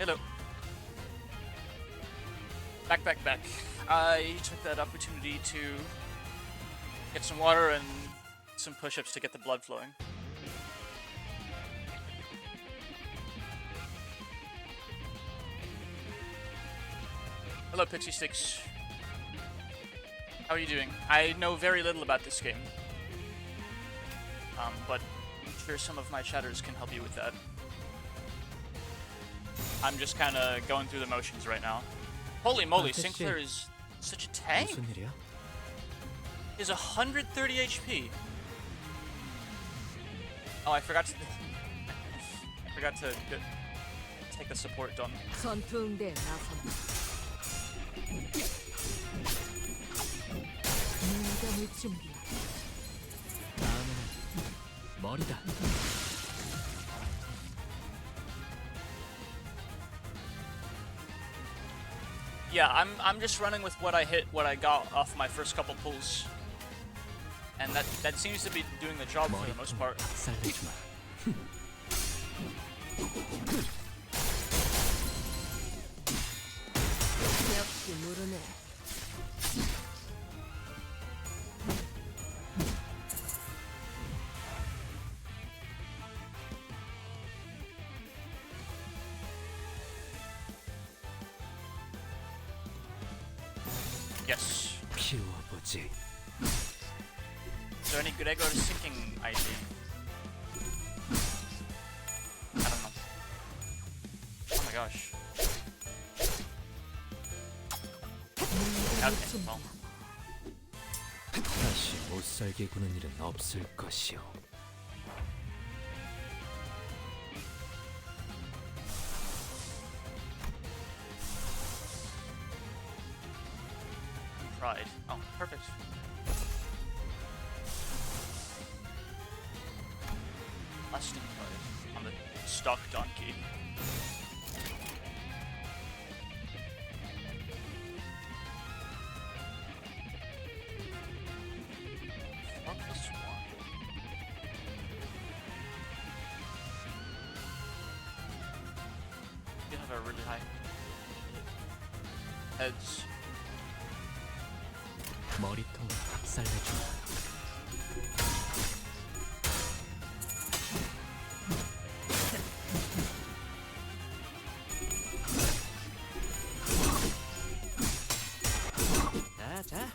Hello. Back. I took that opportunity to get some water and some push-ups to get the blood flowing. Hello, Pixie Sticks. How are you doing? I know very little about this game, but I'm sure some of my chatters can help you with that. I'm just kind of going through the motions right now. Holy moly, Sinclair is such a tank. 무슨 일이야? Is 130 HP. Oh, I forgot to take the support done. 전투응대 나선다. 무덤을 준비하라. 다음에는 머리다. Yeah, I'm just running with what I got off my first couple pulls, and that seems to be doing the job for the most part. 살려주마. 역시 모르네. Yes. 피워보지. Is there any Gregor sinking ID? I don't know. Oh my gosh. Okay, well. 다시 못살게 구는 일은 없을 것이오. Pride. Oh, perfect. Lasting pride on the stock donkey. What this one? You have a really high heads. 머리통 살려주마. 자.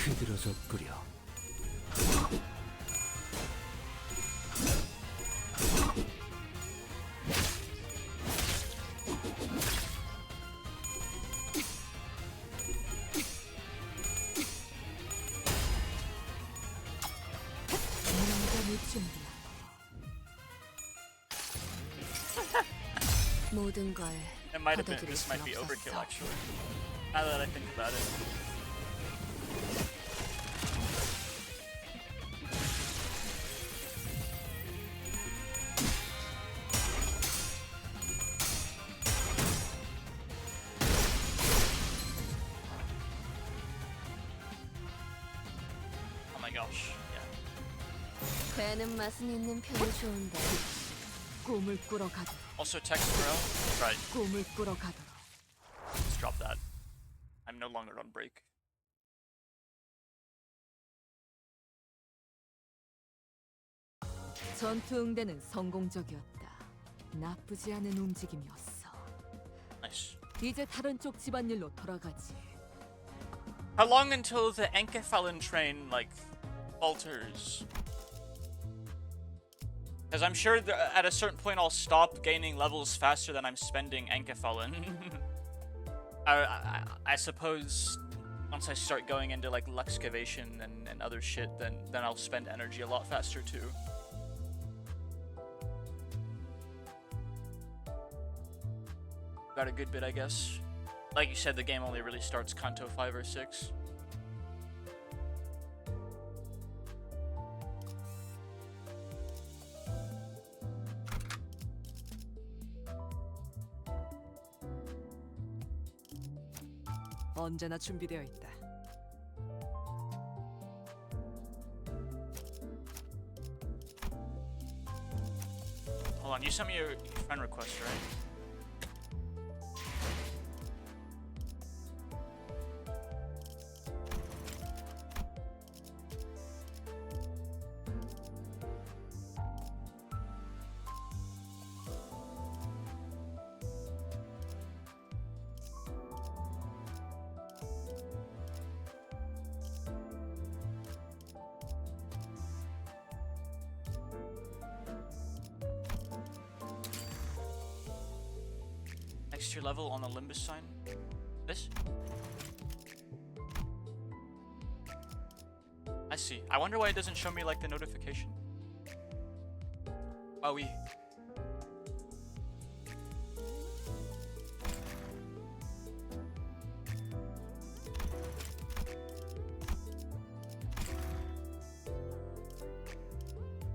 흐드러져 꾸려. 무덤을 준비하라. 모든 걸 It might have been. 받아들일 This 순 might be overkill, 없었어. actually. Now that I think about it. Oh my gosh. Yeah. 배는 맛은 있는 편이 좋은데. 꿈을 꾸러 가도록. Also, text Morel. Right. 꿈을 꾸러 가도록. Let's drop that. I'm no longer on break. 전투응대는 성공적이었다. 나쁘지 않은 움직임이었어. Nice. 이제 다른 쪽 집안일로 돌아가지. How long until the Enkephalin train, like, falters? Because I'm sure at a certain point I'll stop gaining levels faster than I'm spending Enkephalin. I suppose once I start going into like Luxcavation and other shit, then I'll spend energy a lot faster too. Got a good bit, I guess. Like you said, the game only really starts Canto 5 or 6. 언제나 준비되어 있다. Hold on, you sent me your friend request, right? Next tier level on the Limbus sign. This? I see. I wonder why it doesn't show me like the notification. Oh, we.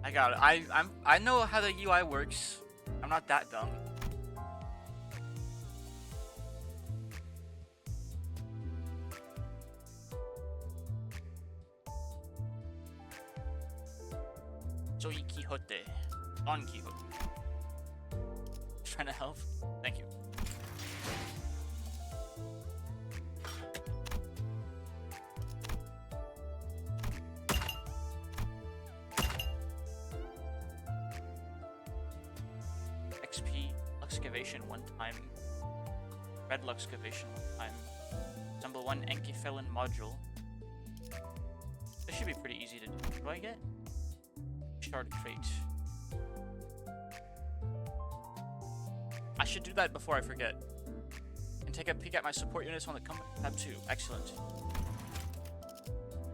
I got it. I know how the UI works. I'm not that dumb. Soy Quixote. Don Quixote. Trying to help? Thank you. XP, Luxcavation one time. Red Luxcavation one time. Assemble one Enkifelin module. This should be pretty easy to do. What do I get? Shard crate. I should do that before I forget. And take a peek at my support units on the company tab too. Excellent.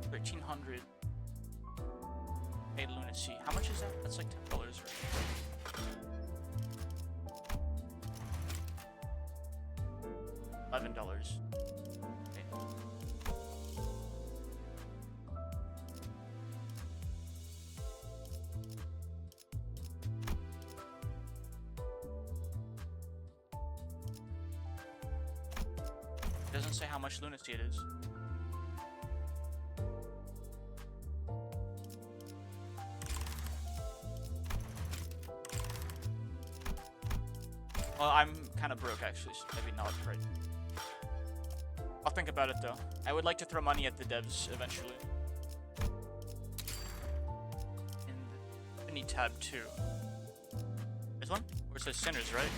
1300. Paid lunacy. How much is that? That's like $10, right? $11. Okay. Doesn't say how much lunacy it is. Well, I'm kind of broke actually, so maybe not right. I'll think about it though. I would like to throw money at the devs eventually. In the company tab too. This one? Where it says sinners, right?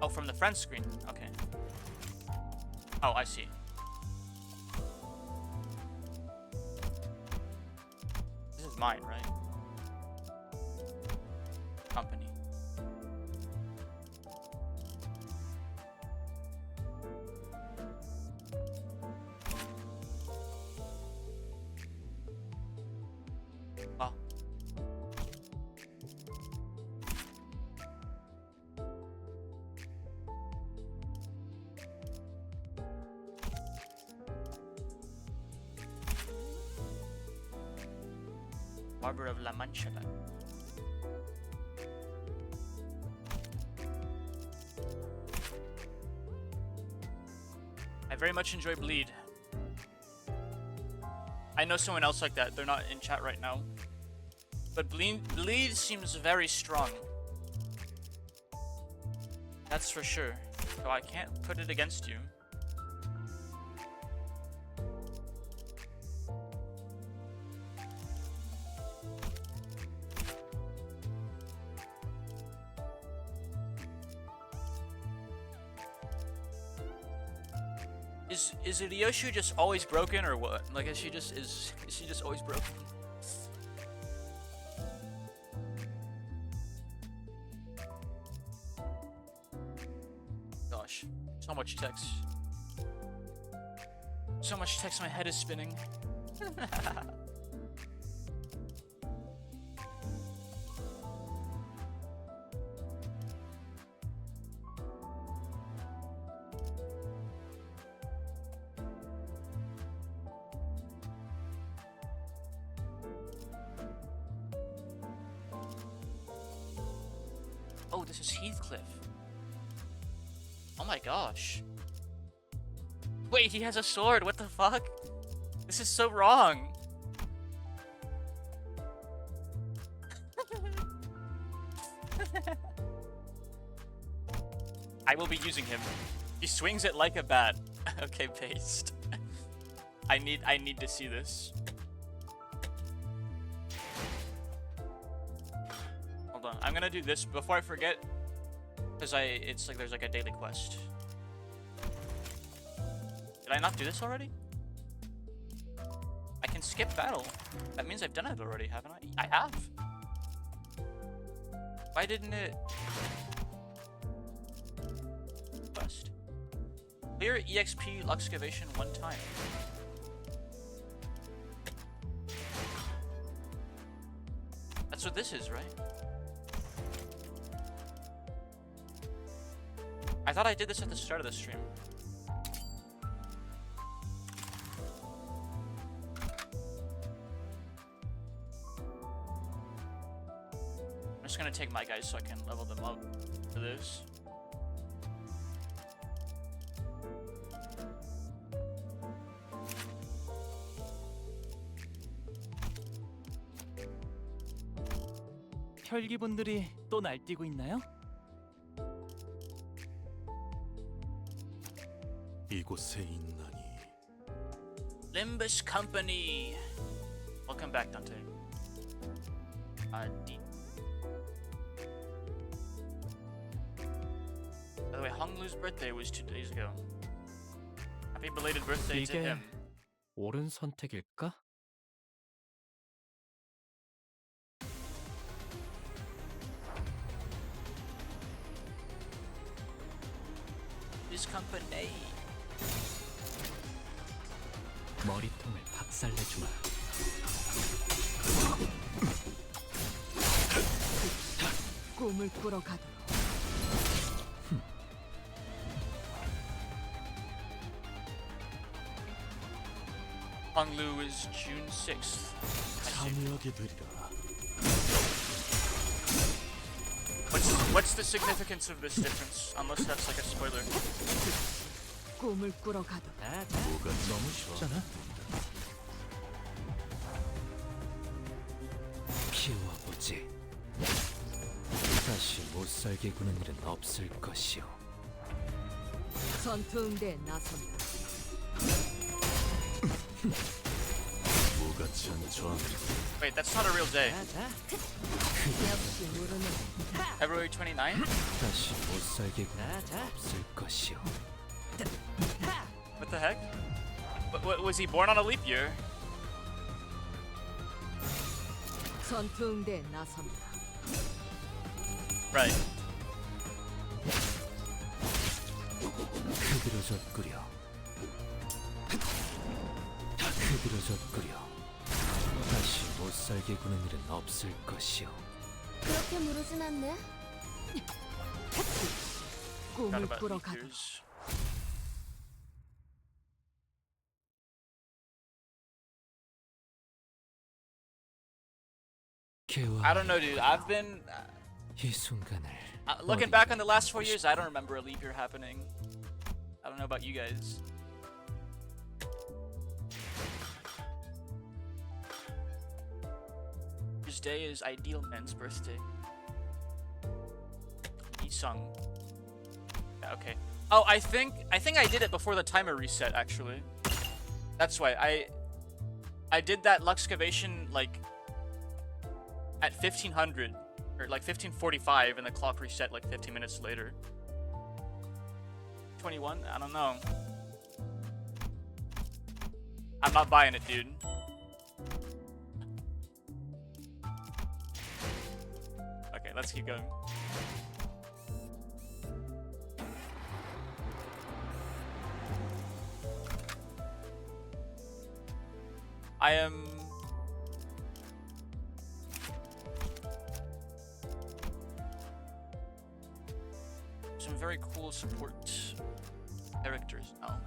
Oh, from the friend screen. Okay. Oh, I see. This is mine, right? Company. Oh. Barber of La Mancha. I very much enjoy Bleed. I know someone else like that. They're not in chat right now. But Bleed seems very strong. That's for sure. So I can't put it against you. Is Ryoshu just always broken or what? Like is she just always broken? Gosh, so much text. So much text, my head is spinning. this is Heathcliff. Oh my gosh. Wait, he has a sword. What the fuck? This is so wrong. I will be using him. He swings it like a bat. Okay, paste. I need to see this. Hold on. I'm gonna do this before I forget. Because it's like there's like a daily quest. Did I not do this already? I can skip battle. That means I've done it already, haven't I? I have. Why didn't it? Quest. Clear EXP excavation 1 time. That's what this is, right? I thought I did this at the start of the stream. I'm just gonna take my guys so I can level them up for this. 혈기분들이 또 날뛰고 있나요? 이곳에 있나니. Limbus Company. Welcome back, Dante. By the way, Honglu's birthday was 2 days ago. Happy belated birthday to 이게 him. 옳은 선택일까? His company. 머리통을 박살내주마. 꿈을 꾸러 가도록. Honglu is June 6th. 참여하게 되리라. What's the significance of this difference? Unless that's like a spoiler. 꿈을 꾸러 가도록. 뭐가 너무 쉽잖아. 키워보지. 다시 못살게 구는 일은 없을 것이오. 전투응대에 나선다. 무같이 전. Wait, that's not a real day. 역시 모르네. February 29th? 다시 못살게 구는 일은 없을 것이오. What the heck? Was he born on a leap year? 전투응대에 나선다. Right. 흐드러졌구려. 흐드러졌구려. 다시 못살게 구는 일은 없을 것이오. 그렇게 무르진 않네. 꿈을 꾸러 가도록. I don't know, dude. I've been 이 순간을 looking back on the last 4 years. I don't remember a leap year happening. I don't know about you guys. This day is Ideal Man's birthday. Isung. Yeah, okay. Oh, I think I did it before the timer reset. Actually, that's why I did that luxcavation like at 1500 or like 1545, and the clock reset like 15 minutes later. 21? I don't know. I'm not buying it, dude. Okay, let's keep going. I am some very cool support characters now.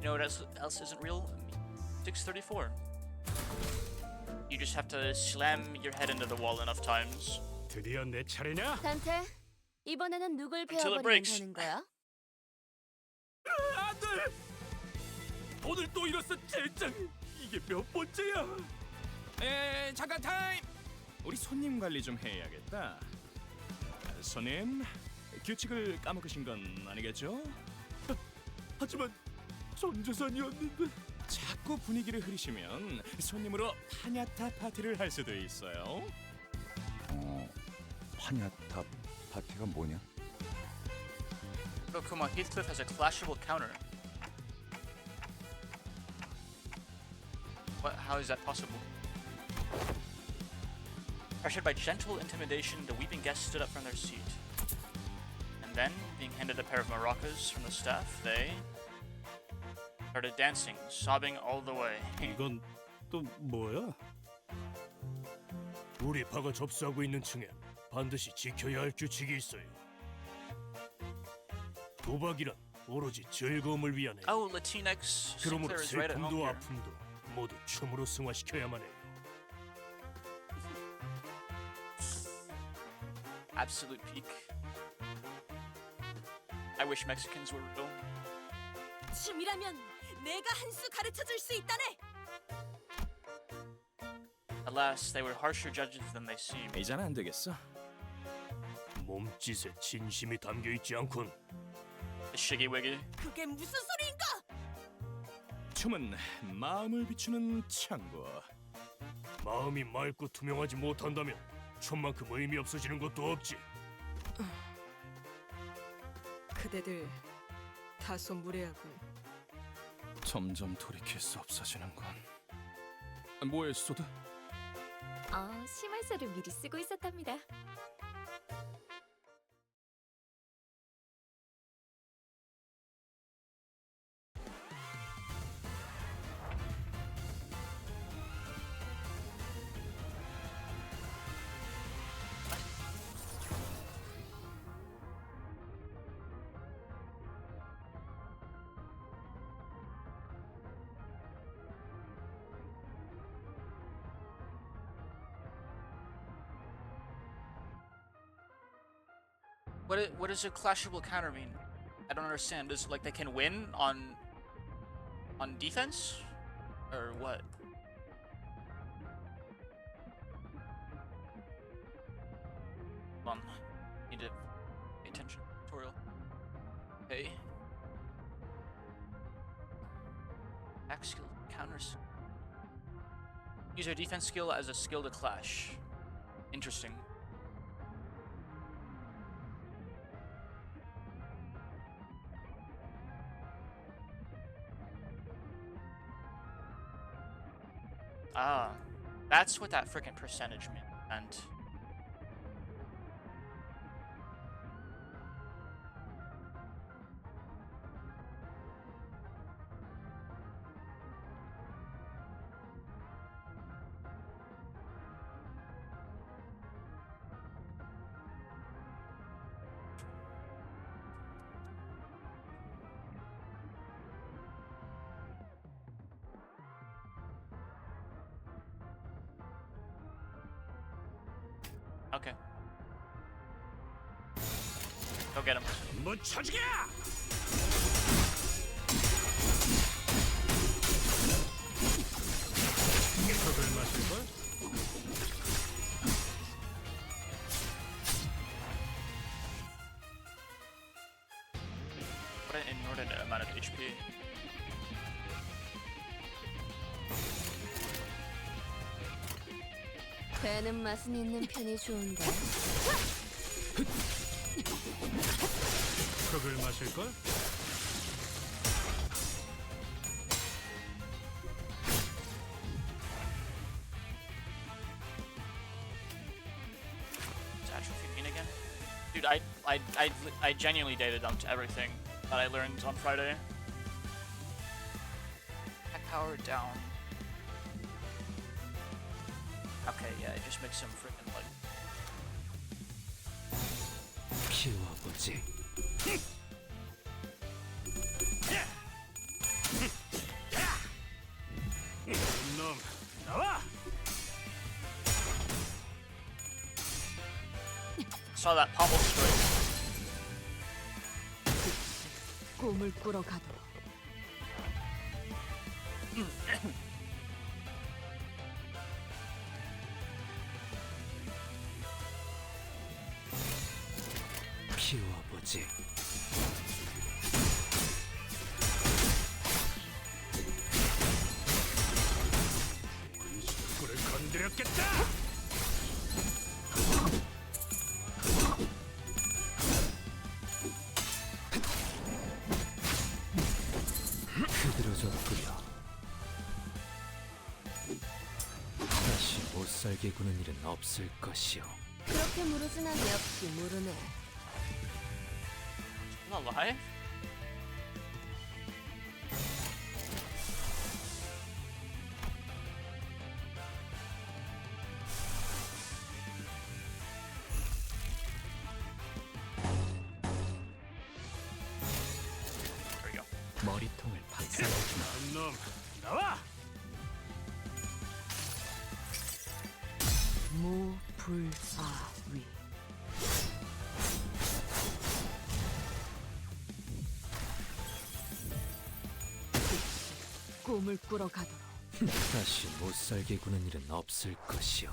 You know what else isn't real? 634. You just have to slam your head into the wall enough times. 드디어 내 차례냐? 단테, 이번에는 누굴 Until it 베어버리면 breaks. 되는 거야? 안돼. 오늘 또 이랬어 젠장. 이게 몇 번째야? 잠깐 타임. 우리 손님 관리 좀 해야겠다. 손님, 규칙을 까먹으신 건 아니겠죠? 하지만 전 재산이었는데. 자꾸 분위기를 흐리시면 손님으로 파냐타 파티를 할 수도 있어요. 파냐타 파티가 뭐냐? Oh, come on. Heathcliff has a clashable counter. What? How is that possible? Pressured by gentle intimidation, the weeping guests stood up from their seat. And then, being handed a pair of maracas from the staff, they started dancing, sobbing all the way. 이건 또 뭐야? 우리 파가 접수하고 있는 층엔 반드시 지켜야 할 규칙이 있어요. 도박이란 오로지 즐거움을 위한 해. Oh, Latinx 그러므로 Sinclair is right at home 슬픔도 here. 아픔도 모두 춤으로 승화시켜야만 해요. Absolute peak. I wish Mexicans were real. 춤이라면 내가 한 수 가르쳐 줄 수 있다네. Alas, they were harsher judges than they seem. 이제는 안 되겠어. 몸짓에 진심이 담겨 있지 않군. The shiggy wiggy. 그게 무슨 소리인가? 춤은 마음을 비추는 창고. 마음이 맑고 투명하지 못한다면 춤만큼 의미 없어지는 것도 없지. 그대들 다소 무례하군. 점점 돌이킬 수 없어지는 건 뭐에 소드? 심할서를 미리 쓰고 있었답니다. What does a clashable counter mean? I don't understand. Is it like they can win on defense? Or what? Hold on. Need to pay attention. Tutorial. Okay. Attack skill counters. Use your defense skill as a skill to clash. Interesting. Ah, that's what that frickin' percentage meant. Okay. Go get him. 묻혀주게! 컵을 마실걸? What an inordinate amount of HP. 배는 맛은 있는 편이 좋은데. 컵을 마실걸? Is atrophy mean again? Dude, I genuinely data dumped everything that I learned on Friday. Attack power down. Okay, yeah, it just makes him freaking like. 키워보지. saw that pommel strike. 꿈을 꾸러 가도록. 피워보지. 꿀을 건드렸겠다. 흐드러졌구려. 다시 못살게 구는 일은 없을 것이오. 그렇게 무르진 않네. 역시 무르네. Not alive? There we go. 머리통을 박살내주마. 놈 나와. 무불사위. 꿈을 꾸러 가도록. 다시 못살게 구는 일은 없을 것이오.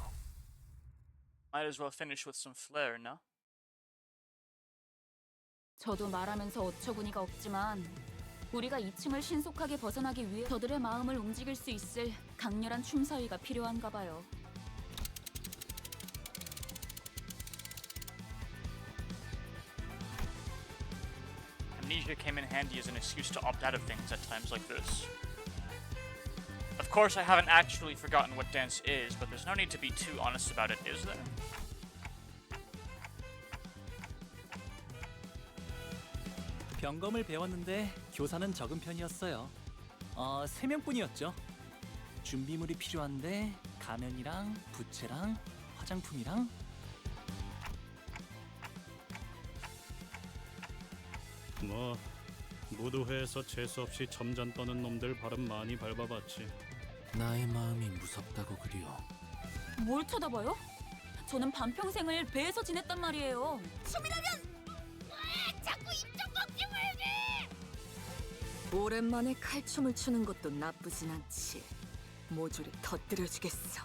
Might as well finish with some flair, no? 저도 말하면서 어처구니가 없지만 우리가 2층을 신속하게 벗어나기 위해 저들의 마음을 움직일 수 있을 강렬한 춤사위가 필요한가 봐요. Amnesia came in handy as an excuse to opt out of things at times like this. Of course, I haven't actually forgotten what dance is, but there's no need to be too honest about it, is there? 병검을 배웠는데 교사는 적은 편이었어요. 3명뿐이었죠. 준비물이 필요한데 가면이랑 부채랑 화장품이랑 뭐 무도회에서 재수 없이 점잔 떠는 놈들 발음 많이 밟아봤지. 나의 마음이 무섭다고 그리오. 뭘 쳐다봐요? 저는 반평생을 배에서 지냈단 말이에요. 춤이라면 왜 자꾸 입좀 먹지 말게. 오랜만에 칼춤을 추는 것도 나쁘진 않지. 모조리 터뜨려주겠어.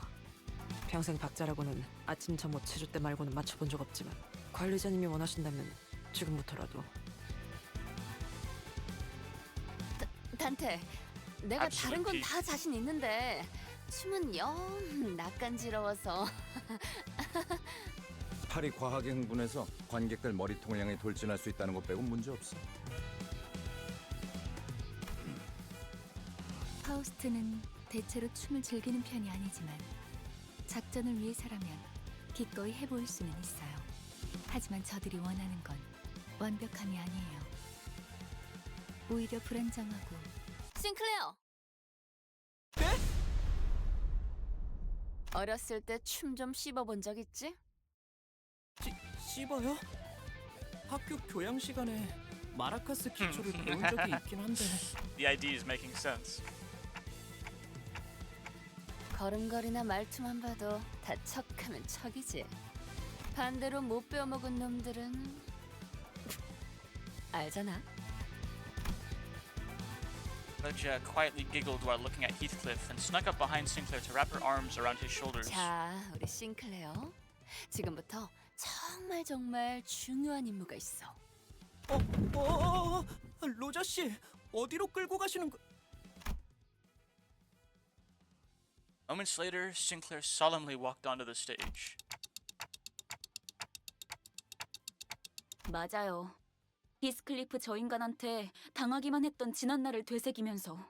평생 박자라고는 아침 점호 체조 때 말고는 맞춰본 적 없지만 관리자님이 원하신다면 지금부터라도. 단테, 내가 다른 건 다 자신 있는데 춤은 영 낯간지러워서. 팔이 과하게 흥분해서 관객들 머리통을 향해 돌진할 수 있다는 것 빼고 문제 없어. 파우스트는 대체로 춤을 즐기는 편이 아니지만 작전을 위해서라면 기꺼이 해볼 수는 있어요. 하지만 저들이 원하는 건 완벽함이 아니에요. 오히려 불안정하고. 싱클레어. 네? 어렸을 때 춤 좀 씹어본 적 있지? 씹어요? 학교 교양 시간에 마라카스 기초를 배운 적이 있긴 한데. The idea is making sense. 걸음걸이나 말투만 봐도 다 척하면 척이지. 반대로 못 배워먹은 놈들은 알잖아. Roja quietly giggled while looking at Heathcliff and snuck up behind Sinclair to wrap her arms around his shoulders. 자, 우리 싱클레어. 지금부터 정말 중요한 임무가 있어. 로저 씨, 어디로 끌고 가시는 거? Moments later, Sinclair solemnly walked onto the stage. 맞아요. 히스클리프 저 인간한테 당하기만 했던 지난날을 되새기면서.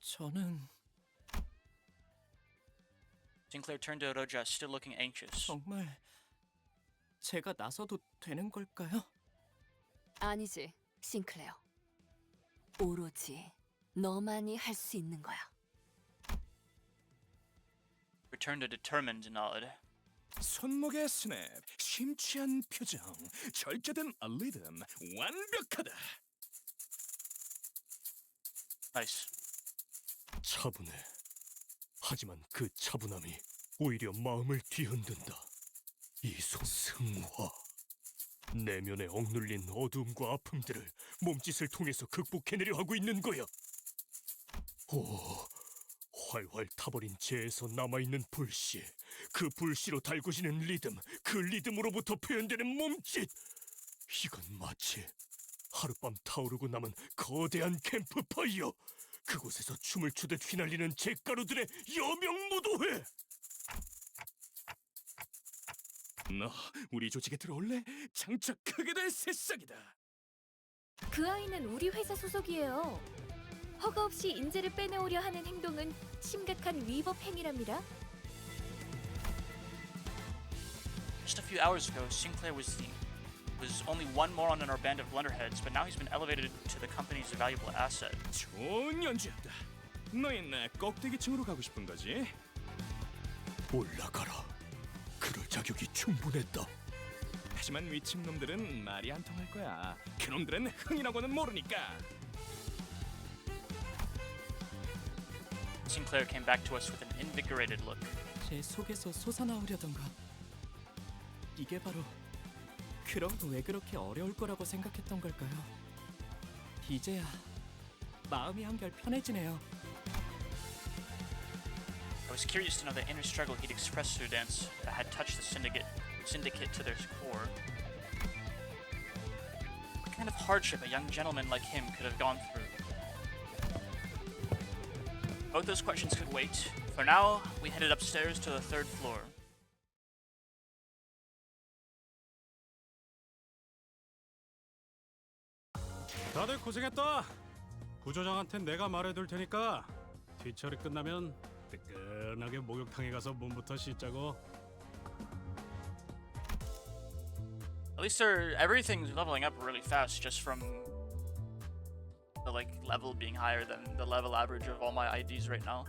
저는 Sinclair turned to Roja, still looking anxious. 정말 제가 나서도 되는 걸까요? 아니지, 싱클레어. 오로지 너만이 할 수 있는 거야. Returned a determined nod. 손목의 스냅, 심취한 표정, 절제된 리듬, 완벽하다. Nice. 차분해. 하지만 그 차분함이 오히려 마음을 뒤흔든다. 이소승화. 내면에 억눌린 어둠과 아픔들을 몸짓을 통해서 극복해내려 하고 있는 거야. 오, 활활 타버린 재에서 남아있는 불씨, 그 불씨로 달궈지는 리듬, 그 리듬으로부터 표현되는 몸짓. 이건 마치 하룻밤 타오르고 남은 거대한 캠프파이어. 그곳에서 춤을 추듯 휘날리는 잿가루들의 여명무도회. 너 우리 조직에 들어올래? 장착하게 될 새싹이다. 그 아이는 우리 회사 소속이에요. 허가 없이 인재를 빼내오려 하는 행동은 심각한 위법 행위랍니다. Just a few hours ago, Sinclair was only one moron in our band of blunderheads, but now he's been elevated to the company's valuable asset. 좋은 연주였다. 너희는 껍데기층으로 가고 싶은 거지? 올라가라. 그럴 자격이 충분했다. 하지만 위층 놈들은 말이 안 통할 거야. 그놈들은 흥이라고는 모르니까. Sinclair came back to us with an invigorated look. 제 속에서 솟아나오려던가. 이게 바로 그럼 왜 그렇게 어려울 거라고 생각했던 걸까요? 이제야 마음이 한결 편해지네요. I was curious to know the inner struggle he'd expressed through dance that had touched the syndicate to their core. What kind of hardship a young gentleman like him could have gone through? Both those questions could wait. For now, we headed upstairs to the 3rd floor. 다들 고생했다. 부조장한텐 내가 말해둘 테니까 뒤처리 끝나면 뜨끈하게 목욕탕에 가서 몸부터 씻자고. At least everything's leveling up really fast just from the level being higher than the level average of all my IDs right now.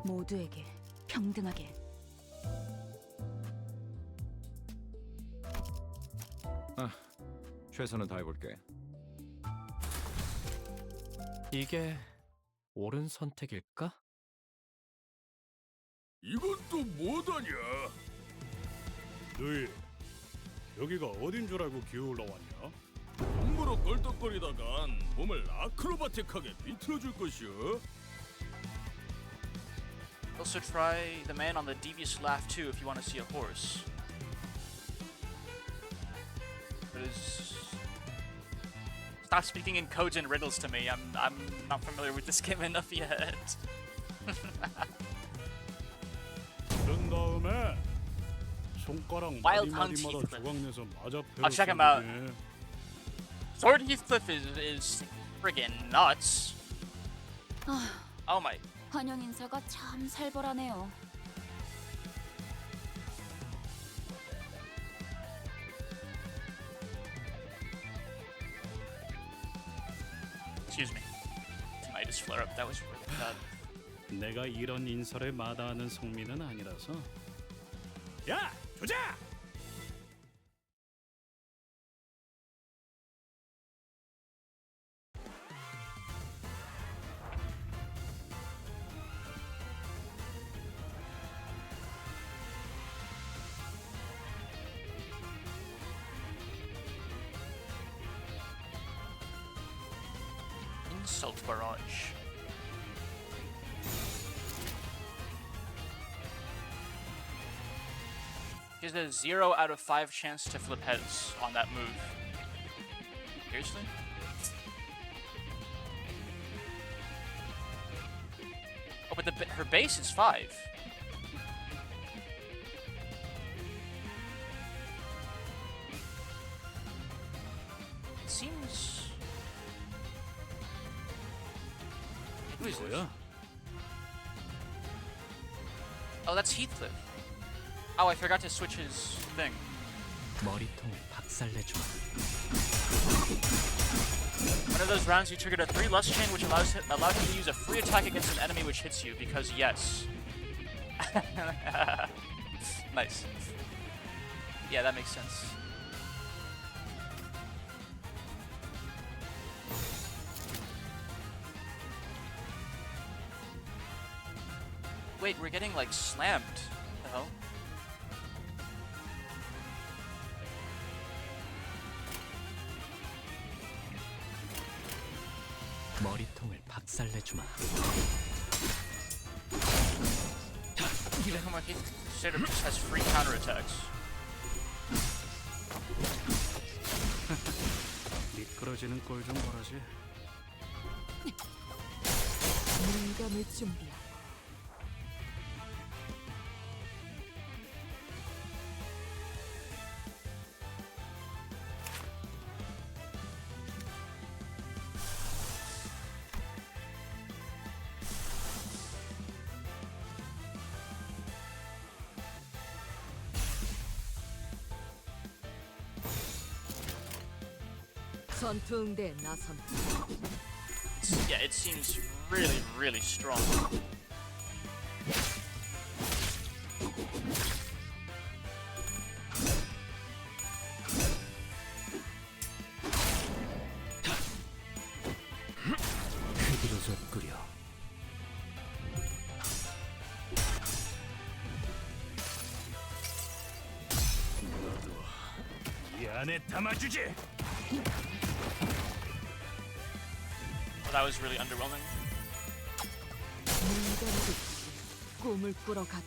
모두에게 평등하게. 최선을 다해볼게. 이게 옳은 선택일까? 이건 또 뭐다냐? 너희 여기가 어딘 줄 알고 기어올라 왔냐? 공부로 껄떡거리다간 몸을 아크로바틱하게 비틀어줄 것이오. Also try the man on the devious laugh too if you want to see a horse. Stop speaking in codes and riddles to me. I'm not familiar with this game enough yet. 그런 다음에 손가락 Wild Hunt 마디마디마다 Heathcliff. 조각내서 맞아 I'll check him out. Sword Heathcliff is friggin' nuts. Oh my. 환영 인사가 참 살벌하네요. Excuse me. Tinnitus flare up. That was really bad. 내가 이런 인설에 마다하는 성민은 아니라서. 야, 조자! Insult barrage. He has a 0 out of 5 chance to flip heads on that move. Seriously? Oh, but her base is 5. It seems. Who is this? Oh, that's Heathcliff. Oh, I forgot to switch his thing. 머리통 박살내주마. One of those rounds you triggered a 3 lust chain, which allows him to use a free attack against an enemy which hits you, because yes. Nice. Yeah, that makes sense. Wait, we're getting like slammed. What the hell? 머리통을 박살내주마. Come on, he straight up just has free counterattacks. 미끄러지는 꼴 좀 보라지. 물감을 준비하고 전투 응대에 나선다. Yeah, it seems really, really strong. 그대로 접구려. 너도 이 안에 담아주지. Well, that was really underwhelming. 물감을 꿈을 꾸러 가도.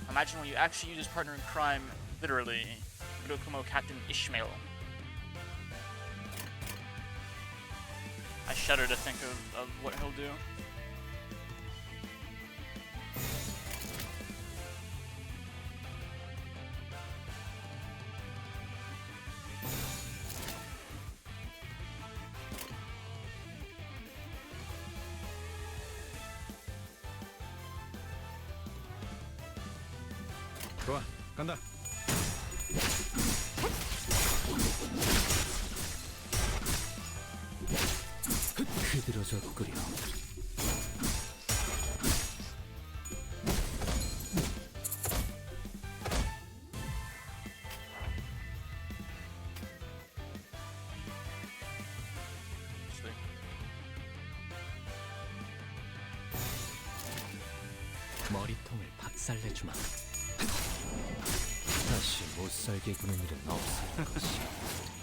Imagine when you actually use his partner in crime, literally, Kurokumo Captain Ishmael. I shudder to think of what he'll do. 좋아, 간다. 그대로 접구려. 머리통을 박살내주마. 다시 못 살게 구는 일은 없을 것이야.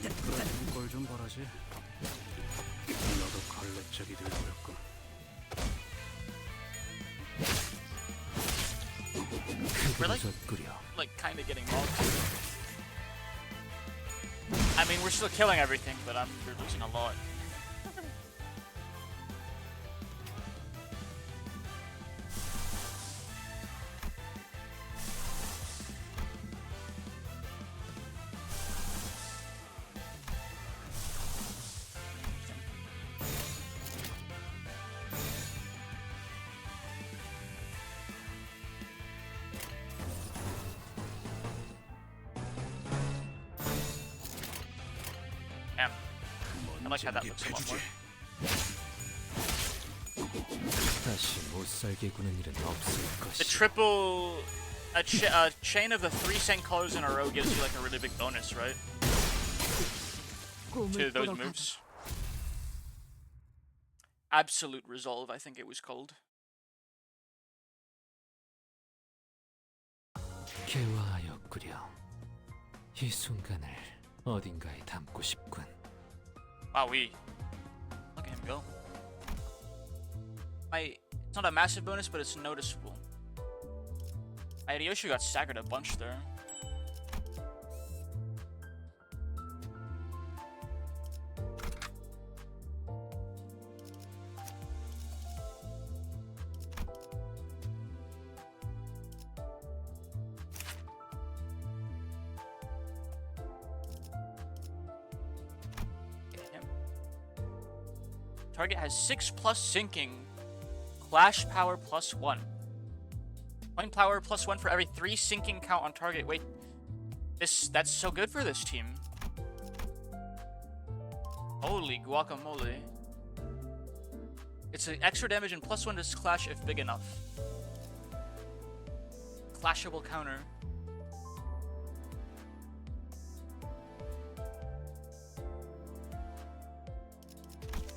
미끄러지는 꼴 좀 보라지. 너도 걸레짝이 될 거였군. We're like kind of getting mauled. I mean, we're still killing everything, but we're losing a lot. Damn. I like how that looks a lot more. 다시 못 살게 구는 일은 없을 The 것이야. triple... A chain of the 3 same colors in a row gives you like a really big bonus, right? To those moves. Absolute Resolve, I think it was called. 개화하였구려. 이 순간을 어딘가에 담고 싶군. Wow, look at him go. It's not a massive bonus, but it's noticeable. Hideyoshi got staggered a bunch there. Target has 6+ sinking. Flash power +1. Point power +1 for every 3 sinking count on target. Wait, that's so good for this team. Holy guacamole. It's an extra damage and +1 to clash if big enough. Clashable counter.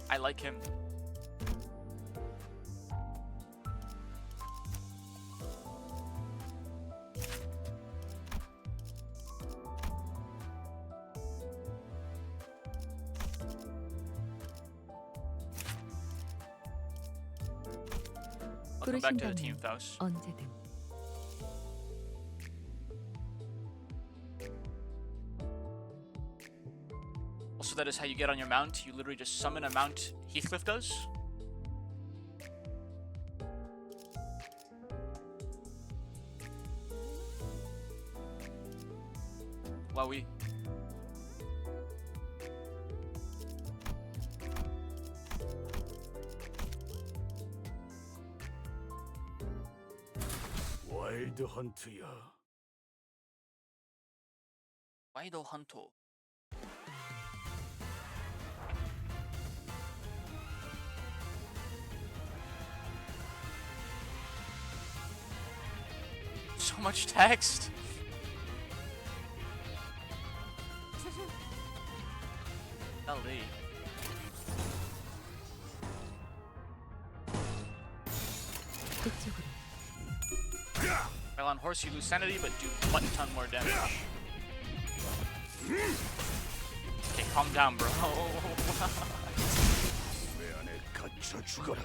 I like him. Welcome back to the team, Faust. 언제든. Also, that is how you get on your mount. You literally just summon a mount Heathcliff does. Wowie. 와일드 헌트야. 와일드 헌터. So much text. Golly. While on horse, you lose sanity, but do button ton more damage. Okay, calm down, bro. 내 안에 갇혀 죽어라.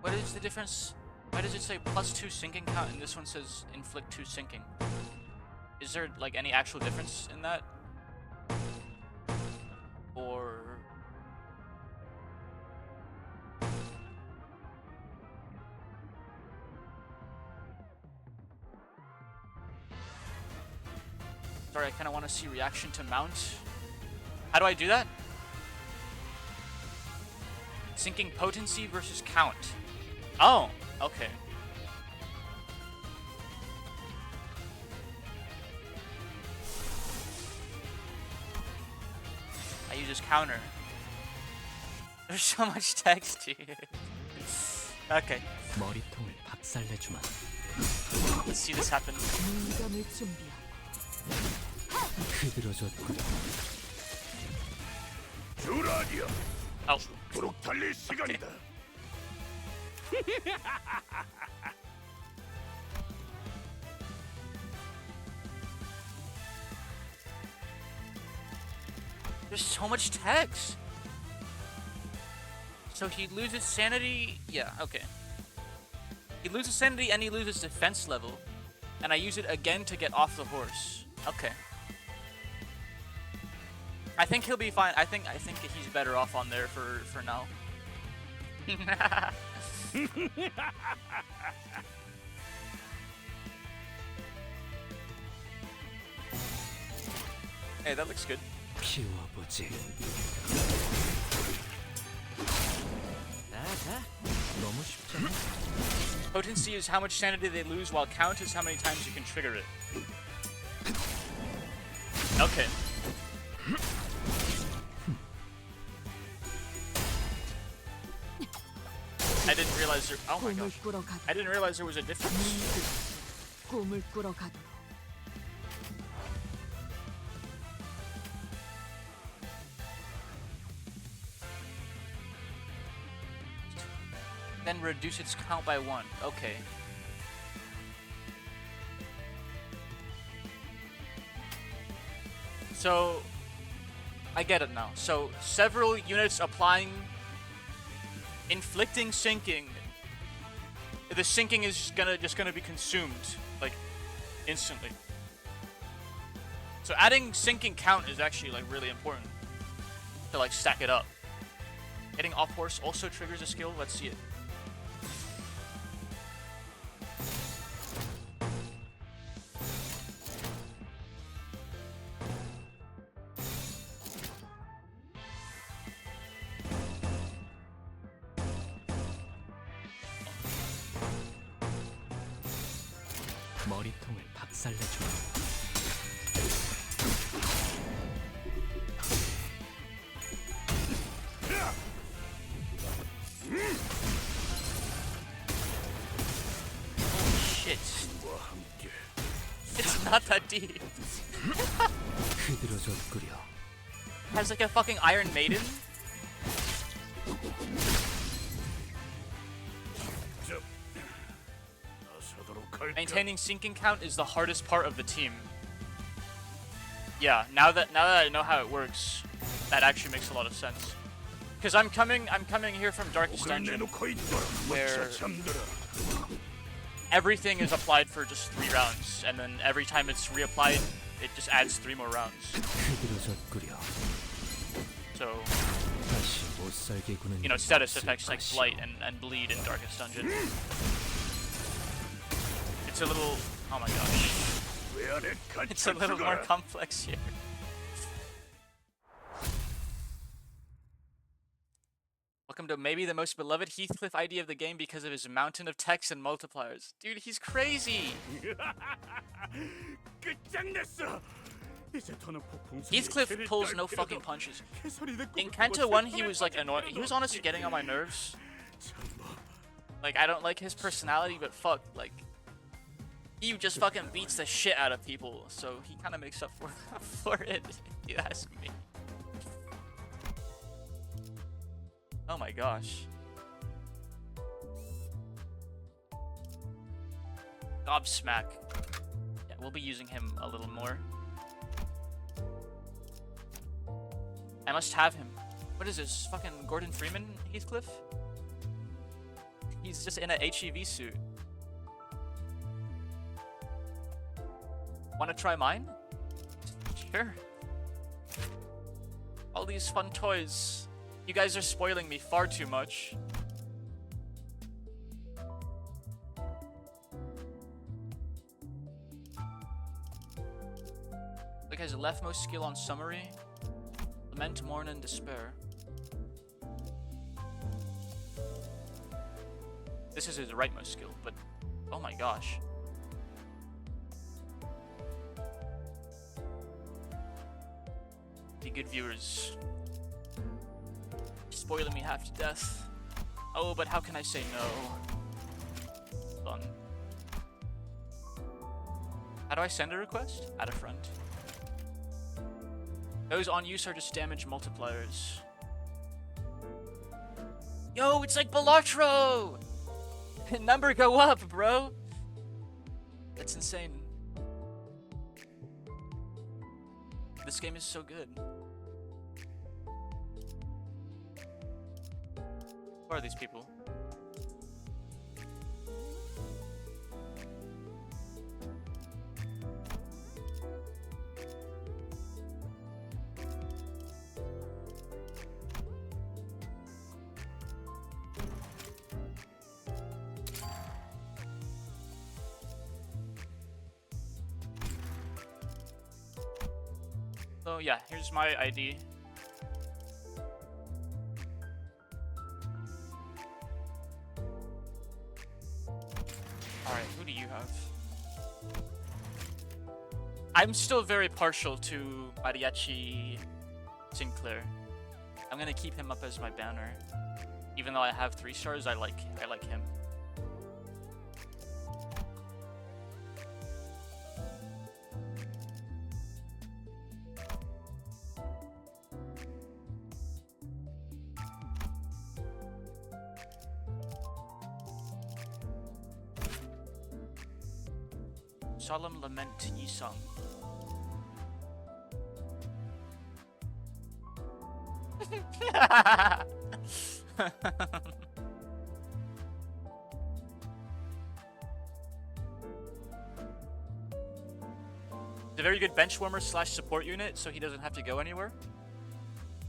What is the difference? Why does it say +2 sinking count and this one says inflict 2 sinking? Is there like any actual difference in that? Or sorry, I kind of want to see reaction to mount. How do I do that? Sinking potency versus count. Oh, okay. I use his counter. There's so much text here. Okay. 머리통을 박살내주마. Let's see this happen. 문감을 준비하고. 흐드러졌구나. 듀라디아. 아우. 죽도록 달릴 시간이다. There's so much text. So he loses sanity. Yeah, okay. He loses sanity and he loses defense level. And I use it again to get off the horse. Okay. I think he'll be fine. I think he's better off on there for now. Hey, that looks good. 피워보지. 너무 쉽잖아. Potency is how much sanity they lose, while count is how many times you can trigger it. Okay. I didn't realize there. Oh my gosh. I didn't realize there was a difference. 꿈을 꾸러 가도록. Then reduce its count by 1. Okay. So I get it now. So several units applying, inflicting sinking. The sinking is just gonna be consumed like instantly. So adding sinking count is actually like really important to like stack it up. Getting off horse also triggers a skill. Let's see it. 머리통을 박살내줘. Shit. It's not that deep. 흐드러져 Has like a fucking Iron Maiden. Maintaining sinking count is the hardest part of the team. Yeah, now that I know how it works, that actually makes a lot of sense. Because I'm coming here from Darkest Dungeon, where everything is applied for just 3 rounds, and then every time it's reapplied, it just adds 3 more rounds. So, you know, status effects like Blight and Bleed in Darkest Dungeon. It's a little, oh my gosh. It's a little more complex here. Welcome to maybe the most beloved Heathcliff ID of the game because of his mountain of text and multipliers. Dude, he's crazy! Heathcliff pulls no fucking punches. In Canto 1, he was like annoying. He was honestly getting on my nerves. Like, I don't like his personality, but fuck, like, he just fucking beats the shit out of people, so he kind of makes up for it, if you ask me. Oh my gosh. Gobsmack. Yeah, we'll be using him a little more. I must have him. What is this? Fucking Gordon Freeman, Heathcliff? He's just in a HEV suit. Wanna try mine? Sure. All these fun toys. You guys are spoiling me far too much. Look, has a leftmost skill on summary. Lament, mourn, and despair. This is his rightmost skill, but oh my gosh. Be good viewers. Spoiling me half to death. Oh, but how can I say no? Fun. How do I send a request? Add a friend. Those on use are just damage multipliers. Yo, it's like Balatro! Number go up, bro! That's insane. This game is so good. Who are these people? So yeah, here's my ID. Alright, who do you have? I'm still very partial to Mariachi Sinclair. I'm gonna keep him up as my banner. Even though I have 3 stars, I like him. Solemn Lament Yisung. It's a very good bench warmer / support unit, so he doesn't have to go anywhere.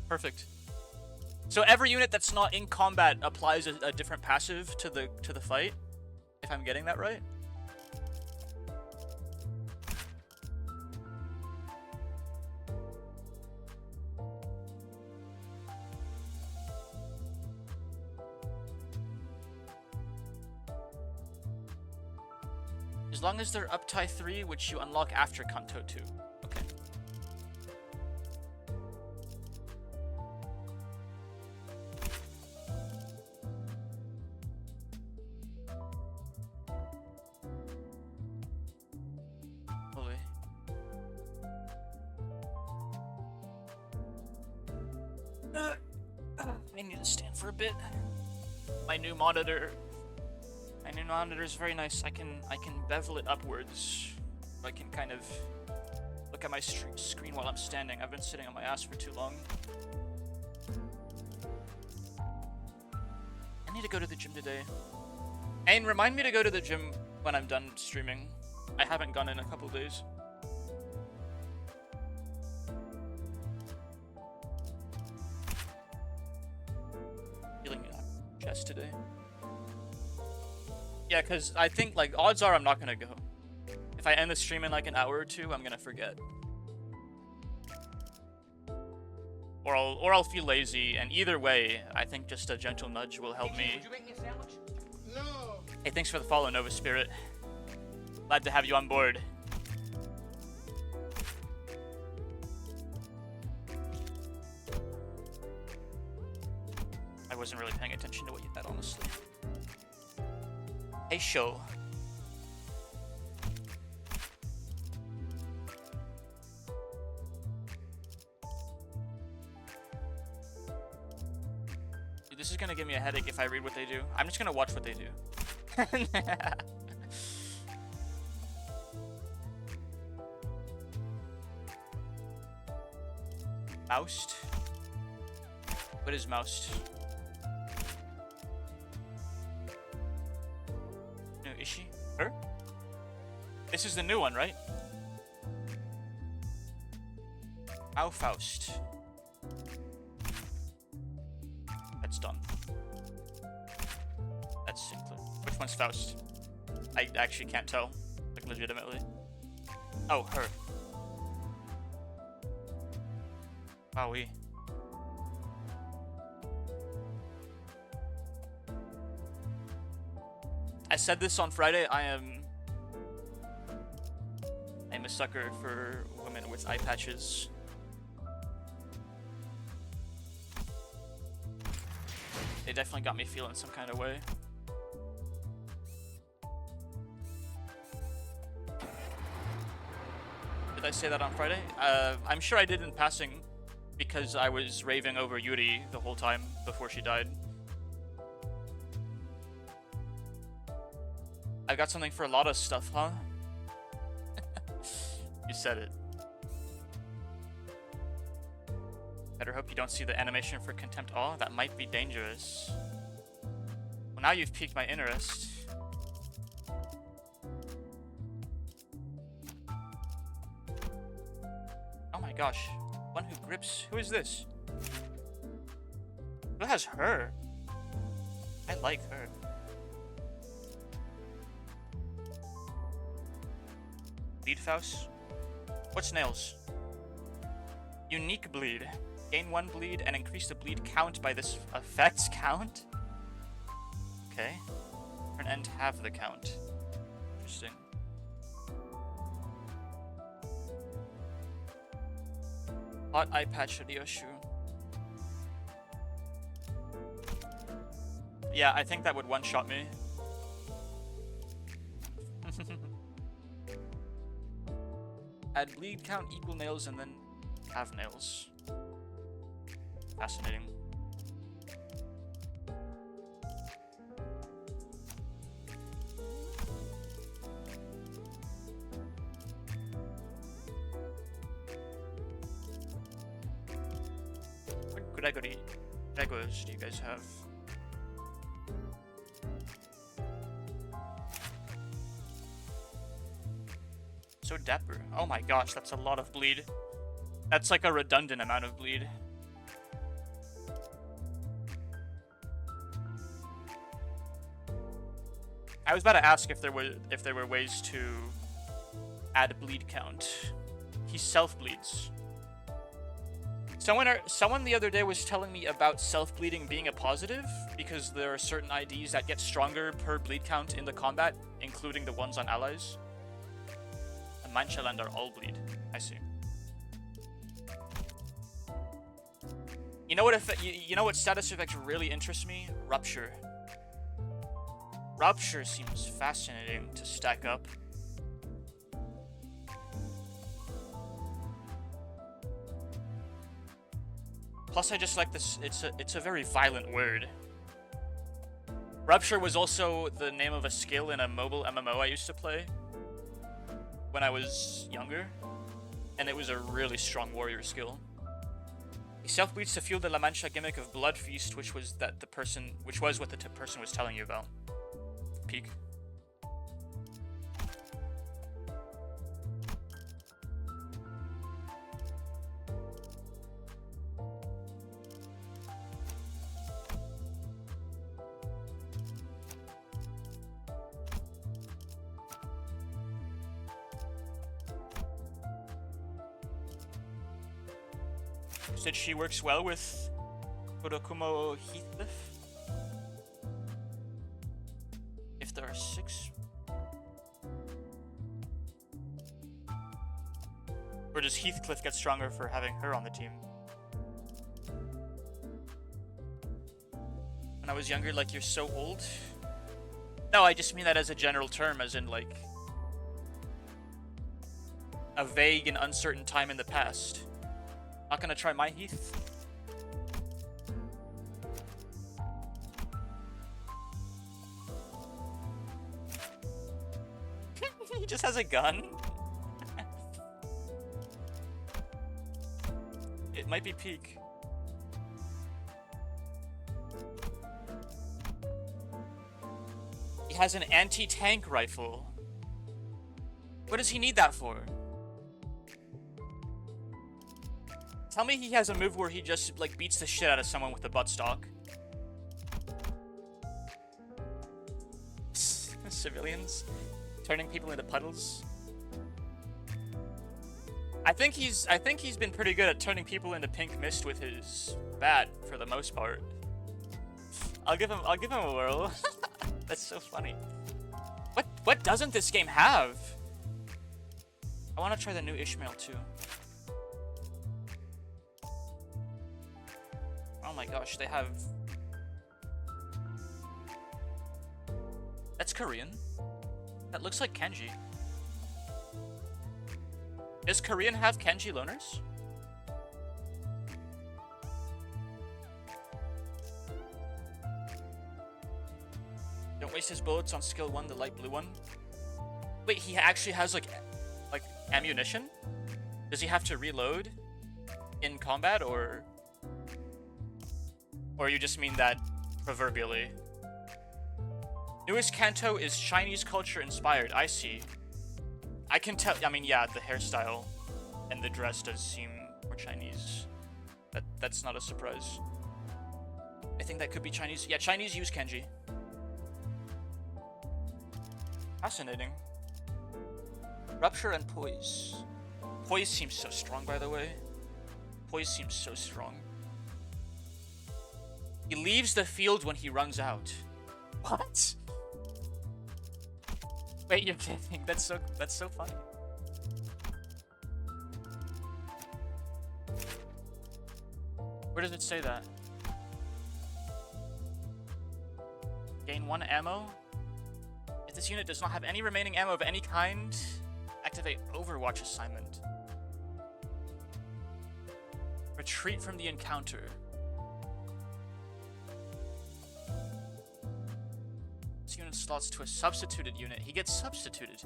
Perfect. So every unit that's not in combat applies a different passive to the fight, if I'm getting that right. As long as they're up tie 3, which you unlock after Canto 2. Okay. Holy. I need to stand for a bit. My new monitor is very nice. I can bevel it upwards. I can kind of look at my screen while I'm standing. I've been sitting on my ass for too long. I need to go to the gym today. And remind me to go to the gym when I'm done streaming. I haven't gone in a couple days. Feeling chest today. Yeah, because I think, like, odds are I'm not going to go. If I end the stream in, like, an hour or two, I'm going to forget. Or I'll feel lazy, and either way, I think just a gentle nudge will help me. No. Hey, thanks for the follow, Nova Spirit. Glad to have you on board. I wasn't really paying attention to what you said, honestly. Hey, show. Dude, this is gonna give me a headache if I read what they do. I'm just gonna watch what they do. Moused? What is moused? Is she? Her? This is the new one, right? How Faust. That's done. That's Sinclair. Which one's Faust? I actually can't tell. Like, legitimately. Oh, her. Wowee. I said this on Friday, I'm a sucker for women with eye patches. They definitely got me feeling some kind of way. Did I say that on Friday? I'm sure I did in passing, because I was raving over Yuri the whole time before she died. I got something for a lot of stuff, huh? You said it. Better hope you don't see the animation for Contempt Awe. That might be dangerous. Well, now you've piqued my interest. Oh my gosh. One who grips. Who is this? Who has her? I like her. Bleed Faust? What's nails? Unique bleed. Gain 1 bleed and increase the bleed count by this effect's count? Okay. Turn end half the count. Interesting. Hot eye patch Ryoshu. Yeah, I think that would one-shot me. Add bleed count, equal nails, and then have nails. Fascinating. What Gregors do you guys have? So dapper. Oh my gosh, that's a lot of bleed. That's like a redundant amount of bleed. I was about to ask if there were ways to add bleed count. He self-bleeds. Someone the other day was telling me about self-bleeding being a positive because there are certain IDs that get stronger per bleed count in the combat, including the ones on allies. And Manchaland are all bleed. I see. You know what status effect really interests me? Rupture. Rupture seems fascinating to stack up. Plus, I just like this. It's a very violent word. Rupture was also the name of a skill in a mobile MMO I used to play when I was younger, and it was a really strong warrior skill. He self-bleeds to fuel the La Mancha gimmick of Blood Feast, which was what the person was telling you about. Peak. Said she works well with Kurokumo Heathcliff. If there are 6. Or does Heathcliff get stronger for having her on the team? When I was younger, like, you're so old? No, I just mean that as a general term, as in, like, a vague and uncertain time in the past. Not gonna try my Heath. He just has a gun. It might be peak. He has an anti-tank rifle. What does he need that for? Tell me he has a move where he just, like, beats the shit out of someone with a buttstock. Civilians turning people into puddles. I think he's been pretty good at turning people into pink mist with his bat for the most part. I'll give him a whirl. That's so funny. What doesn't this game have? I want to try the new Ishmael too. Oh my gosh, they have... That's Korean. That looks like Kenji. Does Korean have Kenji loners? Don't waste his bullets on skill 1, the light blue one. Wait, he actually has like ammunition? Does he have to reload in combat, or you just mean that proverbially? Newest Canto is Chinese culture inspired. I see. I can tell. I mean, yeah, the hairstyle and the dress does seem more Chinese. That's not a surprise. I think that could be Chinese. Yeah, Chinese use Kenji. Fascinating. Rupture and Poise. Poise seems so strong, by the way. Poise seems so strong. He leaves the field when he runs out. What? Wait, you're kidding? That's so funny. Where does it say that? Gain 1 ammo? If this unit does not have any remaining ammo of any kind, activate Overwatch assignment. Retreat from the encounter. This unit slots to a substituted unit. He gets substituted.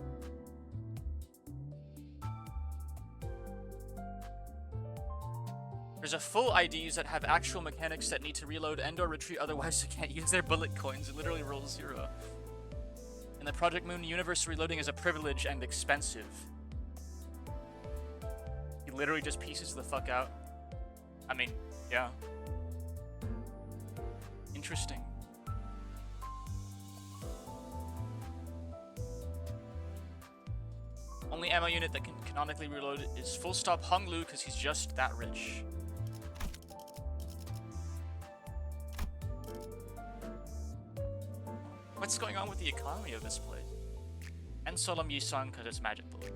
There's a full IDs that have actual mechanics that need to reload and or retreat, otherwise they can't use their bullet coins. It literally rolls 0. In the Project Moon universe, reloading is a privilege and expensive. He literally just pieces the fuck out. I mean, yeah. Interesting. Only ammo unit that can canonically reload is full stop Hung Lu because he's just that rich. What's going on with the economy of this place? And Solam Yisang because it's magic bullet.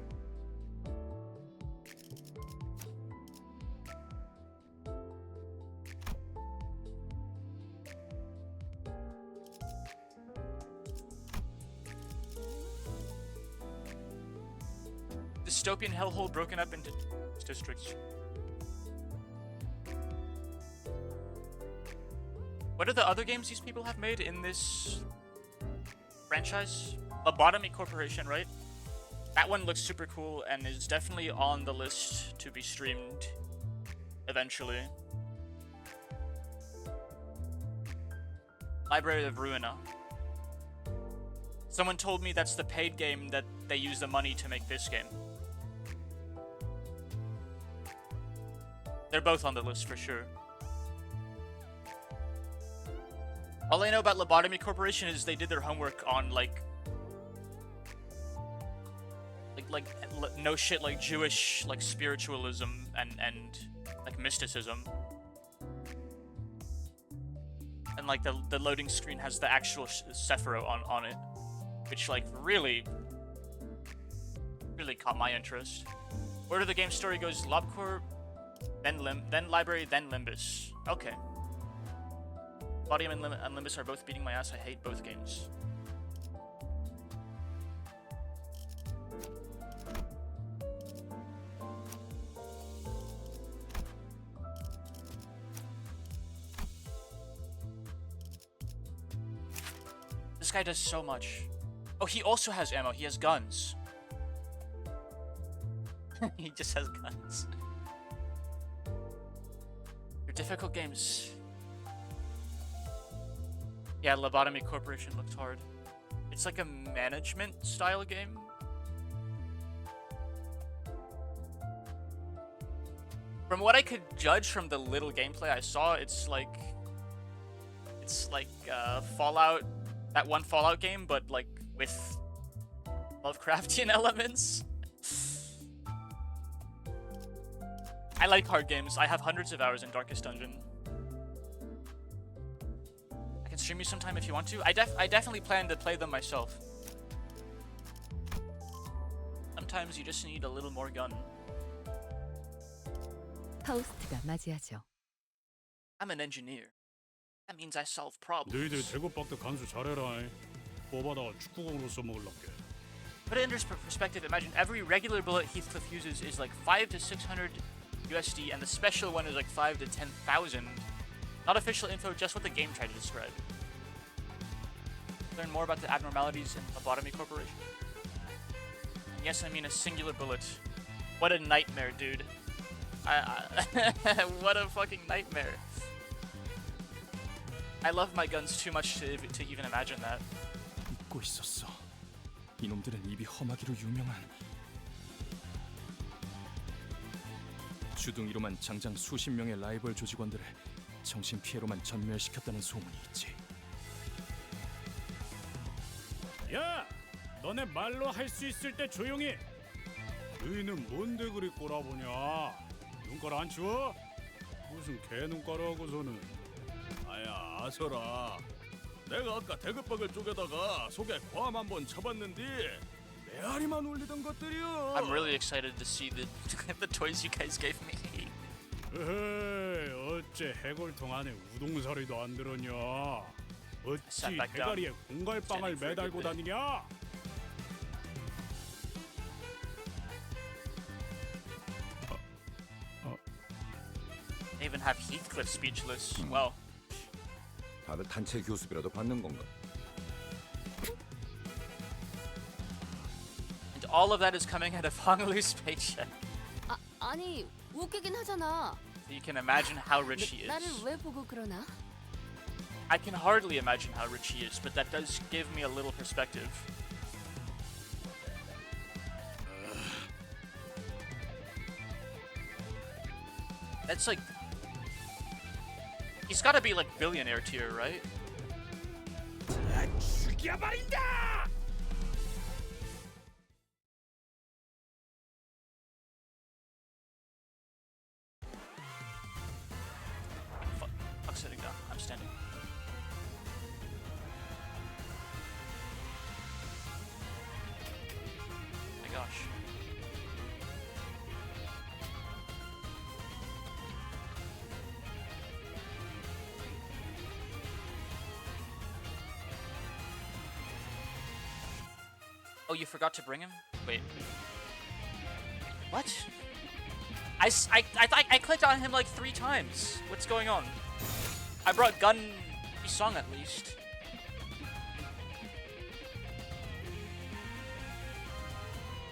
Dystopian hellhole broken up into districts. What are the other games these people have made in this franchise? Lobotomy Corporation, right? That one looks super cool and is definitely on the list to be streamed eventually. Library of Ruina. Someone told me that's the paid game that they use the money to make this game. They're both on the list for sure. All I know about Lobotomy Corporation is they did their homework on like no shit like Jewish like spiritualism and like mysticism. And like the loading screen has the actual Sephiroth on it, which like really caught my interest. Order the game story goes LobCorp, then Library, then Limbus. Okay. Bodium and Limbus are both beating my ass. I hate both games. This guy does so much. Oh, he also has ammo. He has guns. He just has guns. They're difficult games. Yeah, Lobotomy Corporation looks hard. It's like a management style game. From what I could judge from the little gameplay I saw, it's like Fallout, that one Fallout game, but like with Lovecraftian elements. I like hard games. I have hundreds of hours in Darkest Dungeon. I can stream you sometime if you want to. I definitely plan to play them myself. Sometimes you just need a little more gun. 파우스트가 맞이하죠. I'm an engineer. That means I solve problems. 너희들 제곱박대 간수 잘해라. 뽑아다가 축구공으로 써먹을란게. Put it into perspective, imagine every regular bullet Heathcliff uses is like 5 to 600 USD, and the special one is like 5 to 10,000. Not official info, just what the game tried to describe. Learn more about the abnormalities in Lobotomy Corporation. And yes, I mean a singular bullet. What a nightmare, dude. What a fucking nightmare. I love my guns too much to even imagine that. 잊고 있었어. 이놈들은 입이 험하기로 유명한 주둥이로만 장장 수십 명의 라이벌 조직원들을 정신 피해로만 전멸시켰다는 소문이 있지. 야, 너네 말로 할 수 있을 때 조용히. 너희는 뭔데 그리 꼬라보냐? 눈깔 안 치워? 무슨 개 눈깔하고서는. 아야 아서라. 내가 아까 대급박을 쪼개다가 속에 괌 한번 쳐봤는데 메아리만 울리던 것들이요. I'm really excited to see the toys you guys gave me. 에헤이, 어째 해골통 안에 우동사리도 안 들었냐? 어찌 대가리에 공갈빵을 매달고 다니냐? They even have Heathcliff speechless. Wow. 다들 단체 교습이라도 받는 건가? All of that is coming out of Hong Lu's paycheck. 아니 웃기긴 하잖아. you can imagine how rich he 나를 is. 왜 보고 그러나? I can hardly imagine how rich he is, but that does give me a little perspective. That's like... He's gotta be like billionaire tier, right? 죽여버린다! Fuck sitting down. I'm standing. My gosh. Oh, you forgot to bring him? Wait. What? I clicked on him like 3 times. What's going on? I brought Gun Song at least.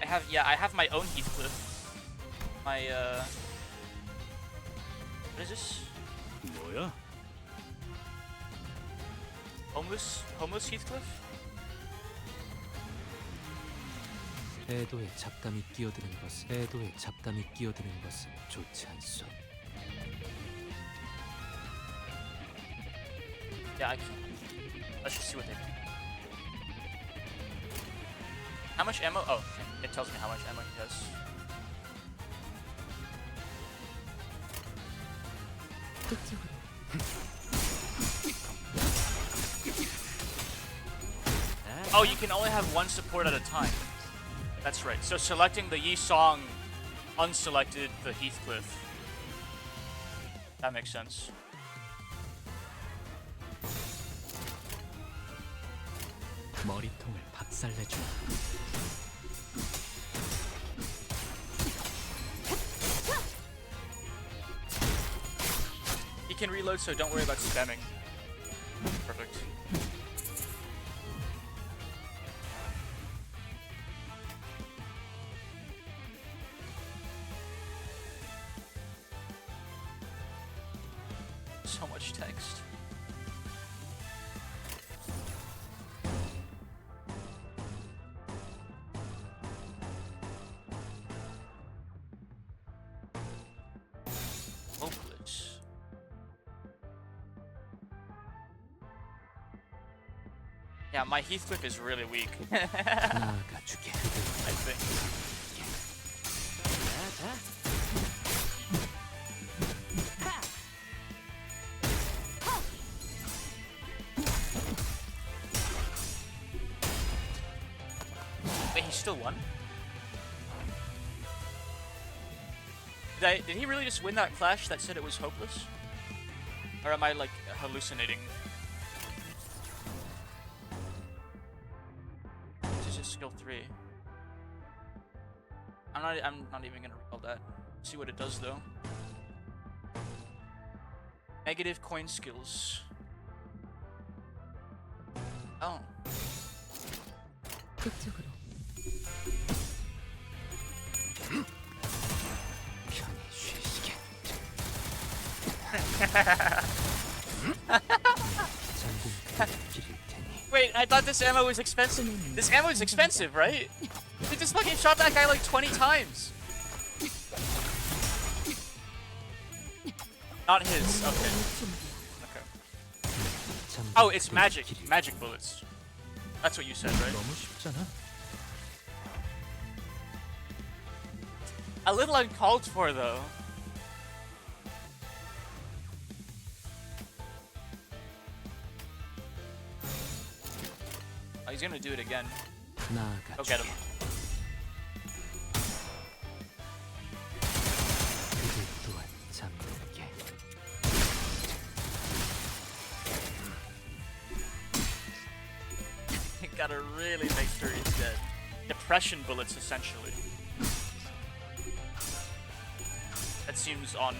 I have my own Heathcliff. My what is this? 뭐야? Homeless Heathcliff? 애도에 잡담이 끼어드는 것은 좋지 않소. Yeah, I can. Let's just see what they do. How much ammo? Oh, okay. It tells me how much ammo he has. Oh, you can only have one support at a time. That's right. So selecting the Yi Song, unselected the Heathcliff. That makes sense. 머리통을 박살내줘. He can reload, so don't worry about spamming. Perfect. So much text. Hopeless. Yeah, my Heathcliff is really weak. I think. Wait, he still won? Did he really just win that clash that said it was hopeless? Or am I like hallucinating? This is just skill 3. I'm not even gonna recall that. See what it does though. Negative coin skills. Oh. Wait, I thought this ammo was expensive. This ammo is expensive, right? They just fucking shot that guy like 20 times. Not his. Okay. Okay. Oh, it's magic. Magic bullets. That's what you said, right? A little uncalled for, though. Oh, he's gonna do it again. Go get him. You gotta really make sure he's dead. Depression bullets, essentially. That seems on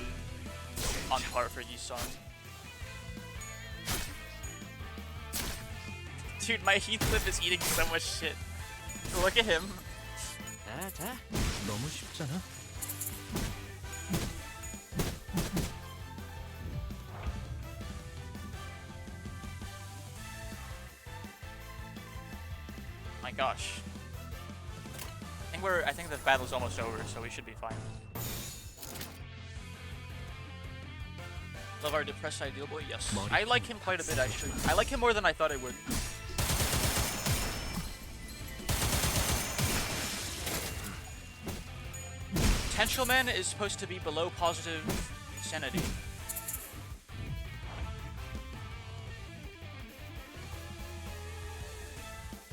par for Yi-Song. Dude, my Heathcliff is eating so much shit. Look at him. 너무 쉽잖아. my gosh. I think the battle's almost over, so we should be fine. Love our depressed ideal boy? Yes. I like him quite a bit, actually. I like him more than I thought I would. Potential Man is supposed to be below positive sanity.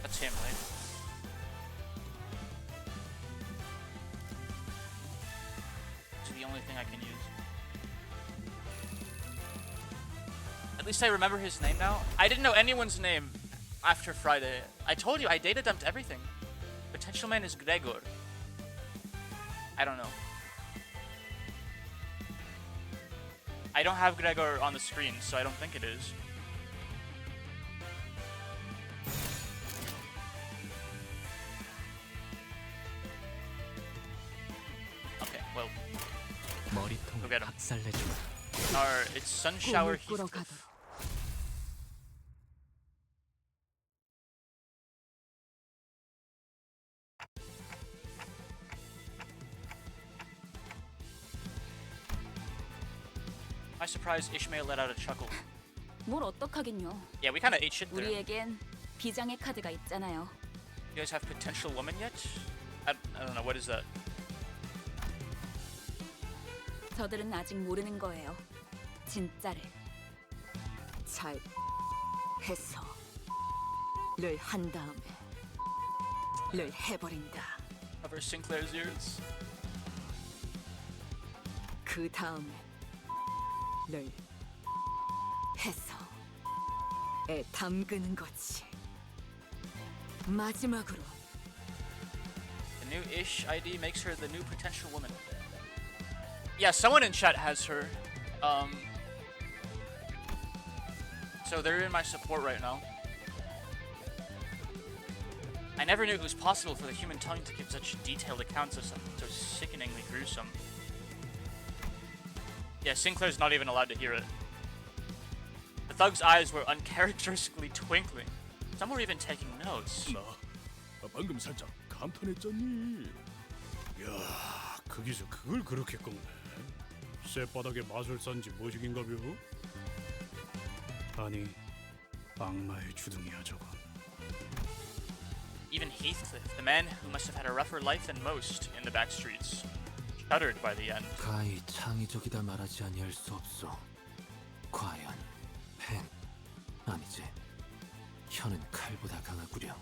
That's him, right? It's the only thing I can use. At least I remember his name now. I didn't know anyone's name after Friday. I told you, I data dumped everything. Potential Man is Gregor. I don't know. I don't have Gregor on the screen, so I don't think it is. Okay, well. Go get him. It's Sun Shower Heathcliff. My surprise, Ishmael let out a chuckle. 뭘 어떡하긴요. Yeah, we kind of ate shit there. 우리에겐 비장의 카드가 있잖아요. You guys have potential woman yet? I don't know, what is that? 저들은 아직 모르는 거예요. 진짜를. 잘 해서 를 한 다음에 를 해버린다. Cover Sinclair's ears. 그 다음에 를 해서 에 담그는 거지. 마지막으로 The new Ish ID makes her the new potential woman. Yeah, someone in chat has her. So they're in my support right now. I never knew it was possible for the human tongue to give such detailed accounts of something so sickeningly gruesome. Yeah, Sinclair's not even allowed to hear it. The thug's eyes were uncharacteristically twinkling. Some were even taking notes. 나 방금 살짝 감탄했잖니. 야, 거기서 그걸 그렇게 꺾네. 쇳바닥에 마술사인지 뭐시긴가벼? 아니, 악마의 주둥이야 저건. Even Heathcliff, the man who must have had a rougher life than most in the back streets, shuddered by the end. 가히 창의적이다 말하지 아니할 수 없어. 과연 펜 아니지. 혀는 칼보다 강하구려.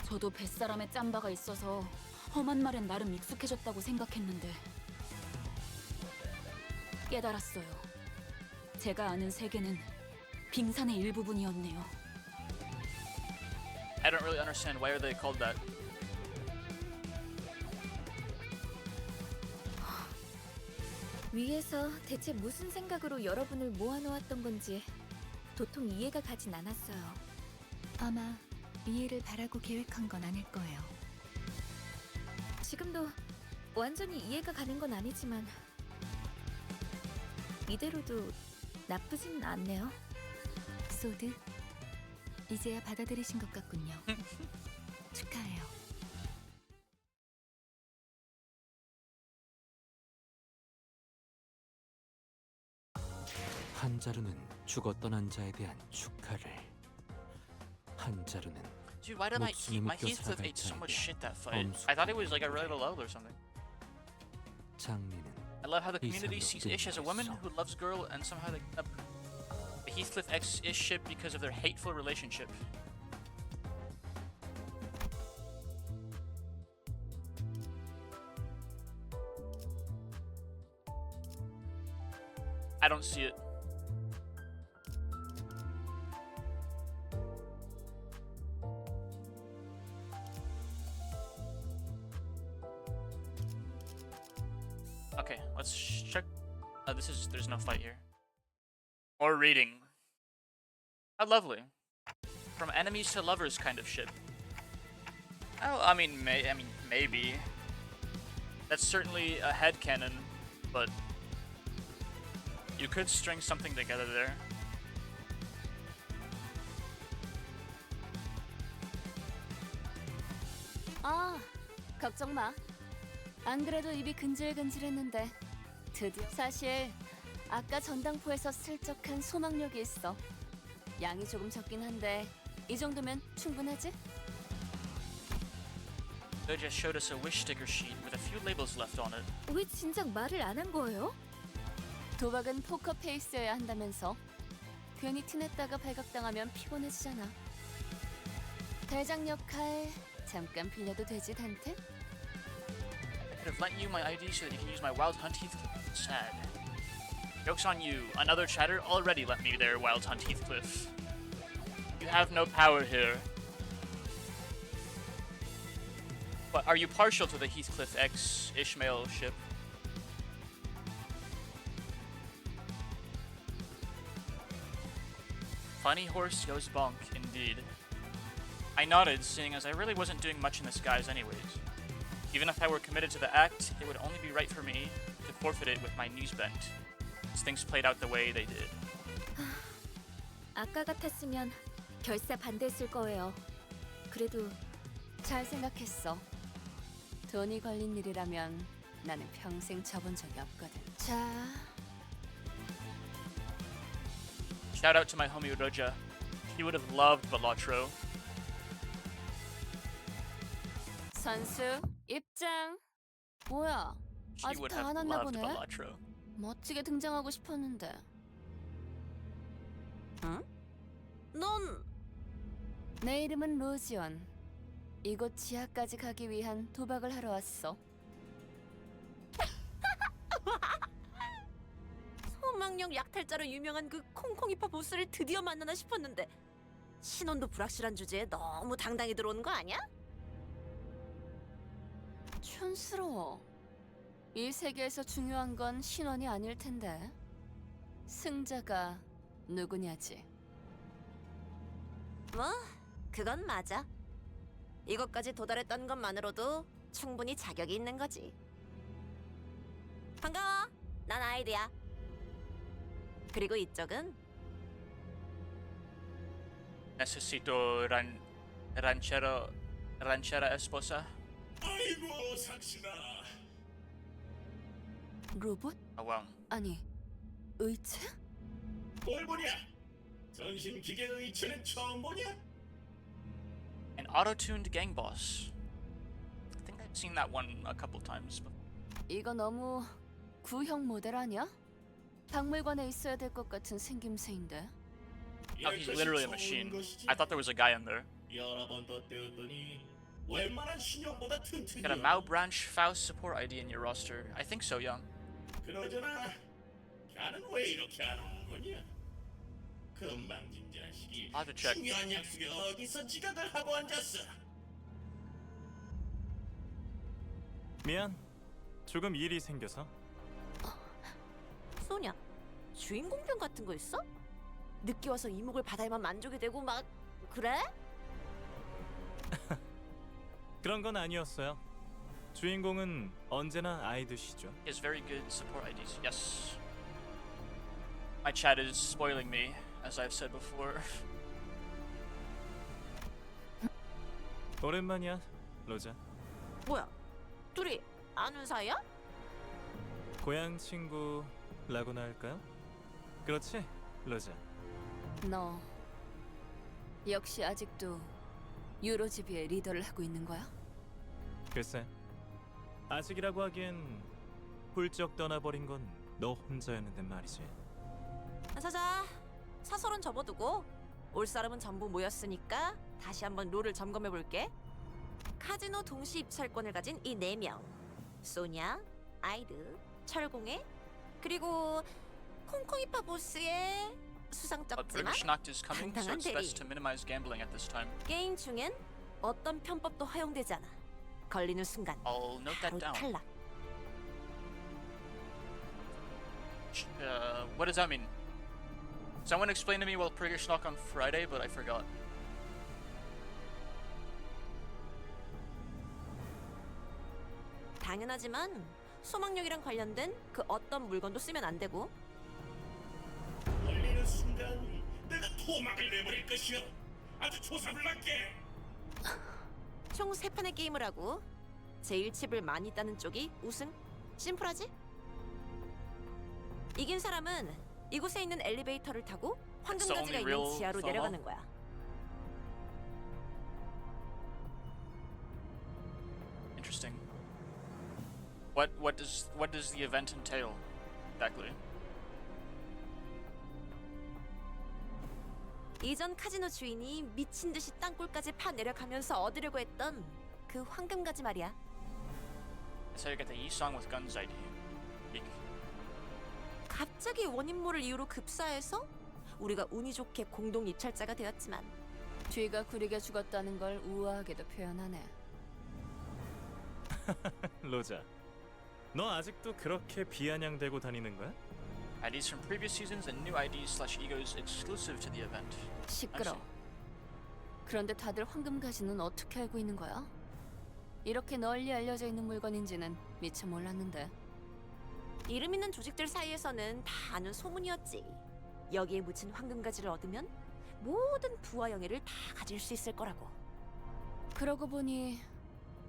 저도 뱃사람에 짬바가 있어서 험한 말엔 나름 익숙해졌다고 생각했는데 깨달았어요. 제가 아는 세계는 빙산의 일부분이었네요. I don't really understand why are they called that. 위에서 대체 무슨 생각으로 여러분을 모아놓았던 건지 도통 이해가 가진 않았어요. 아마 이해를 바라고 계획한 건 아닐 거예요. 지금도 완전히 이해가 가는 건 아니지만 이대로도 나쁘진 않네요. 소드, 이제야 받아들이신 것 같군요. 축하해요. 한자루는 죽었던 한자에 대한 축하를. 한자루는 Dude, why did my Heathcliff ate so much shit that fight? I thought it was like a really low or something. 장미는 I love how the community sees Ish as a woman who loves girl and somehow they the Heathcliff X Ish ship because of their hateful relationship. I don't see it. Okay, let's check. There's no fight here. Or reading. How lovely. From enemies to lovers kind of ship. Oh, I mean, maybe. That's certainly a headcanon, but you could string something together there. 아, 걱정 마. 안 그래도 입이 근질근질했는데 드디어. 사실 아까 전당포에서 슬쩍한 소망력이 있어. 양이 조금 적긴 한데 이 정도면 충분하지? They just showed us a wish sticker sheet with a few labels left on it. 왜 진작 말을 안 한 거예요? 도박은 포커 페이스여야 한다면서. 괜히 티냈다가 발각당하면 피곤해지잖아. 대장 역할 잠깐 빌려도 되지, 단테? I could have lent you my ID so that you can use my Wild Hunt Heathcliff. Sad. Joke's on you. Another chatter already lent me their Wild Hunt Heathcliff. You have no power here. But are you partial to the Heathcliff X Ishmael ship? Funny horse goes bonk, indeed. I nodded, seeing as I really wasn't doing much in this guise anyways. Even if I were committed to the act, it would only be right for me to forfeit it with my knees bent, as things played out the way they did. 아까 같았으면 결사 반대했을 거예요. 그래도 잘 생각했어. 돈이 걸린 일이라면 나는 평생 져본 적이 없거든. 자, Shout out to my homie Roja. He would have loved Balatro. 선수 입장. 뭐야? She 아직 would 다 have 안 왔나 loved 보네. Balatro. 멋지게 등장하고 싶었는데. 응? 넌 내 이름은 로지원. 이곳 지하까지 가기 위한 도박을 하러 왔어. 소망력 약탈자로 유명한 그 콩콩이파 보스를 드디어 만나나 싶었는데 신원도 불확실한 주제에 너무 당당히 들어오는 거 아니야? 촌스러워. 이 세계에서 중요한 건 신원이 아닐 텐데. 승자가 누구냐지. 뭐 그건 맞아. 이것까지 도달했다는 것만으로도 충분히 자격이 있는 거지. 반가워. 난 아이드야. 그리고 이쪽은 Necesito ranchera esposa. 아이고 상신아. 로봇? 아왕. 아니, 의체? 뭘 보냐? 전신 기계 의체는 처음 보냐? An auto-tuned gang boss. I think I've seen that one a couple times. 이거 너무 구형 모델 아니야? 박물관에 있어야 될 것 같은 생김새인데. Oh, he's literally a machine. I thought there was a guy in there. 여러 번 덧대었더니 웬만한 신용보다 튼튼해. Got a Mao Branch Faust support ID in your roster. I think so, young. 그러잖아. 걔는 왜 이렇게 안 오는 거냐? 금방진 자식이 I'll have to check. 중요한 약속에 어디서 지각을 하고 앉았어? 미안. 조금 일이 생겨서. 소냐, 주인공병 같은 거 있어? 늦게 와서 이목을 받아야만 만족이 되고 막 그래? 그런 건 아니었어요. 주인공은 언제나 아이드시죠. He has very good support IDs. Yes. My chat is spoiling me, as I've said before. 오랜만이야, 로자. 뭐야, 둘이 아는 사이야? 고향 친구라고나 할까요? 그렇지, 로자. 너 역시 아직도 유로지비의 리더를 하고 있는 거야? 글쎄, 아직이라고 하기엔 훌쩍 떠나버린 건 너 혼자였는데 말이지. 자자, 사설은 접어두고 올 사람은 전부 모였으니까 다시 한번 롤을 점검해볼게. 카지노 동시 입찰권을 가진 이 4명, 소냐, 아이드, 철공애, 그리고 콩콩이파 보스의 수상쩍지만 British Knocked is coming, so 당당한 it's 대리. best to minimize gambling at this time. 게임 중엔 어떤 편법도 허용되지 않아. 걸리는 순간 I'll note that 바로 down. 탈락. What does that mean? Someone explained to me while Priggish Knock on Friday, but I forgot. 당연하지만 소망력이랑 관련된 그 어떤 물건도 쓰면 안 되고. 걸리는 순간 내가 토막을 내버릴 것이야. 아주 조사불납게. 총 3판의 게임을 하고 제일 칩을 많이 따는 쪽이 우승. 심플하지? 이긴 사람은 이곳에 있는 엘리베이터를 타고 황금가지가 있는 지하로 내려가는 거야. Interesting. What does the event entail exactly? 이전 카지노 주인이 미친 듯이 땅굴까지 파 내려가면서 얻으려고 했던 그 황금가지 말이야. That's how you get the E-song with guns ID. 갑자기 원인 모를 이유로 급사해서 우리가 운이 좋게 공동 입찰자가 되었지만 뒤가 구리게 죽었다는 걸 우아하게도 표현하네. 로자, 너 아직도 그렇게 비아냥대고 다니는 거야? IDs from previous seasons and new IDs/egos exclusive to the event. 시끄러. 그런데 다들 황금가지는 어떻게 알고 있는 거야? 이렇게 널리 알려져 있는 물건인지는 미처 몰랐는데. 이름 있는 조직들 사이에서는 다 아는 소문이었지. 여기에 묻힌 황금가지를 얻으면 모든 부와 영예를 다 가질 수 있을 거라고. 그러고 보니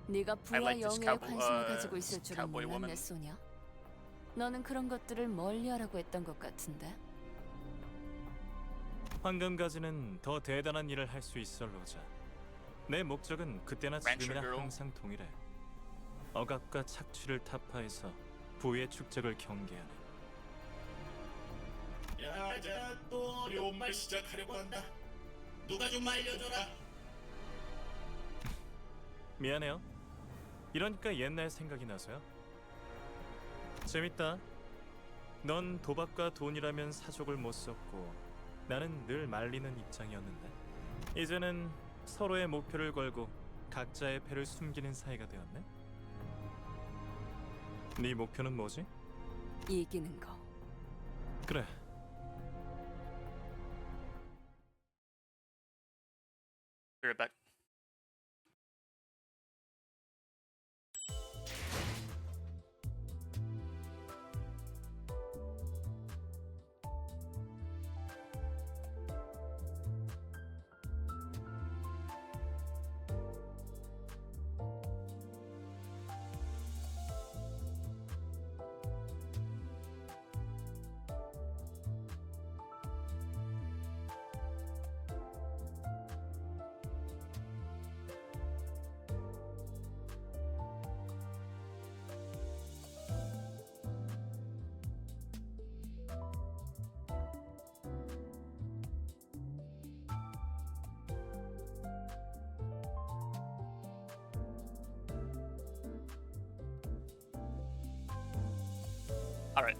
네가 부와 영예에 관심을 가지고 있을 줄은 몰랐네, 소냐. 너는 그런 것들을 멀리하라고 했던 것 같은데. 황금가지는 더 대단한 일을 할 수 있어, 로자. 내 목적은 그때나 지금이나 항상 동일해. 억압과 착취를 타파해서 부의 축적을 경계하는. 야, 또 어려운 말 시작하려고 한다. 누가 좀 알려줘라. 미안해요. 이러니까 옛날 생각이 나서요. 재밌다. 넌 도박과 돈이라면 사족을 못 썼고 나는 늘 말리는 입장이었는데 이제는 서로의 목표를 걸고 각자의 패를 숨기는 사이가 되었네. 네 목표는 뭐지? 이기는 거. 그래. Be right back. All right.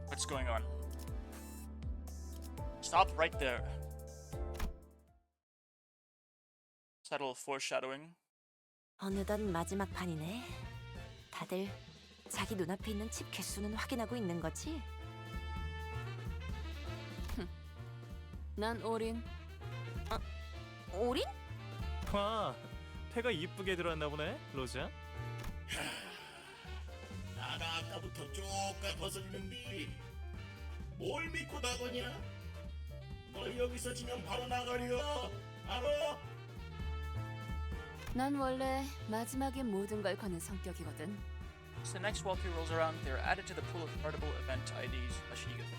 What's going on? Stop right there. Subtle foreshadowing. 어느덧 마지막 판이네. 다들 자기 눈앞에 있는 칩 개수는 확인하고 있는 거지? 난 올인. 올인? 와, 패가 이쁘게 들어왔나 보네, 로자. 나가 아까부터 쪼까 거슬리는데 뭘 믿고 나거냐? 너 여기서 지면 바로 나가려. 알아? 난 원래 마지막에 모든 걸 거는 성격이거든. So the next wall rolls around, they are added to the pool of convertible event IDs/egos.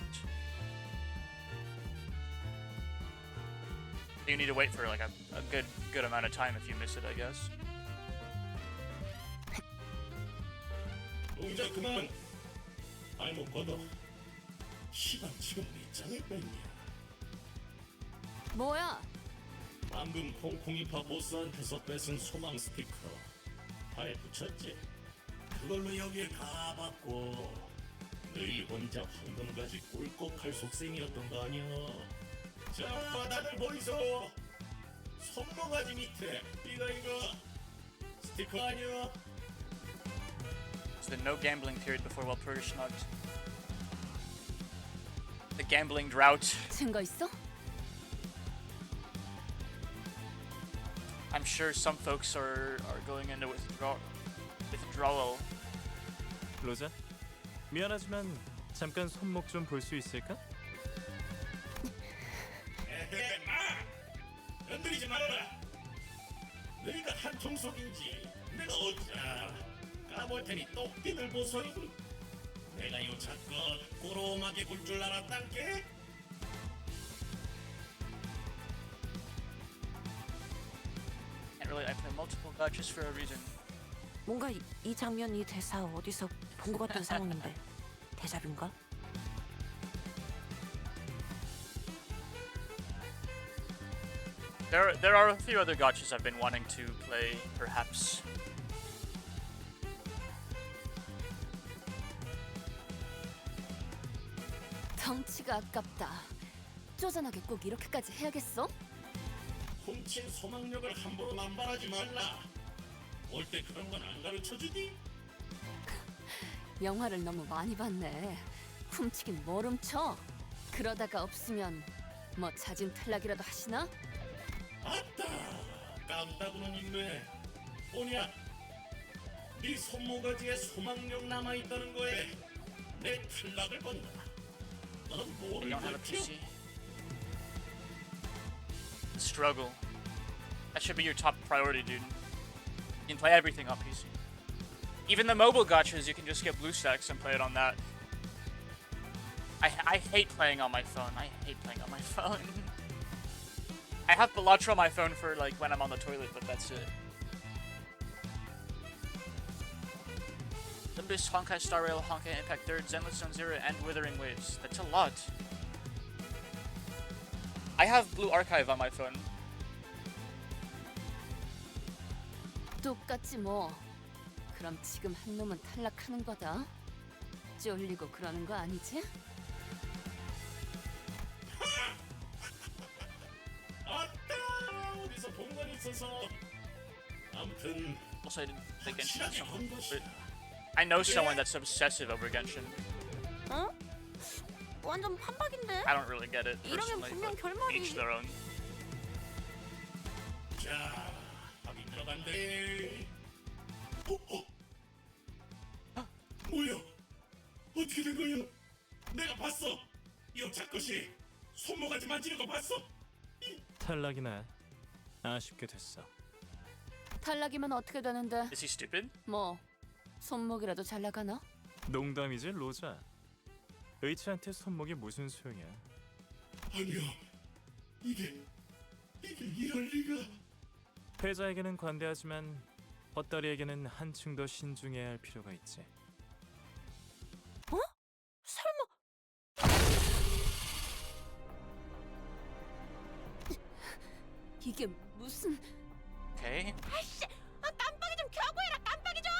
You need to wait for like a good amount of time if you miss it, I guess. 동작 그만. 발목 걷어. 시방 지금 몇 장을 뺐냐? 뭐야? 방금 콩콩이파 보스한테서 뺏은 소망 스티커 발에 붙였지? 그걸로 여기에 가봤고 너희 혼자 황금가지 꿀꺽할 속셈이었던 거 아니야? 자, 다들 보이소? 손모가지 밑에 이거 스티커 아니야? It's the no gambling period before Walpurgisnacht. The gambling drought. 증거 있어? I'm sure some folks are going into withdrawal. 로자, 미안하지만 잠깐 손목 좀 볼 수 있을까? 건드리지 말아라. 너희가 한 통속인지 내가 어쩌 까볼 테니 똑띠들 보소. 내가 요 자껏 꼬로마게 굴 줄 알았단께. Can't really. I play multiple gotchas for a reason. 뭔가 이 장면 이 대사 어디서 본 것 같은 상황인데 대잡인가? There are a few other gotchas I've been wanting to play, perhaps. 덩치가 아깝다. 쪼잔하게 꼭 이렇게까지 해야겠어? 훔친 소망력을 함부로 남발하지 말라. 올 때 그런 건 안 가르쳐주니? 영화를 너무 많이 봤네. 훔치긴 뭘 훔쳐? 그러다가 없으면 뭐 자진 탈락이라도 하시나? 아따, 깜다구는 있네. 오냐, 네 손모가지에 소망력 남아있다는 거에 내 탈락을 건다. 넌 You 뭐를 don't have a 밝혀? PC. The struggle. That should be your top priority, dude. You can play everything on PC. Even the mobile gotchas, you can just get BlueStacks and play it on that. I hate playing on my phone. I hate playing on my phone. I have Balatro on my phone for like when I'm on the toilet, but that's it. Limbus, Honkai Star Rail, Honkai Impact 3rd, Zenless Zone 0, and Withering Waves. That's a lot. I have Blue Archive on my phone. 똑같지 뭐. 그럼 지금 한 놈은 탈락하는 거다. 쫄리고 그러는 거 아니지? 아따, 어디서 본 건 있어서. 아무튼 Also, I didn't think Genshin was 확실하게 본 but 것이다. I know someone that's obsessive over Genshin. 어? 완전 판박인데? I don't really get it 이러면 personally, 분명 but 결말이. each their own. 자, 확인 들어간대. 뭐야? 어떻게 된 거야? 내가 봤어. 여자 것이 손모가지 만지는 거 봤어? 탈락이네. 아쉽게 됐어. 탈락이면 어떻게 되는데? Is he stupid? 뭐 손목이라도 잘 나가나? 농담이지, 로자. 의치한테 손목이 무슨 소용이야? 아니야. 이게 이럴 리가. 패자에게는 관대하지만 헛다리에게는 한층 더 신중해야 할 필요가 있지. 어? 설마? 이게 무슨? Okay. 아씨, 깜빡이 좀 켜고 해라. 깜빡이 좀.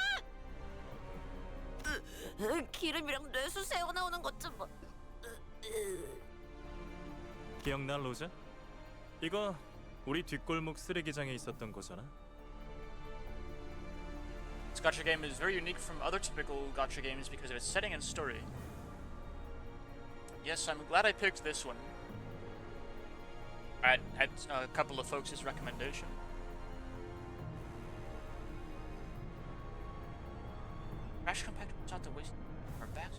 기름이랑 뇌수 새어 나오는 것 좀 봐. 기억나, 로자? 이거 우리 뒷골목 쓰레기장에 있었던 거잖아. This gacha game is very unique from other typical gacha games because of its setting and story. Yes, I'm glad I picked this one. At a couple of folks' recommendation. Crash Compact was out the waste our backs.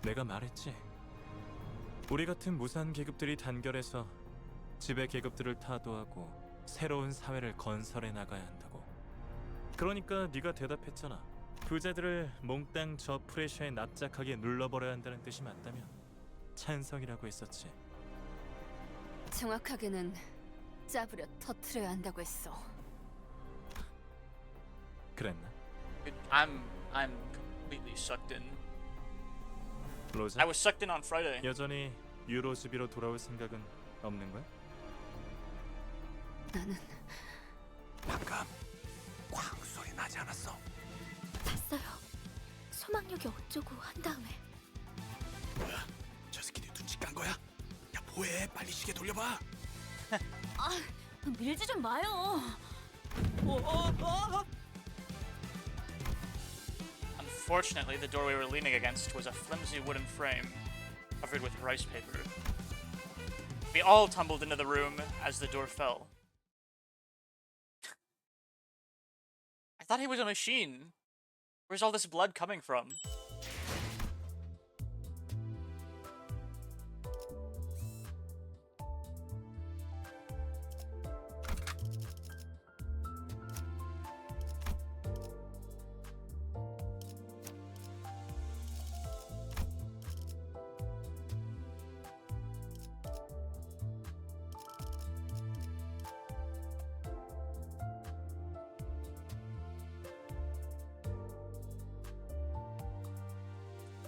내가 말했지. 우리 같은 무산 계급들이 단결해서 지배 계급들을 타도하고 새로운 사회를 건설해 나가야 한다고. 그러니까 네가 대답했잖아. 부자들을 몽땅 저 프레셔에 납작하게 눌러버려야 한다는 뜻이 맞다면 찬성이라고 했었지. 정확하게는 짜부려 터트려야 한다고 했어. 그랬나? I'm completely sucked in. 로자? I was sucked in on Friday. 여전히 유로즈비로 돌아올 생각은 없는 거야? 나는 방금 쾅 소리 나지 않았어? 봤어요. 소망력이 어쩌고 한 다음에 뭐야? 저 새끼들 눈치 깐 거야? 야 뭐해? 빨리 시계 돌려봐. 아, 밀지 좀 마요. Unfortunately, the door we were leaning against was a flimsy wooden frame covered with rice paper. We all tumbled into the room as the door fell. I thought he was a machine. Where's all this blood coming from?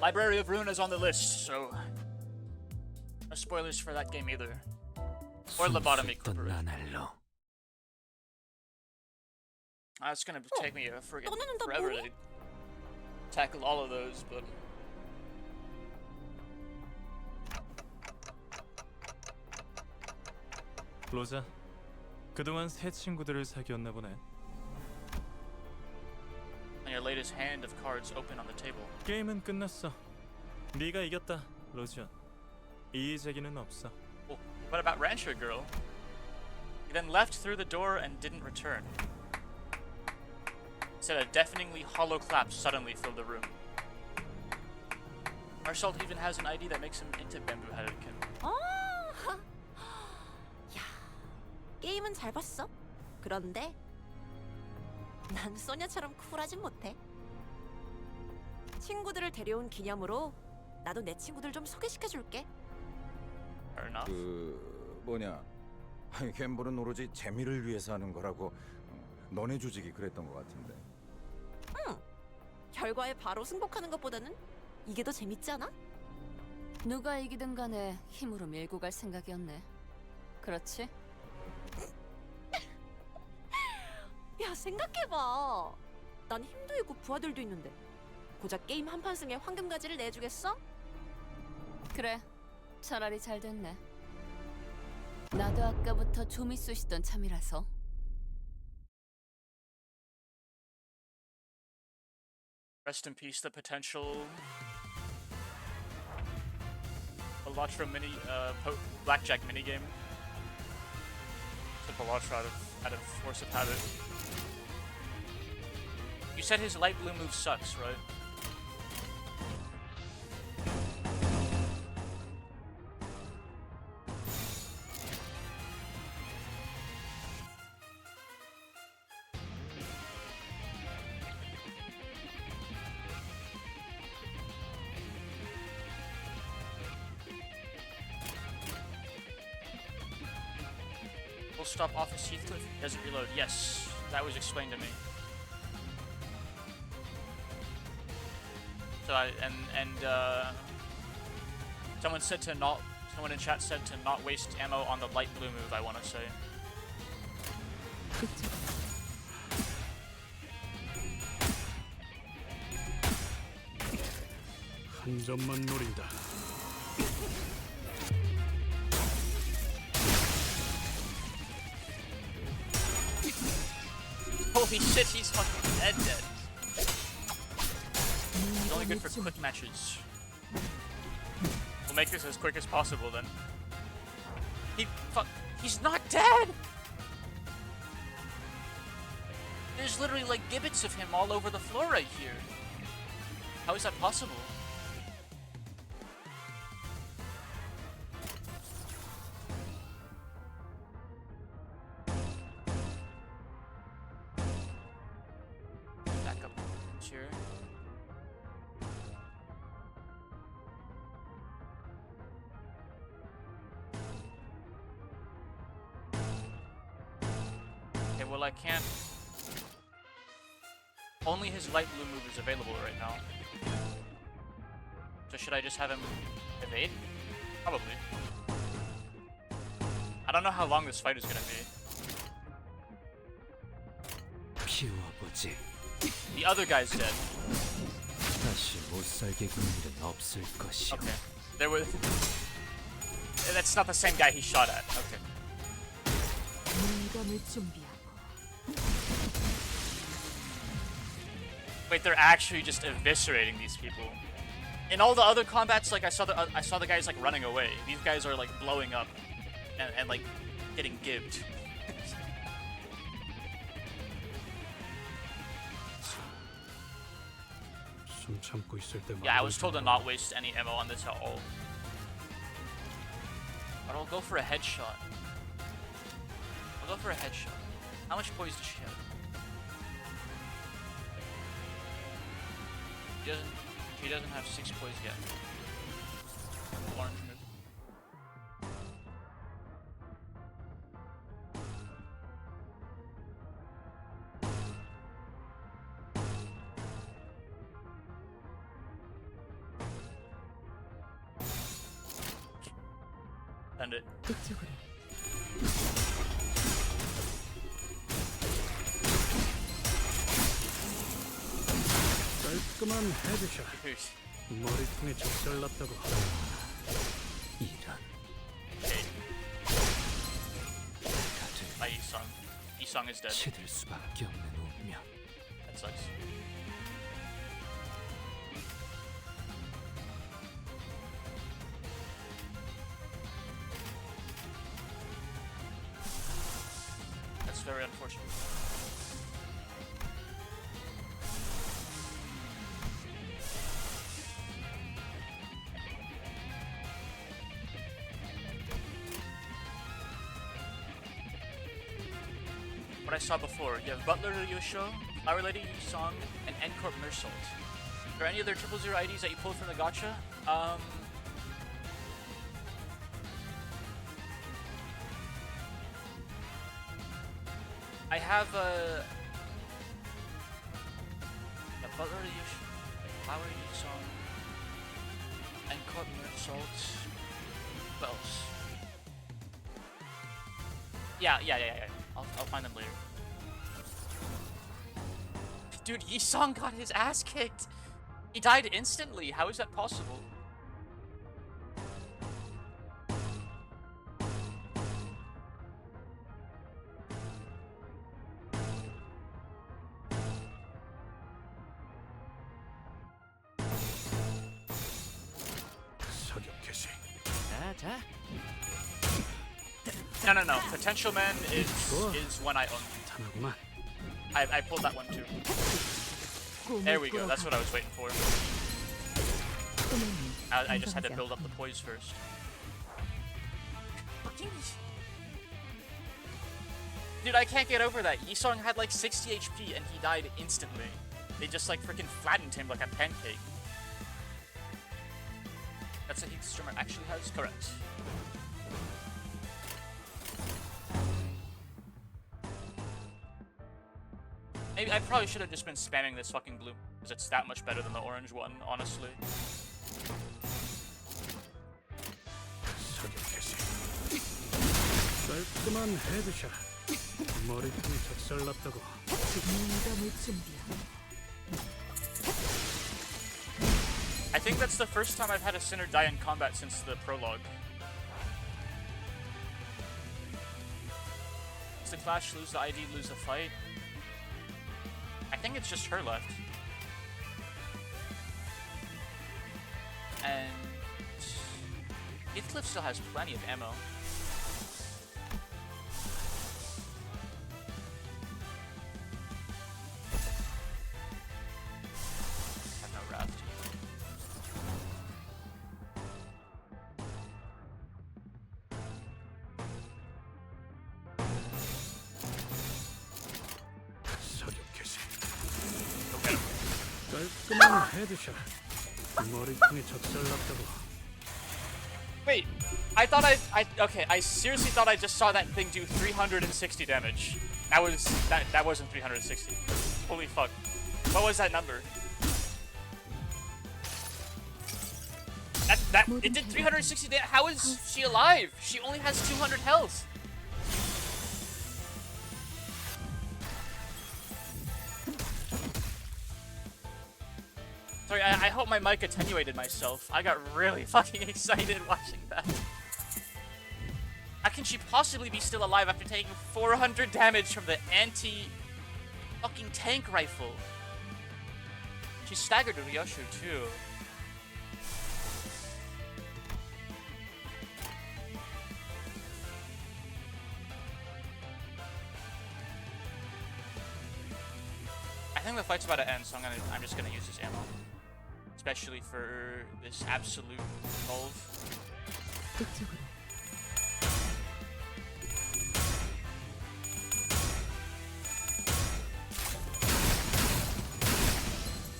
Library of Ruin is on the list, so no spoilers for that game either. Or Lobotomy 순수했던 Corporation. 나날로 It's gonna take me a friggin' forever to tackle all of those, but 로자, 그동안 새 친구들을 사귀었나 보네. and your latest hand of cards open on the table. 게임은 끝났어. 네가 이겼다, 로즈야. 이의 제기는 없어. Well, what about Rancher Girl? He then left through the door and didn't return. Instead, a deafeningly hollow clap suddenly filled the room. Marshall even has an ID that makes him into bamboo-headed Kim. 야, 게임은 잘 봤어. 그런데 난 소녀처럼 쿨하진 못해. 친구들을 데려온 기념으로 나도 내 친구들 좀 소개시켜줄게. Fair enough. 그 뭐냐? 갬블은 오로지 재미를 위해서 하는 거라고 너네 조직이 그랬던 것 같은데. 응. 결과에 바로 승복하는 것보다는 이게 더 재밌지 않아? 누가 이기든 간에 힘으로 밀고 갈 생각이었네. 그렇지? 야, 생각해봐. 난 힘도 있고 부하들도 있는데 고작 게임 한판 승에 황금가지를 내주겠어? 그래, 차라리 잘 됐네. 나도 아까부터 좀이 쑤시던 참이라서. Rest in peace, the potential Palatra mini, blackjack minigame. The Palatra out of force of habit. You said his light blue move sucks, right? We'll stop Office Heathcliff. He doesn't reload. Yes, that was explained to me. So someone said to not. Someone in chat said to not waste ammo on the light blue move. I want to say. 한 점만 노린다. Holy shit, he's fucking dead. He's only good for quick matches. We'll make this as quick as possible then. He's not dead! There's literally like gibbets of him all over the floor right here. How is that possible? Back up here. Okay, well I can't. Only his light blue move is available right now. So should I just have him evade? Probably. I don't know how long this fight is gonna be. 피워보지. The other guy's dead. 다시 못살게 구는 일은 없을 것이오. Okay. There was. That's not the same guy he shot at. Okay. 물감을 준비하고. Wait, they're actually just eviscerating these people. In all the other combats, like I saw the guys like running away. These guys are like blowing up and like getting gibbed. 숨 참고 있을 때 Yeah, I was told to not waste any ammo on this at all. But I'll go for a headshot. I'll go for a headshot. How much poise does she have? She doesn't have 6 poise yet. Orange move. Send it. 그쪽으로. 깔끔한 헤드샷. 머리통에 적절났다고. 이런. Isong is dead. 치들 수밖에 없는 운명. That sucks. That's very unfortunate. What I saw before, you have Butler Yosho, Flower Lady Song, and N-Corp Mersault. Are there any other 000 IDs that you pulled from the gacha? I have the Butler Yosho, Flower Song, N-Corp Mersault. What else? Yeah. I'll find them later. Dude, Yisong got his ass kicked. He died instantly. How is that possible? 자. No. Potential Man is one I own. I pulled that one too. There we go. That's what I was waiting for. I just had to build up the poise first. Dude, I can't get over that. Yisong had like 60 HP and he died instantly. They just like freaking flattened him like a pancake. That's what each streamer actually has? Correct. Maybe I probably should have just been spamming this fucking blue, because it's that much better than the orange one, honestly. 깔끔한 헤드샷. 머리통에 적절났다고. I think that's the first time I've had a Sinner die in combat since the prologue. Does the clash, lose the ID, lose the fight? I think it's just her left. And Heathcliff still has plenty of ammo. Have no raft. 깔끔한 헤드샷. 머리통에 적절났다고. Wait, I seriously thought I just saw that thing do 360 damage. That wasn't 360. Holy fuck. What was that number? It did 360 damage. How is she alive? She only has 200 health. Sorry, I hope my mic attenuated myself. I got really fucking excited watching that. How can she possibly be still alive after taking 400 damage from the anti-fucking tank rifle? She's staggered with Yoshu too. I think the fight's about to end, so I'm just gonna use this ammo. Especially for this absolute solve.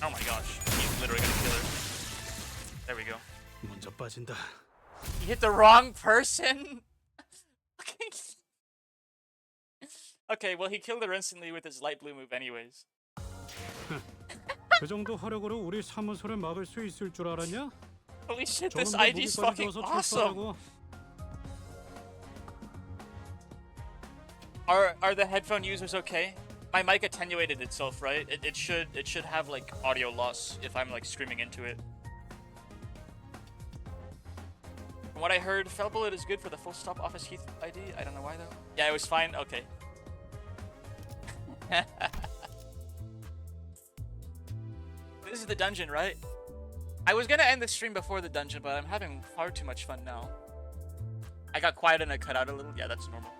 Oh my gosh, he's literally gonna kill her. There we go. 먼저 빠진다. He hit the wrong person? Okay, well he killed her instantly with his light blue move anyways. 그 정도 화력으로 우리 사무소를 막을 수 있을 줄 알았냐? Holy shit, this ID is fucking awesome! Are the headphone users okay? My mic attenuated itself, right? It should have like audio loss if I'm like screaming into it. From what I heard, Felt Bullet is good for the full stop office Heath ID. I don't know why though. Yeah, it was fine. Okay. This is the dungeon, right? I was gonna end the stream before the dungeon, but I'm having far too much fun now. I got quiet and I cut out a little. Yeah, that's normal.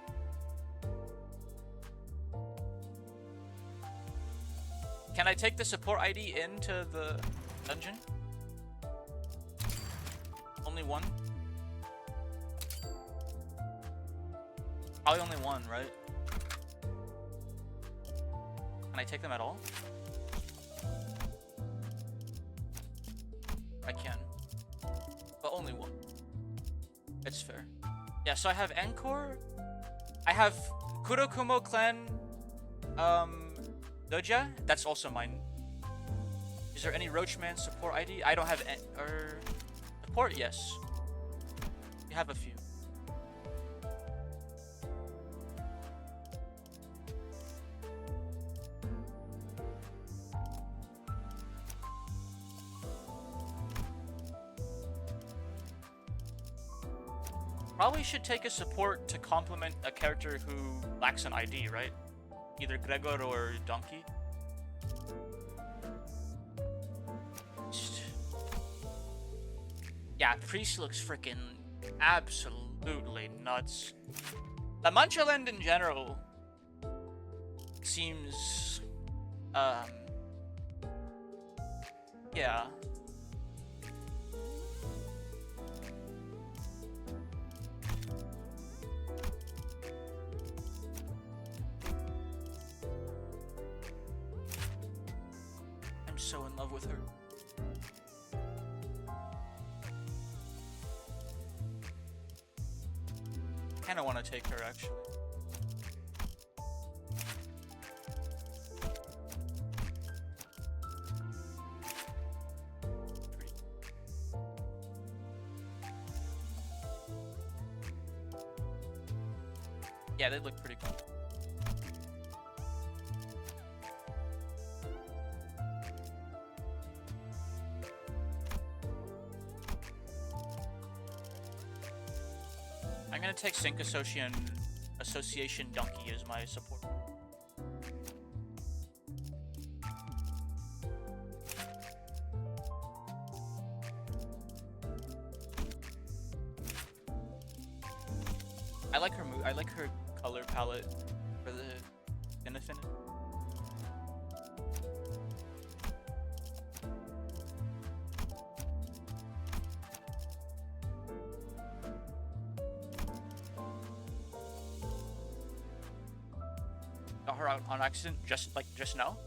Can I take the support ID into the dungeon? Only one? Probably only one, right? Can I take them at all? I can. But only one. It's fair. Yeah, so I have Encore. I have Kurokumo Clan Doja. That's also mine. Is there any Roachman support ID? I don't have any. Support, yes. You have a few. Probably should take a support to complement a character who lacks an ID, right? Either Gregor or Donkey. Yeah, Priest looks freaking absolutely nuts. The Manchaland in general seems, yeah. I'm so in love with her. I kinda wanna take her actually. Yeah, they look pretty cool. I'm gonna take Sync Association Donkey as my support. I like her mood. I like her color palette for the Infinite. Got her out on accident just now.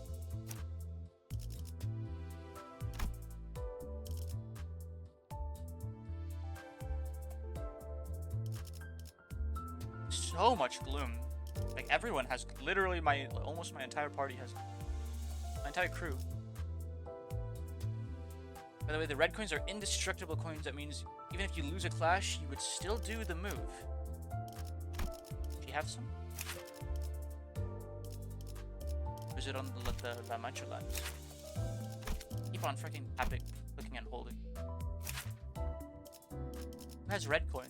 So much gloom. Like everyone has literally almost my entire party has my entire crew. By the way, the red coins are indestructible coins. That means even if you lose a clash, you would still do the move. Do you have some? Or is it on the mantra lens? Keep on freaking tapping, clicking and holding. Who has red coins?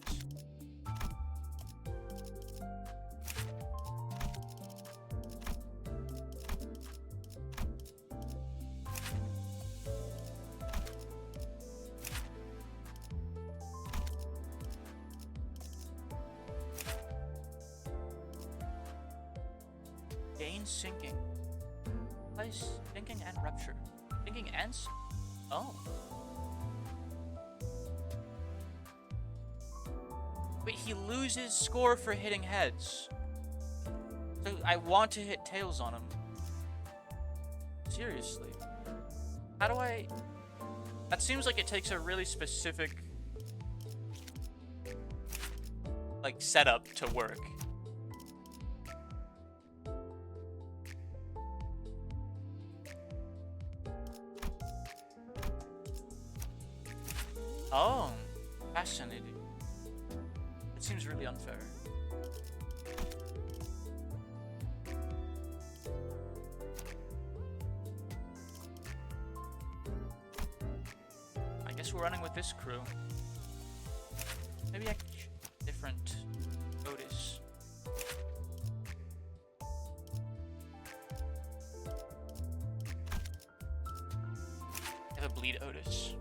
Gain sinking. Place sinking and rupture. Sinking and oh. Wait, he loses score for hitting heads. So I want to hit tails on him. Seriously. How do I... That seems like it takes a really specific like setup to work. Oh, fascinating. It seems really unfair. guess we're running with this crew. Maybe I different Otis. I have a bleed Otis.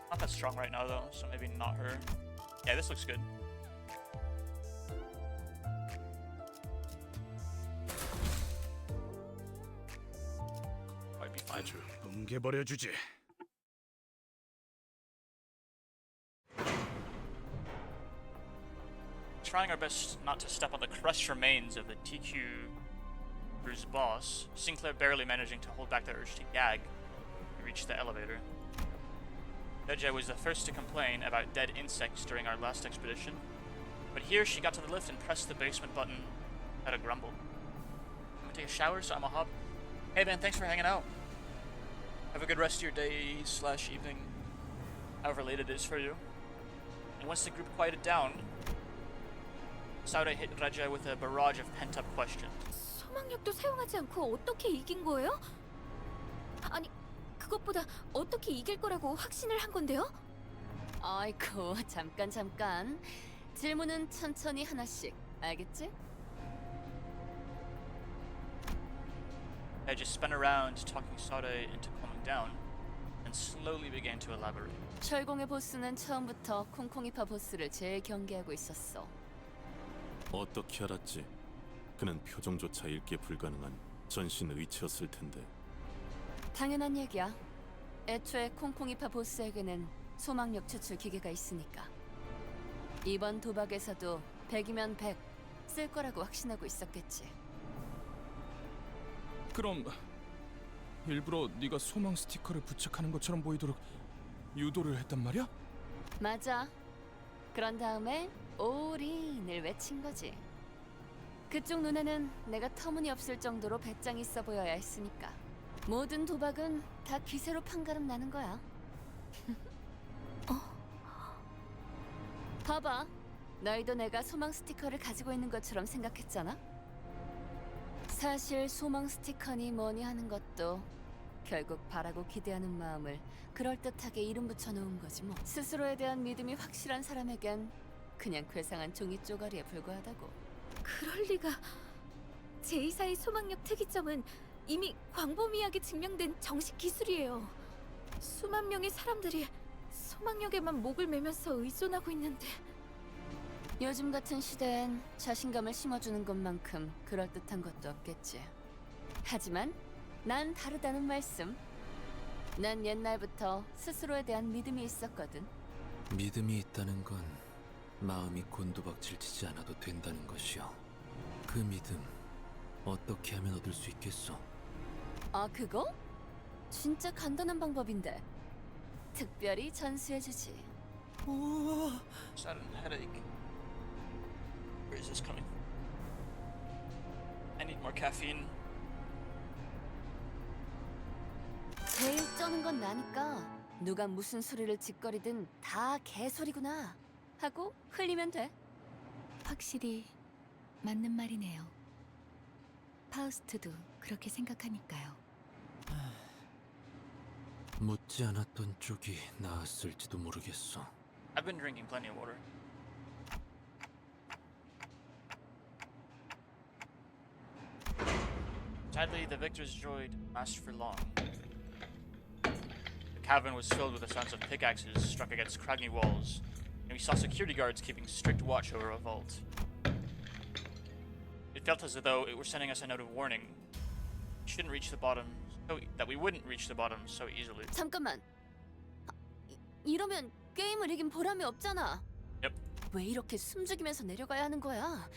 Not that strong right now though, so maybe not her. Yeah, this looks good. Might be fine. 아주 뭉개버려 주지. Trying our best not to step on the crushed remains of the TQ's boss, Sinclair barely managing to hold back the urge to gag. We reached the elevator. Veggie was the first to complain about dead insects during our last expedition, but here she got to the lift and pressed the basement button at a grumble. I'm gonna take a shower, so I'm a hop. Hey man, thanks for hanging out. Have a good rest of your day / evening, however late it is for you. And once the group quieted down, Sauda hit Raja with a barrage of pent-up questions. 소망력도 사용하지 않고 어떻게 이긴 거예요? 아니, 그것보다 어떻게 이길 거라고 확신을 한 건데요? 아이고, 잠깐. 질문은 천천히 하나씩. 알겠지? I just spun around, talking Sauda into calming down, and slowly began to elaborate. 철공의 보스는 처음부터 콩콩이파 보스를 제일 경계하고 있었어. 어떻게 알았지? 그는 표정조차 읽기 불가능한 전신 의치였을 텐데. 당연한 얘기야. 애초에 콩콩이파 보스에게는 소망력 추출 기계가 있으니까. 이번 도박에서도 100이면 100 쓸 거라고 확신하고 있었겠지. 그럼 일부러 네가 소망 스티커를 부착하는 것처럼 보이도록 유도를 했단 말이야? 맞아. 그런 다음에 올인을 외친 거지. 그쪽 눈에는 내가 터무니없을 정도로 배짱 있어 보여야 했으니까. 모든 도박은 다 기세로 판가름 나는 거야. 봐봐. 너희도 내가 소망 스티커를 가지고 있는 것처럼 생각했잖아? 사실 소망 스티커니 뭐니 하는 것도 결국 바라고 기대하는 마음을 그럴듯하게 이름 붙여놓은 거지 뭐. 스스로에 대한 믿음이 확실한 사람에겐 그냥 괴상한 종이 쪼가리에 불과하다고. 그럴 리가. 제2사의 소망력 특이점은 이미 광범위하게 증명된 정식 기술이에요. 수만 명의 사람들이 소망력에만 목을 매면서 의존하고 있는데. 요즘 같은 시대엔 자신감을 심어주는 것만큼 그럴듯한 것도 없겠지. 하지만 난 다르다는 말씀. 난 옛날부터 스스로에 대한 믿음이 있었거든. 믿음이 있다는 건 마음이 곤두박질치지 않아도 된다는 것이요. 그 믿음 어떻게 하면 얻을 수 있겠어? 아, 그거? 진짜 간단한 방법인데. 특별히 전수해주지. Sudden headache. Where is this coming? I need more caffeine. 제일 쩌는 건 나니까 누가 무슨 소리를 짓거리든 다 개소리구나 하고 흘리면 돼. 확실히 맞는 말이네요. 파우스트도 그렇게 생각하니까요. 묻지 않았던 쪽이 나았을지도 모르겠어. I've been drinking plenty of water. Sadly, the victor's joy didn't last for long. The cavern was filled with the sounds of pickaxes struck against craggy walls, and we saw security guards keeping strict watch over a vault. It felt as though it were sending us a note of warning. We shouldn't reach the bottom, that we wouldn't reach the bottom so easily. 잠깐만. 이러면 게임을 이긴 보람이 없잖아. Yep. 왜 이렇게 숨죽이면서 내려가야 하는 거야?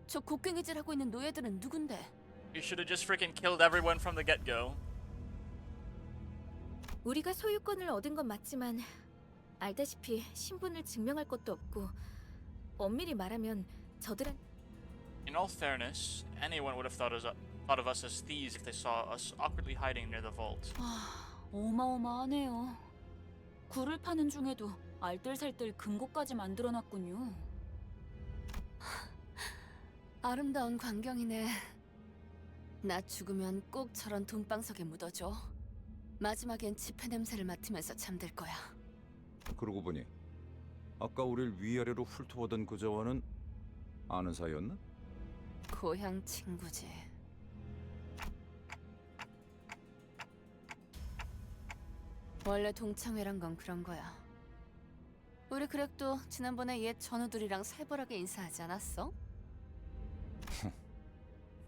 저 곡괭이질하고 있는 노예들은 누군데? You should have just freaking killed everyone from the get-go. 우리가 소유권을 얻은 건 맞지만 알다시피 신분을 증명할 것도 없고 엄밀히 말하면 저들한 In all fairness, anyone would have thought of us as thieves if they saw us awkwardly hiding near the vault. 어마어마하네요. 굴을 파는 중에도 알뜰살뜰 금고까지 만들어놨군요. 아름다운 광경이네. 나 죽으면 꼭 저런 돈방석에 묻어줘. 마지막엔 지폐 냄새를 맡으면서 잠들 거야. 그러고 보니 아까 우릴 위아래로 훑어보던 그자와는 아는 사이였나? 고향 친구지. 원래 동창회란 건 그런 거야. 우리 그렉도 지난번에 옛 전우들이랑 살벌하게 인사하지 않았어?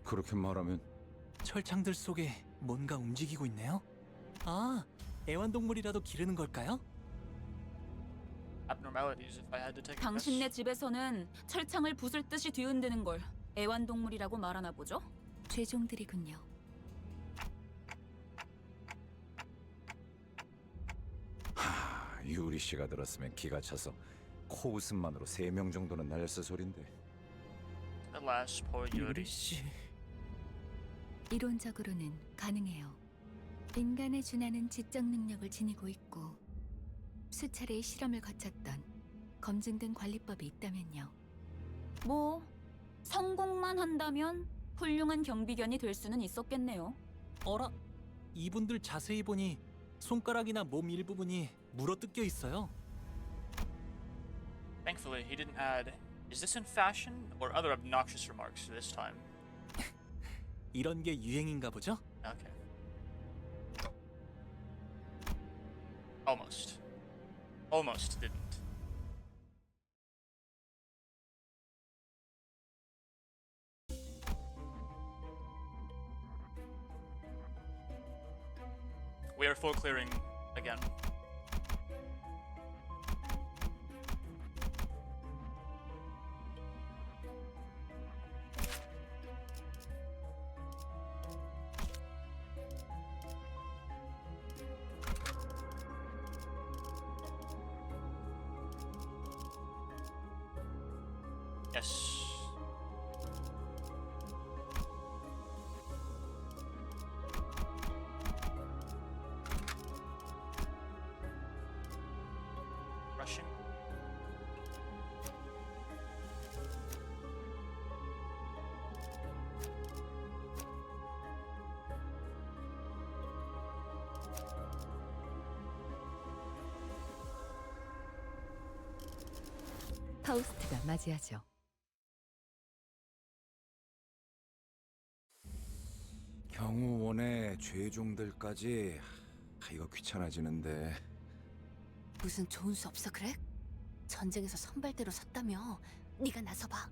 그렇게 말하면 철창들 속에 뭔가 움직이고 있네요. 아, 애완동물이라도 기르는 걸까요? Abnormalities if I had to take a guess. 당신네 집에서는 철창을 부술 듯이 뒤흔드는 걸 애완동물이라고 말하나 보죠? 죄종들이군요. 유리 씨가 들었으면 기가 차서 코웃음만으로 3명 정도는 날렸을 소린데. Alas, poor Yuri. 이론적으로는 가능해요. 인간에 준하는 지적 능력을 지니고 있고 수차례의 실험을 거쳤던 검증된 관리법이 있다면요. 뭐 성공만 한다면 훌륭한 경비견이 될 수는 있었겠네요. 어라, 이분들 자세히 보니 손가락이나 몸 일부분이 물어뜯겨 있어요. Thankfully, he didn't add, "Is this in fashion?" or other obnoxious remarks this time. 이런 게 유행인가 보죠? Okay. Almost. Almost didn't. We are full clearing again. Yes. Rushing. 파우스트가 맞이하죠. 경호원의 죄종들까지 이거 귀찮아지는데. 무슨 좋은 수 없어, 그렉? 전쟁에서 선발대로 섰다며. 네가 나서봐.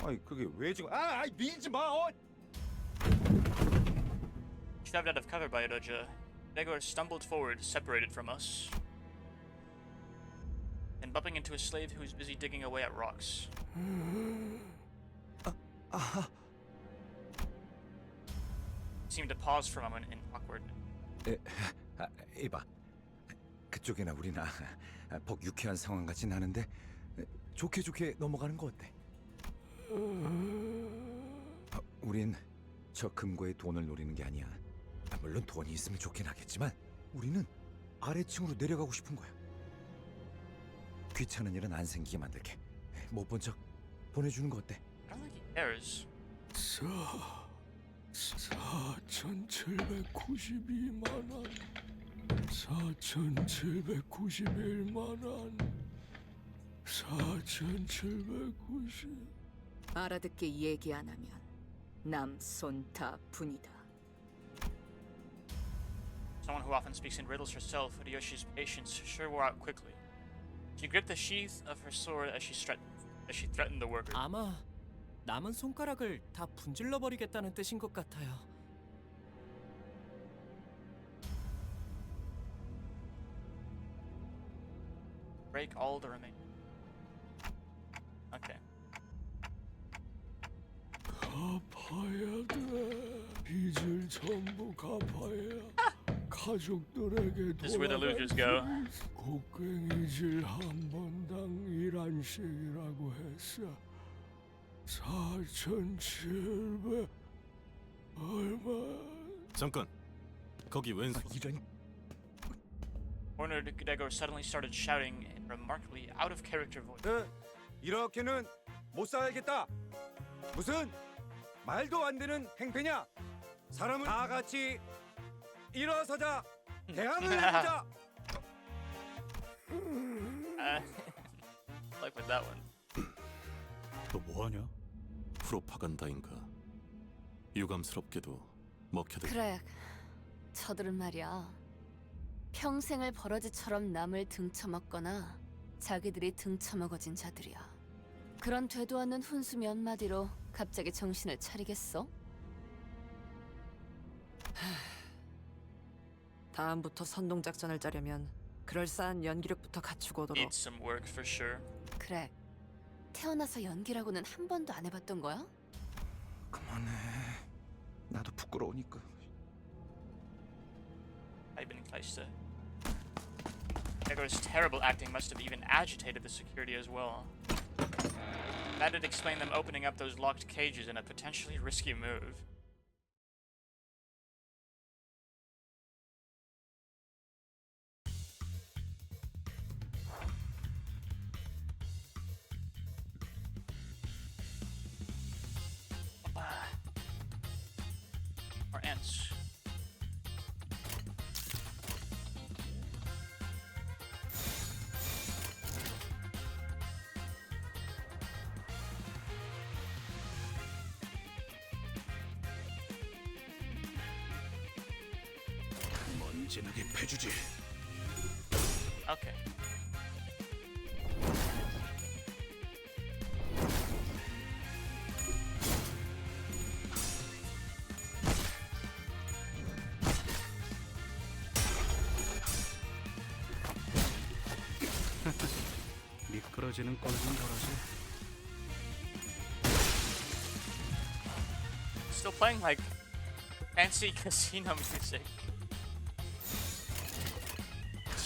아이 그게 왜 지금 밀지 마. Shoved out of cover by Roja, Gregor stumbled forward, separated from us, and bumping into a slave who was busy digging away at rocks. Seemed to pause for a moment in awkward. 이봐, 그쪽이나 우리나 복 유쾌한 상황 같진 않은데 좋게 넘어가는 거 어때? 우린 저 금고에 돈을 노리는 게 아니야. 물론 돈이 있으면 좋긴 하겠지만 우리는 아래층으로 내려가고 싶은 거야. 귀찮은 일은 안 생기게 만들게. 못 본 척 보내주는 거 어때? I don't think he cares. 4,792만 원, 4,791만 원, 4,790. 알아듣게 얘기 안 하면 남손타분이다. Someone who often speaks in riddles herself, Ryoshi's patience sure wore out quickly. She gripped the sheath of her sword as she threatened the worker. 아마 남은 손가락을 다 분질러 버리겠다는 뜻인 것 같아요. Break all the remaining. Okay. 갚아야 돼. 빚을 전부 갚아야 가족들에게 This is where the losers go. 곡괭이질 한 번당 1안씩이라고 했어. 4,700 얼마? 잠깐. 거기 왼손. 이런. Cornered, Gregor suddenly started shouting in remarkably out of character voice. 이렇게는 못 살겠다. 무슨 말도 안 되는 행패냐? 사람은 다 같이 일어서자. 대항을 해보자. Like with that one. 또 뭐하냐? 프로파간다인가? 유감스럽게도 먹혀들. 그래, 저들은 말이야. 평생을 버러지처럼 남을 등쳐먹거나 자기들이 등쳐먹어진 자들이야. 그런 되도 않는 훈수 몇 마디로 갑자기 정신을 차리겠어? 다음부터 선동 작전을 짜려면 그럴싸한 연기력부터 갖추고 오도록. Needs some work for sure. 그래, 태어나서 연기라고는 한 번도 안 해봤던 거야? 그만해. 나도 부끄러우니까. Kleiste. Egger's terrible acting must have even agitated the security as well. That'd explain them opening up those locked cages in a potentially risky move. More ants. 먼지나게 패주지. Okay. 미끄러지는 꼴 좀 보라지. Still playing like fancy casino music.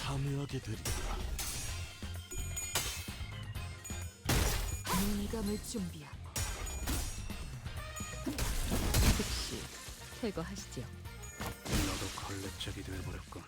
참여하게 되리라. 눈감을 준비하고 즉시 퇴거하시죠. 나도 걸레짝이 돼버렸군.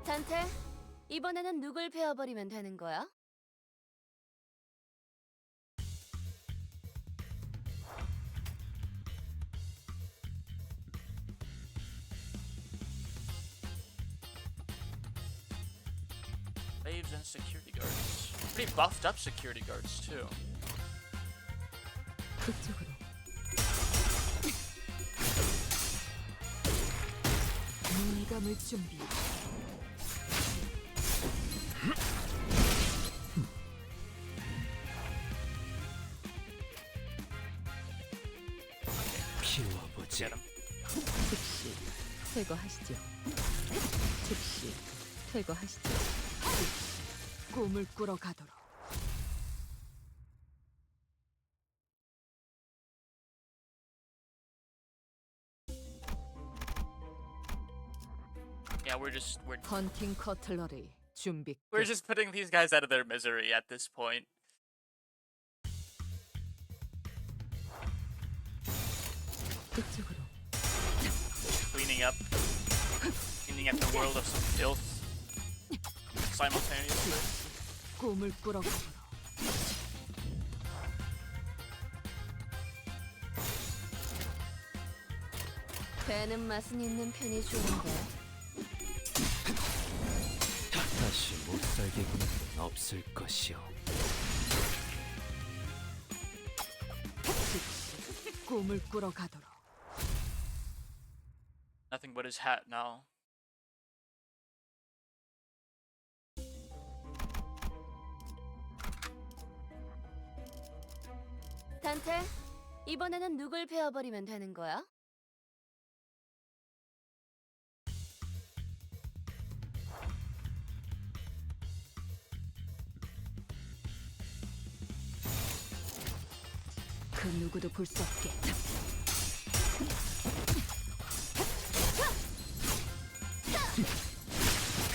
단테, 이번에는 누굴 베어버리면 되는 거야? Slaves and security guards. Pretty buffed up security guards too. 그쪽으로. 눈감을 준비하고 피워보자. 즉시 퇴거하시죠. 즉시 퇴거하시죠. 즉시 꿈을 꾸러 가도록. Yeah, we're 헌팅 커틀러리 준비. we're just putting these guys out of their misery at this point. 그쪽으로. Cleaning up the world of some filth simultaneously. 꿈을 꾸러 가도록. 배는 맛은 있는 편이 좋은데. 다시 못 살게 구는 건 없을 것이오. 즉시 꿈을 꾸러 가도록. Nothing but his hat now. 단테, 이번에는 누굴 베어버리면 되는 거야? 그 누구도 볼 수 없게.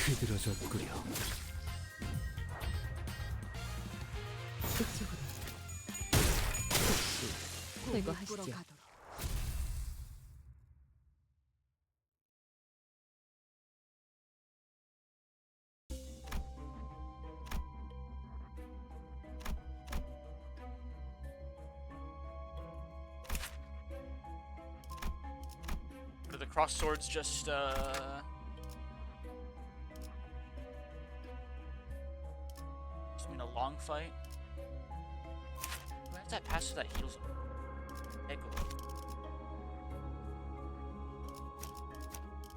휘들어졌구려. 그쪽으로. 제거하시죠. Do the cross swords just mean a long fight? Who has that passive that heals Echo?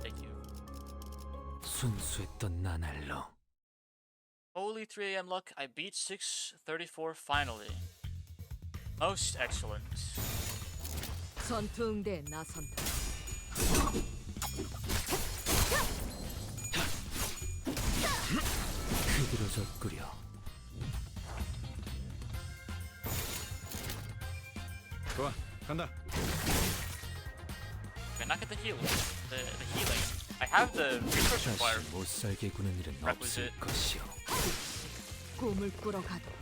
Thank you. 순수했던 나날로. Holy 3 a.m. luck, I beat 634 finally. Most excellent. 전투응대에 나선다. 휘들어졌구려. 좋아, 간다. Can I not get the heal? The healing. I have the resource required. 다시 못살게 구는 일은 없을 것이오. 꿈을 꾸러 가도록.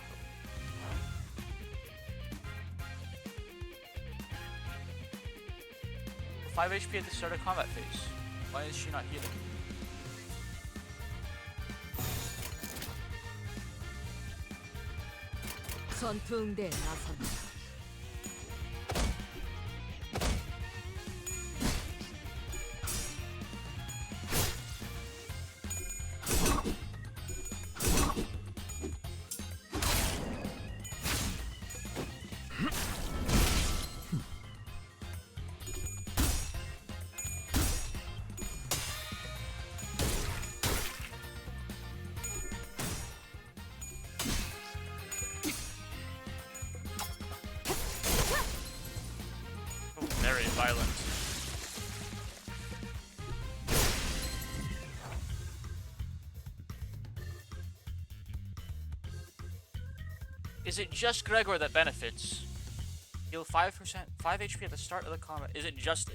5 HP at the start of combat phase. Why is she not healing? 전투응대에 나선다. Very violent. Is it just Gregor that benefits? Heal 5%, 5 HP at the start of the combat. Is it just...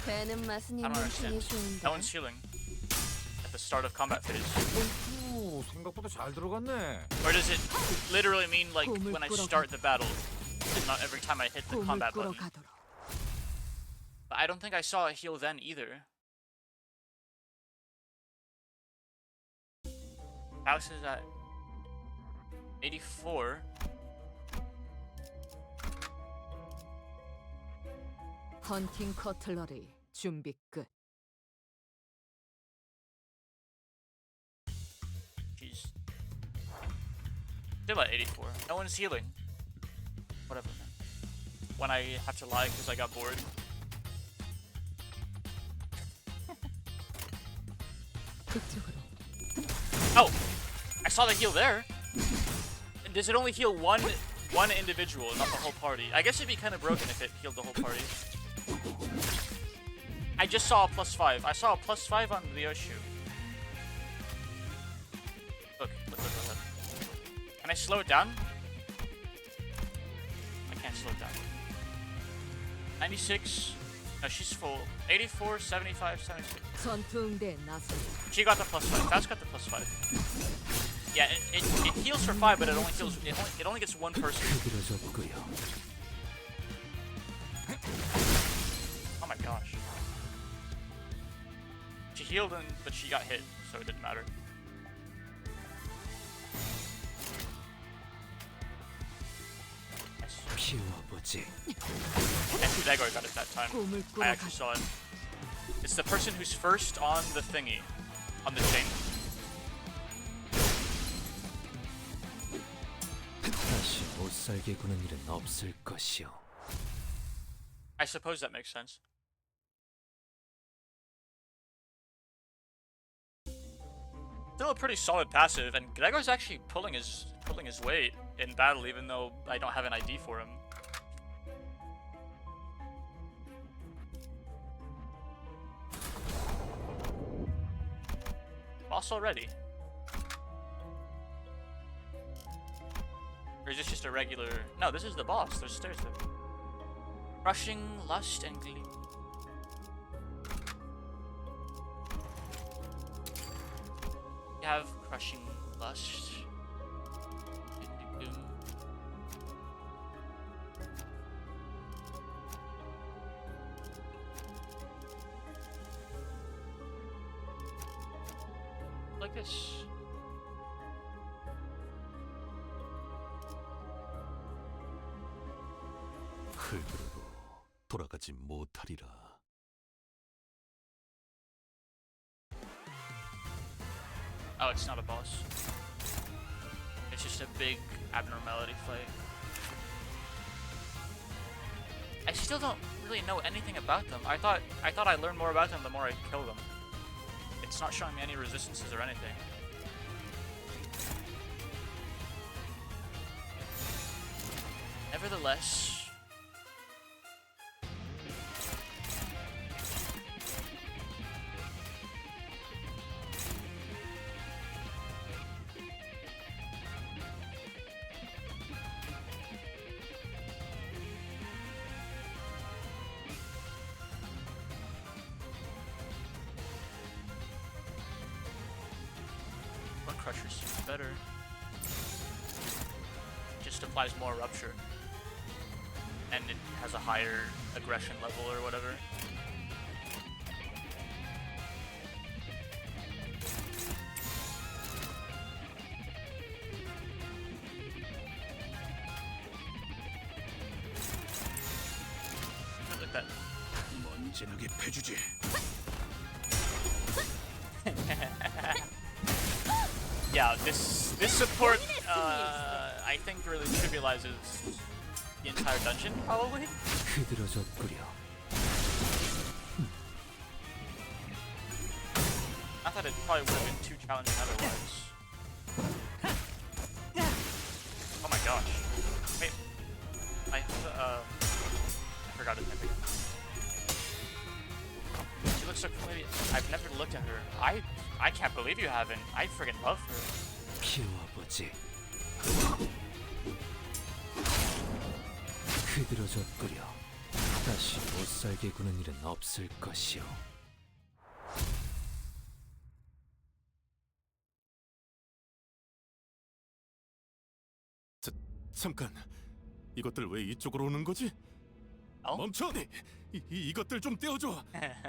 I don't understand. No one's healing at the start of combat phase. 오, 생각보다 잘 들어갔네. Or does it literally mean like when I start the battle and not every time I hit the combat button? But I don't think I saw a heal then either. House is at 84. 헌팅 커틀러리 준비 끝. Jeez. Still at 84. No one's healing. Whatever, man. When I have to lie because I got bored. Oh! I saw the heal there! Does it only heal one individual, not the whole party? I guess it'd be kind of broken if it healed the whole party. I just saw a +5. I saw a +5 on the Oshu. Look. Can I slow it down? I can't slow it down. 96. No, she's full. 84, 75, 76. 전투응대에 나선다. She got the +5. That's got the +5. Yeah, it heals for 5, but it only gets one person. Oh my gosh. She healed but she got hit, so it didn't matter. And Dagor got it that time. I actually saw it. It's the person who's first on the thingy. On the chain. 다시 못살게 구는 일은 없을 것이오. I suppose that makes sense. Still a pretty solid passive, and Gregor's actually pulling his weight in battle, even though I don't have an ID for him. Boss already. Or is this just a regular... No, this is the boss. There's stairs there. Crushing lust and glee. We have crushing lust and gloom. Like this. 흙으로도 돌아가지 못하리라. Oh, it's not a boss. It's just a big abnormality fight. I still don't really know anything about them. I thought I learned more about them the more I kill them. It's not showing me any resistances or anything. Nevertheless, One Crusher seems better. Just applies more rupture. And it has a higher aggression level or whatever. Look at that. 먼지나게 패주지. Yeah, this support I think really trivializes the entire dungeon, probably. 흐드러졌구려. Not that it probably would have been too challenging otherwise. Oh my gosh. Wait. I forgot his name. She looks so familiar. I've never looked at her. I can't believe you haven't. I friggin' love her. 피워보지. 흐드러졌구려. 다시 못살게 구는 일은 없을 것이오. 잠깐. 이것들 왜 이쪽으로 오는 거지? 멈춰! 이것들 좀 떼어줘!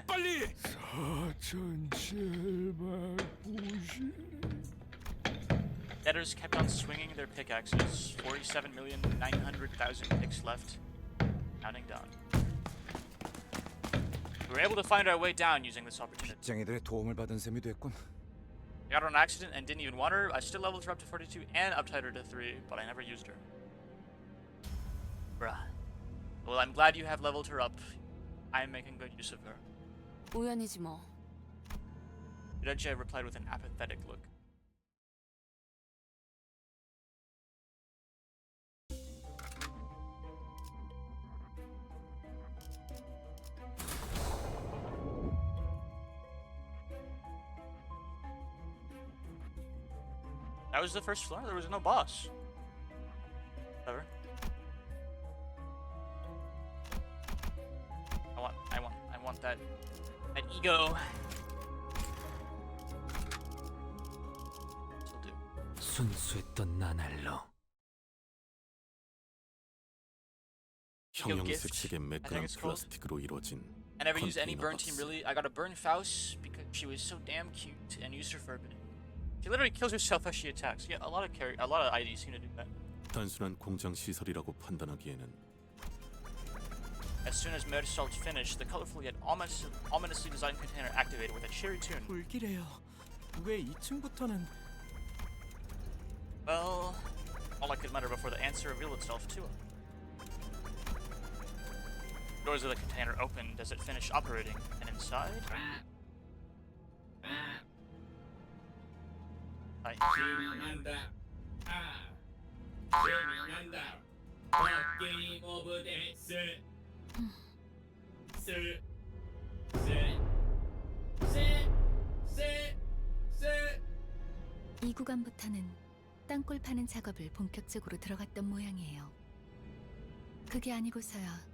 빨리! 사천 제발 부시. Debtors kept on swinging their pickaxes. 47,900,000 picks left. Counting down. We were able to find our way down using this opportunity. 쟁이들의 도움을 받은 셈이 됐군. I got her on accident and didn't even want her. I still leveled her up to 42 and uptied her to 3, but I never used her. Bruh. Well, I'm glad you have leveled her up. I'm making good use of her. 우연이지 뭐. Yudachi replied with an apathetic look. That was the first floor? There was no boss. Whatever. I want that ego. This'll do. 순수했던 나날로. 형형색색의 매끈한 플라스틱으로 이루어진 I never used any 컨테이너 burn team 박스. really. I got a burn Faust because she was so damn cute and used her for a bit. She literally kills herself as she attacks. Yeah, a lot of IDs seem to do that. 단순한 공장 시설이라고 판단하기에는 As soon as Mersalt's finished, the colorful yet ominously designed container activated with a cheery tune. 불길해요. 왜 2층부터는? Well, all that could matter before the answer revealed itself to him. Doors of the container opened as it finished operating, and inside... Hi. 이 구간부터는 땅굴 파는 작업을 본격적으로 들어갔던 모양이에요. 그게 아니고서야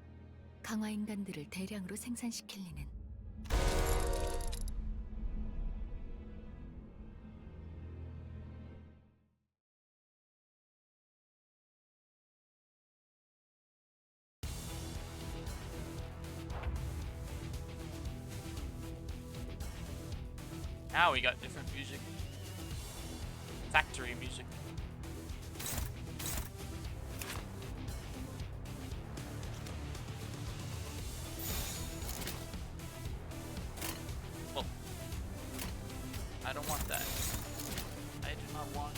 강화 인간들을 대량으로 생산시킬 리는. Now we got different music. Factory music. Oh. I don't want that. I do not want...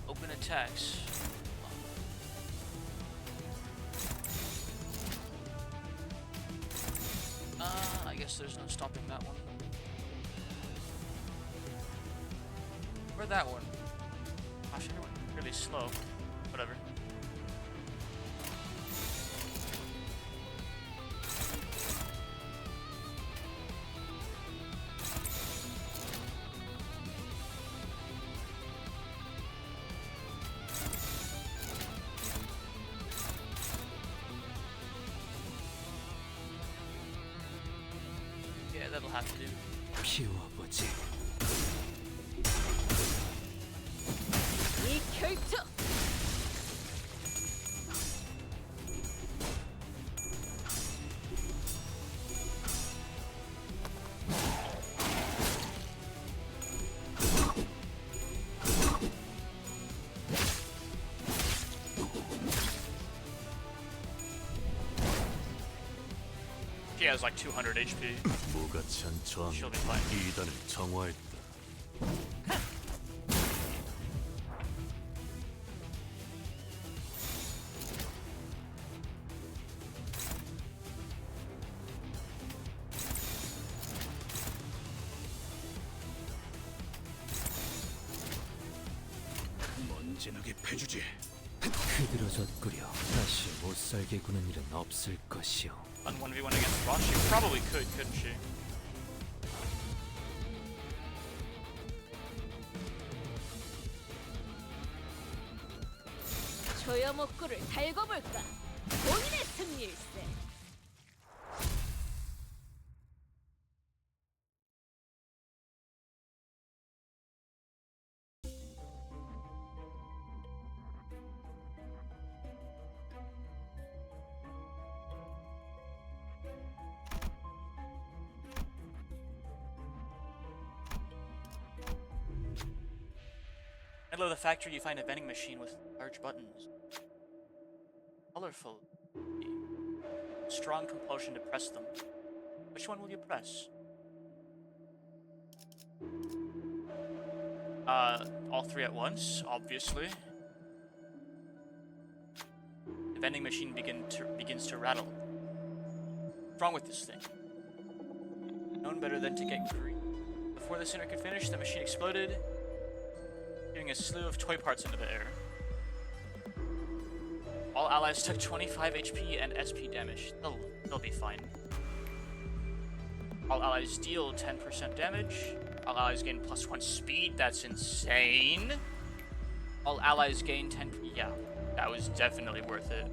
Open attacks. I guess there's no stopping that one. Or that one. Gosh, I went really slow. Whatever. Yeah, that'll have to do. 피워보지. 이 결투. He has like 200 HP. 무가치한 저항 She'll be fine. 이단을 정화했다. 먼지나게 패주지. 흐드러졌구려. 다시 못살게 구는 일은 없을 것이오. On 1v1 against Ross, she probably could, couldn't she? 조여 목구를 달궈 볼까? 본인의 승리일세. In the middle of the factory, you find a vending machine with large buttons. Colorful. Strong compulsion to press them. Which one will you press? All three at once, obviously. The vending machine begins to rattle. What's wrong with this thing? Known better than to get green. Before the center could finish, the machine exploded, shooting a slew of toy parts into the air. All allies took 25 HP and SP damage. They'll be fine. All allies deal 10% damage. All allies gain +1 speed. That's insane. All allies gain 10... Yeah, that was definitely worth it.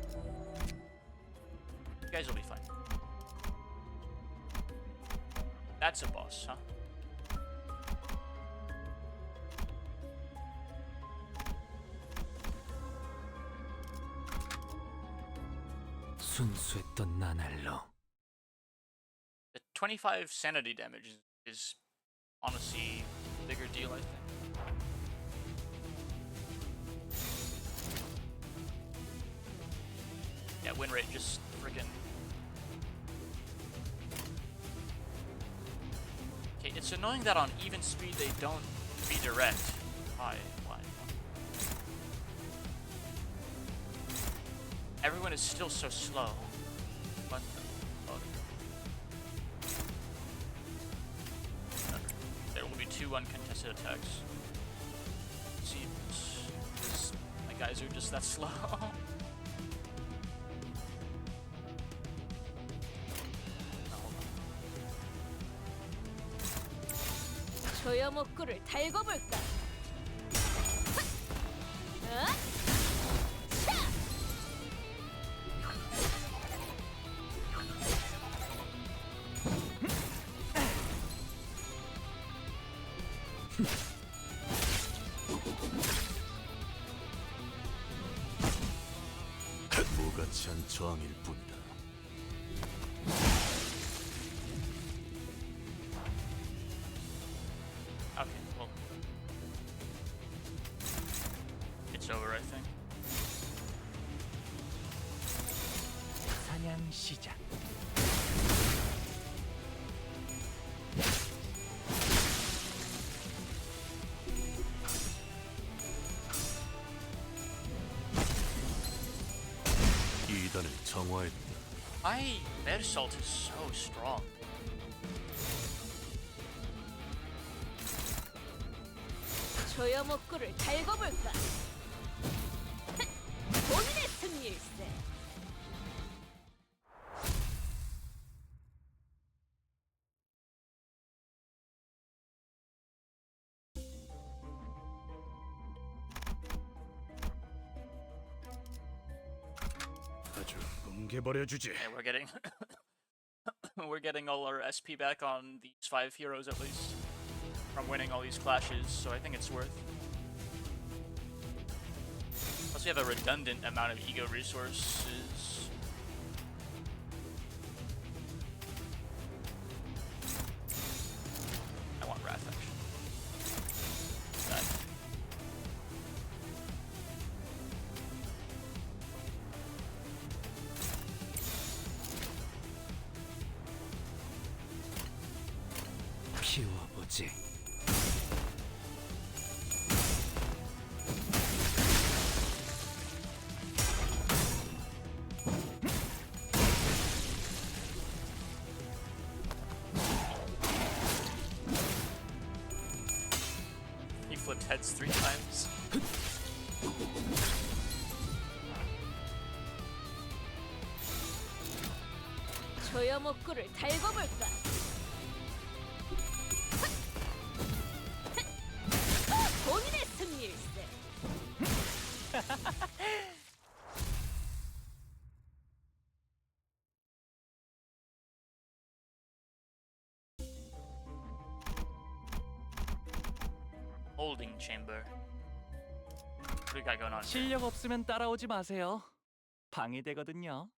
You guys will be fine. That's a boss, huh? 순수했던 나날로. The 25 sanity damage is honestly a bigger deal, I think. Yeah, win rate just friggin'. Okay, it's annoying that on even speed they don't redirect. Why? Everyone is still so slow. But, there will be 2 uncontested attacks. Seems my guys are just that slow. 조여목구를 달궈볼까? 무가치 한 저항일 뿐이다. Okay, well, it's over, I think. 사냥 시작. 이단을 정화했다. My Medsalt is so strong. 조여목구를 달궈볼까? 본인의 승리일세. 아주 뭉개버려주지. Okay, we're getting we're getting all our SP back on these 5 heroes at least from winning all these clashes, so I think it's worth. Plus we have a redundant amount of ego resources. I want Wrath actually. That. 피워보지. He flipped heads 3 times. 조여목구를 달궈볼까? 본인의 승리일세. Holding chamber. What do we got going on? 실력 없으면 따라오지 마세요. 방해되거든요.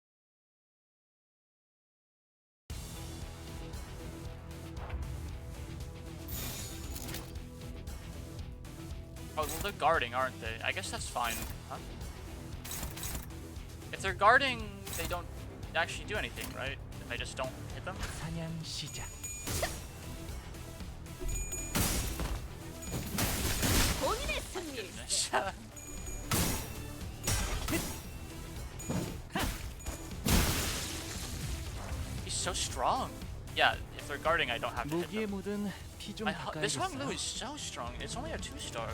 Oh, well, they're guarding, aren't they? I guess that's fine. Huh? If they're guarding, they don't actually do anything, right? If I just don't hit them? 사냥 시작. 본인의 승리일세. He's so strong. Yeah, if they're guarding, I don't have to hit 무기에 them. 묻은 피 좀 This Hung Lu 닦아야겠어요. is so strong. It's only a 2-star.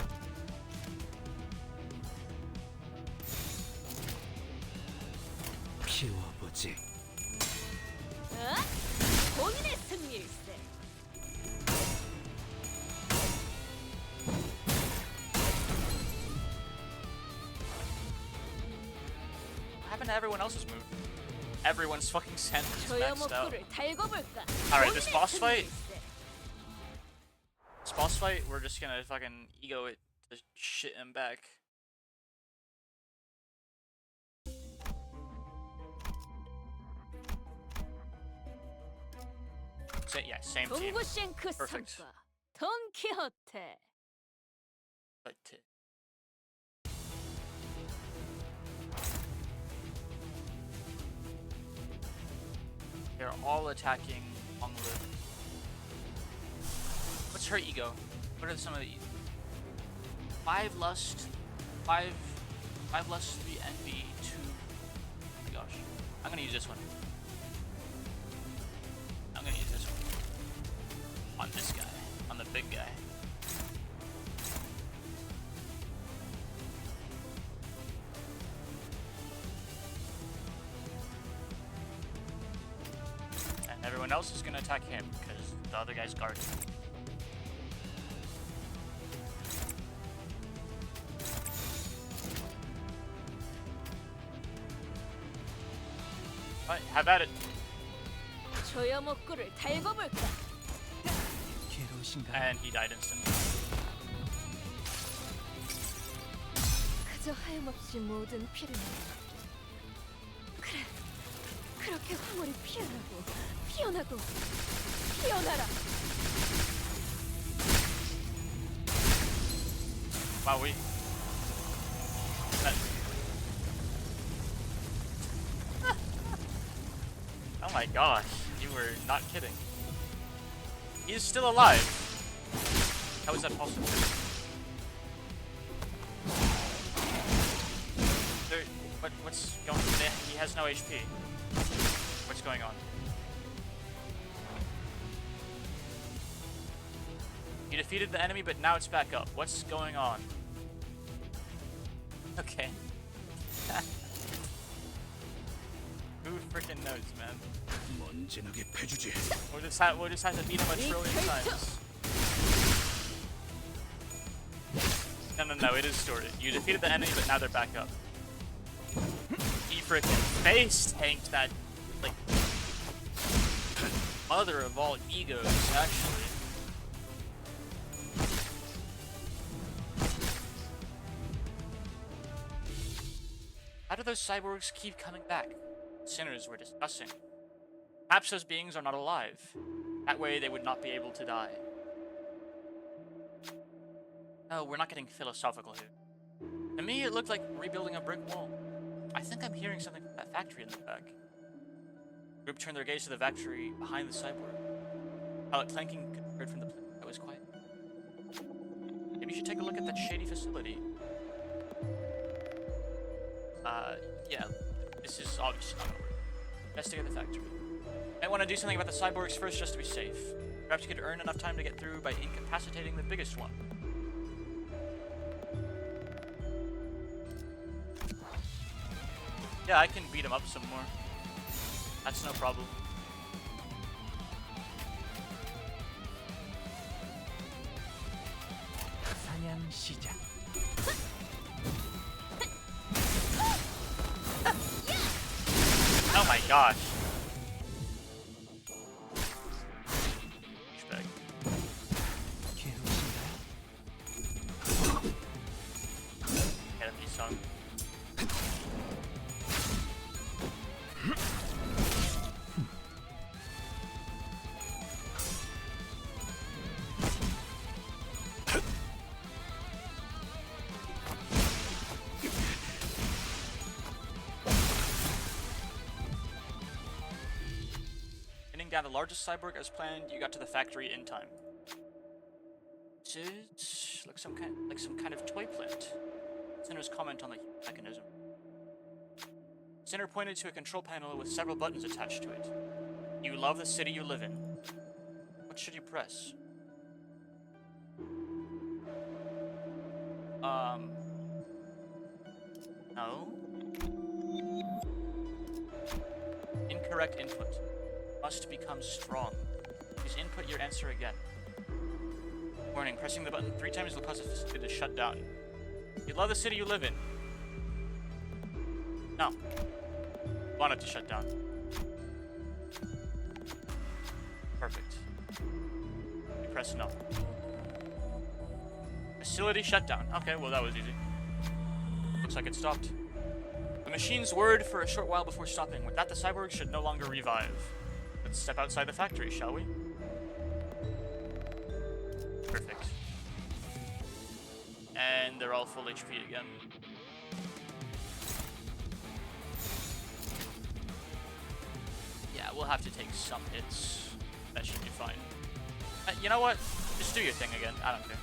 피워보지. 본인의 승리일세. What happened to everyone else's move? Everyone's fucking sent is maxed out. 조여목구를 달궈볼까? Alright, this 본인의 boss fight. 승리일세. This boss fight, we're just gonna fucking ego it to shit him back. Yeah, same team. 동구쉔크 Perfect. 성과 돈키호테. But they're all attacking Hung Lu. What's her ego? What are some of the 5 lust, 5 lust, 3 envy, 2. Oh my gosh. I'm gonna use this one. I'm gonna use this one. On this guy. On the big guy. And everyone else is gonna attack him because the other guy's guarding. Fine, have at it. 조여 먹구를 달고 볼까? And he died instantly. 그저 하염없이 모든 피를 내려. 그래, 그렇게 황홀히 피어나고 피어나고 피어나라. Wow, we. Oh my gosh, you were not kidding. He's still alive. How is that possible? What's going on? He has no HP. What's going on? You defeated the enemy, but now it's back up. What's going on? Okay. Who freaking knows, man? We'll just have to beat him a trillion times. No, it is stored. You defeated the enemy, but now they're back up. He freaking face tanked that, like, mother of all egos, actually. How do those cyborgs keep coming back? Sinners were discussing. Perhaps those beings are not alive. That way they would not be able to die. No, we're not getting philosophical here. To me, it looked like rebuilding a brick wall. I think I'm hearing something from that factory in the back. The group turned their gaze to the factory behind the cyborg. Pilot clanking could be heard from the plane that was quiet. Maybe you should take a look at that shady facility. Yeah, this is obviously not gonna work. Investigate the factory. Might want to do something about the cyborgs first just to be safe. Perhaps you could earn enough time to get through by incapacitating the biggest one. Yeah, I can beat him up some more. That's no problem. Oh my gosh. Douchebag. Get a piece on. Down the largest cyborg as planned, you got to the factory in time. Looks like some kind of toy plant. Sinner's comment on the mechanism. Sinner pointed to a control panel with several buttons attached to it. You love the city you live in. What should you press? No. Incorrect input. Must become strong. Please input your answer again. Warning, pressing the button 3 times will cause the facility to shut down. You love the city you live in. No. Want it to shut down. Perfect. You press no. Facility shut down. Okay, well that was easy. Looks like it stopped. The machine's whirred for a short while before stopping. With that, the cyborg should no longer revive. Let's step outside the factory, shall we? Perfect. And they're all full HP again. Yeah, we'll have to take some hits. That should be fine. You know what? Just do your thing again. I don't care.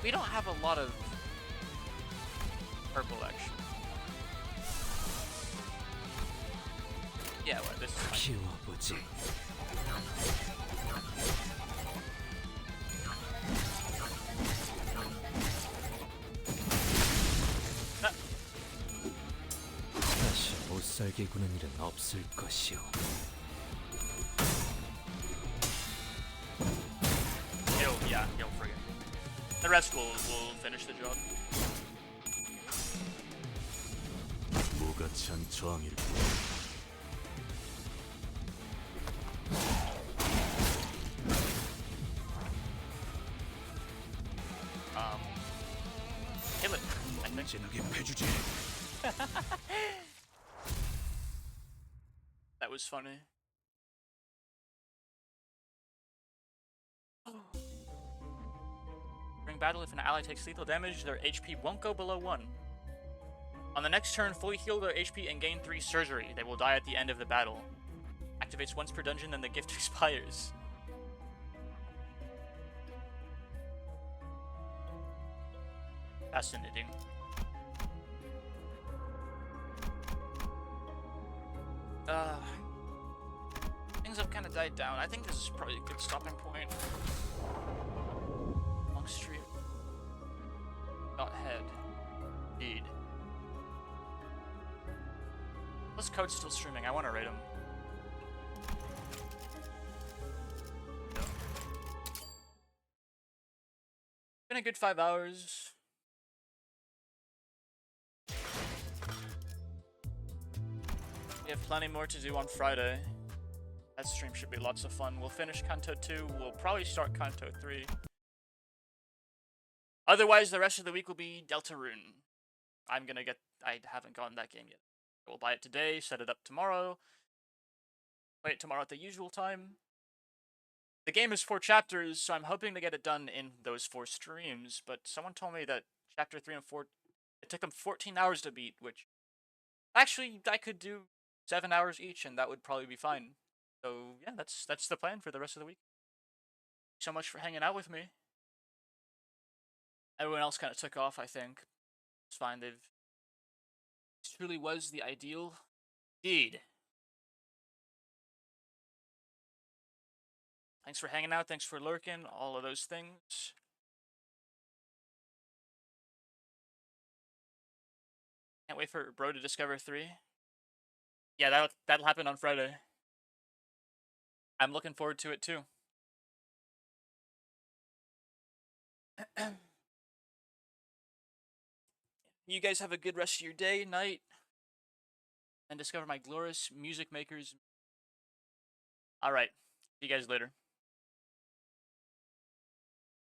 We don't have a lot of purple action. Yeah, well, this is fine. 다시 못살게 구는 일은 없을 것이오. He'll forget. The rest will finish the job. 무가치한 저항일 뿐. Kill it. 진하게 패주지. That was funny. During battle, if an ally takes lethal damage, their HP won't go below 1. On the next turn, fully heal their HP and gain 3 surgery. They will die at the end of the battle. Activates once per dungeon, then the gift expires. Fascinating. Things have kind of died down. I think this is probably a good stopping point. Long stream. Not head. Indeed. This code's still streaming. I want to rate him. Been a good 5 hours. We have plenty more to do on Friday. That stream should be lots of fun. We'll finish Canto 2. We'll probably start Canto 3. Otherwise, the rest of the week will be Deltarune. I haven't gotten that game yet. I will buy it today, set it up tomorrow. Play it tomorrow at the usual time. The game is 4 chapters, so I'm hoping to get it done in those 4 streams. But someone told me that chapter 3 and 4, it took them 14 hours to beat, which actually I could do 7 hours each, and that would probably be fine. So yeah, that's the plan for the rest of the week. So much for hanging out with me. Everyone else kind of took off, I think. It's fine. This truly was the ideal. Indeed. Thanks for hanging out. Thanks for lurking. All of those things. Can't wait for Bro to discover 3. Yeah, that'll happen on Friday. I'm looking forward to it too. You guys have a good rest of your day, night, and discover my glorious music makers. Alright, see you guys later.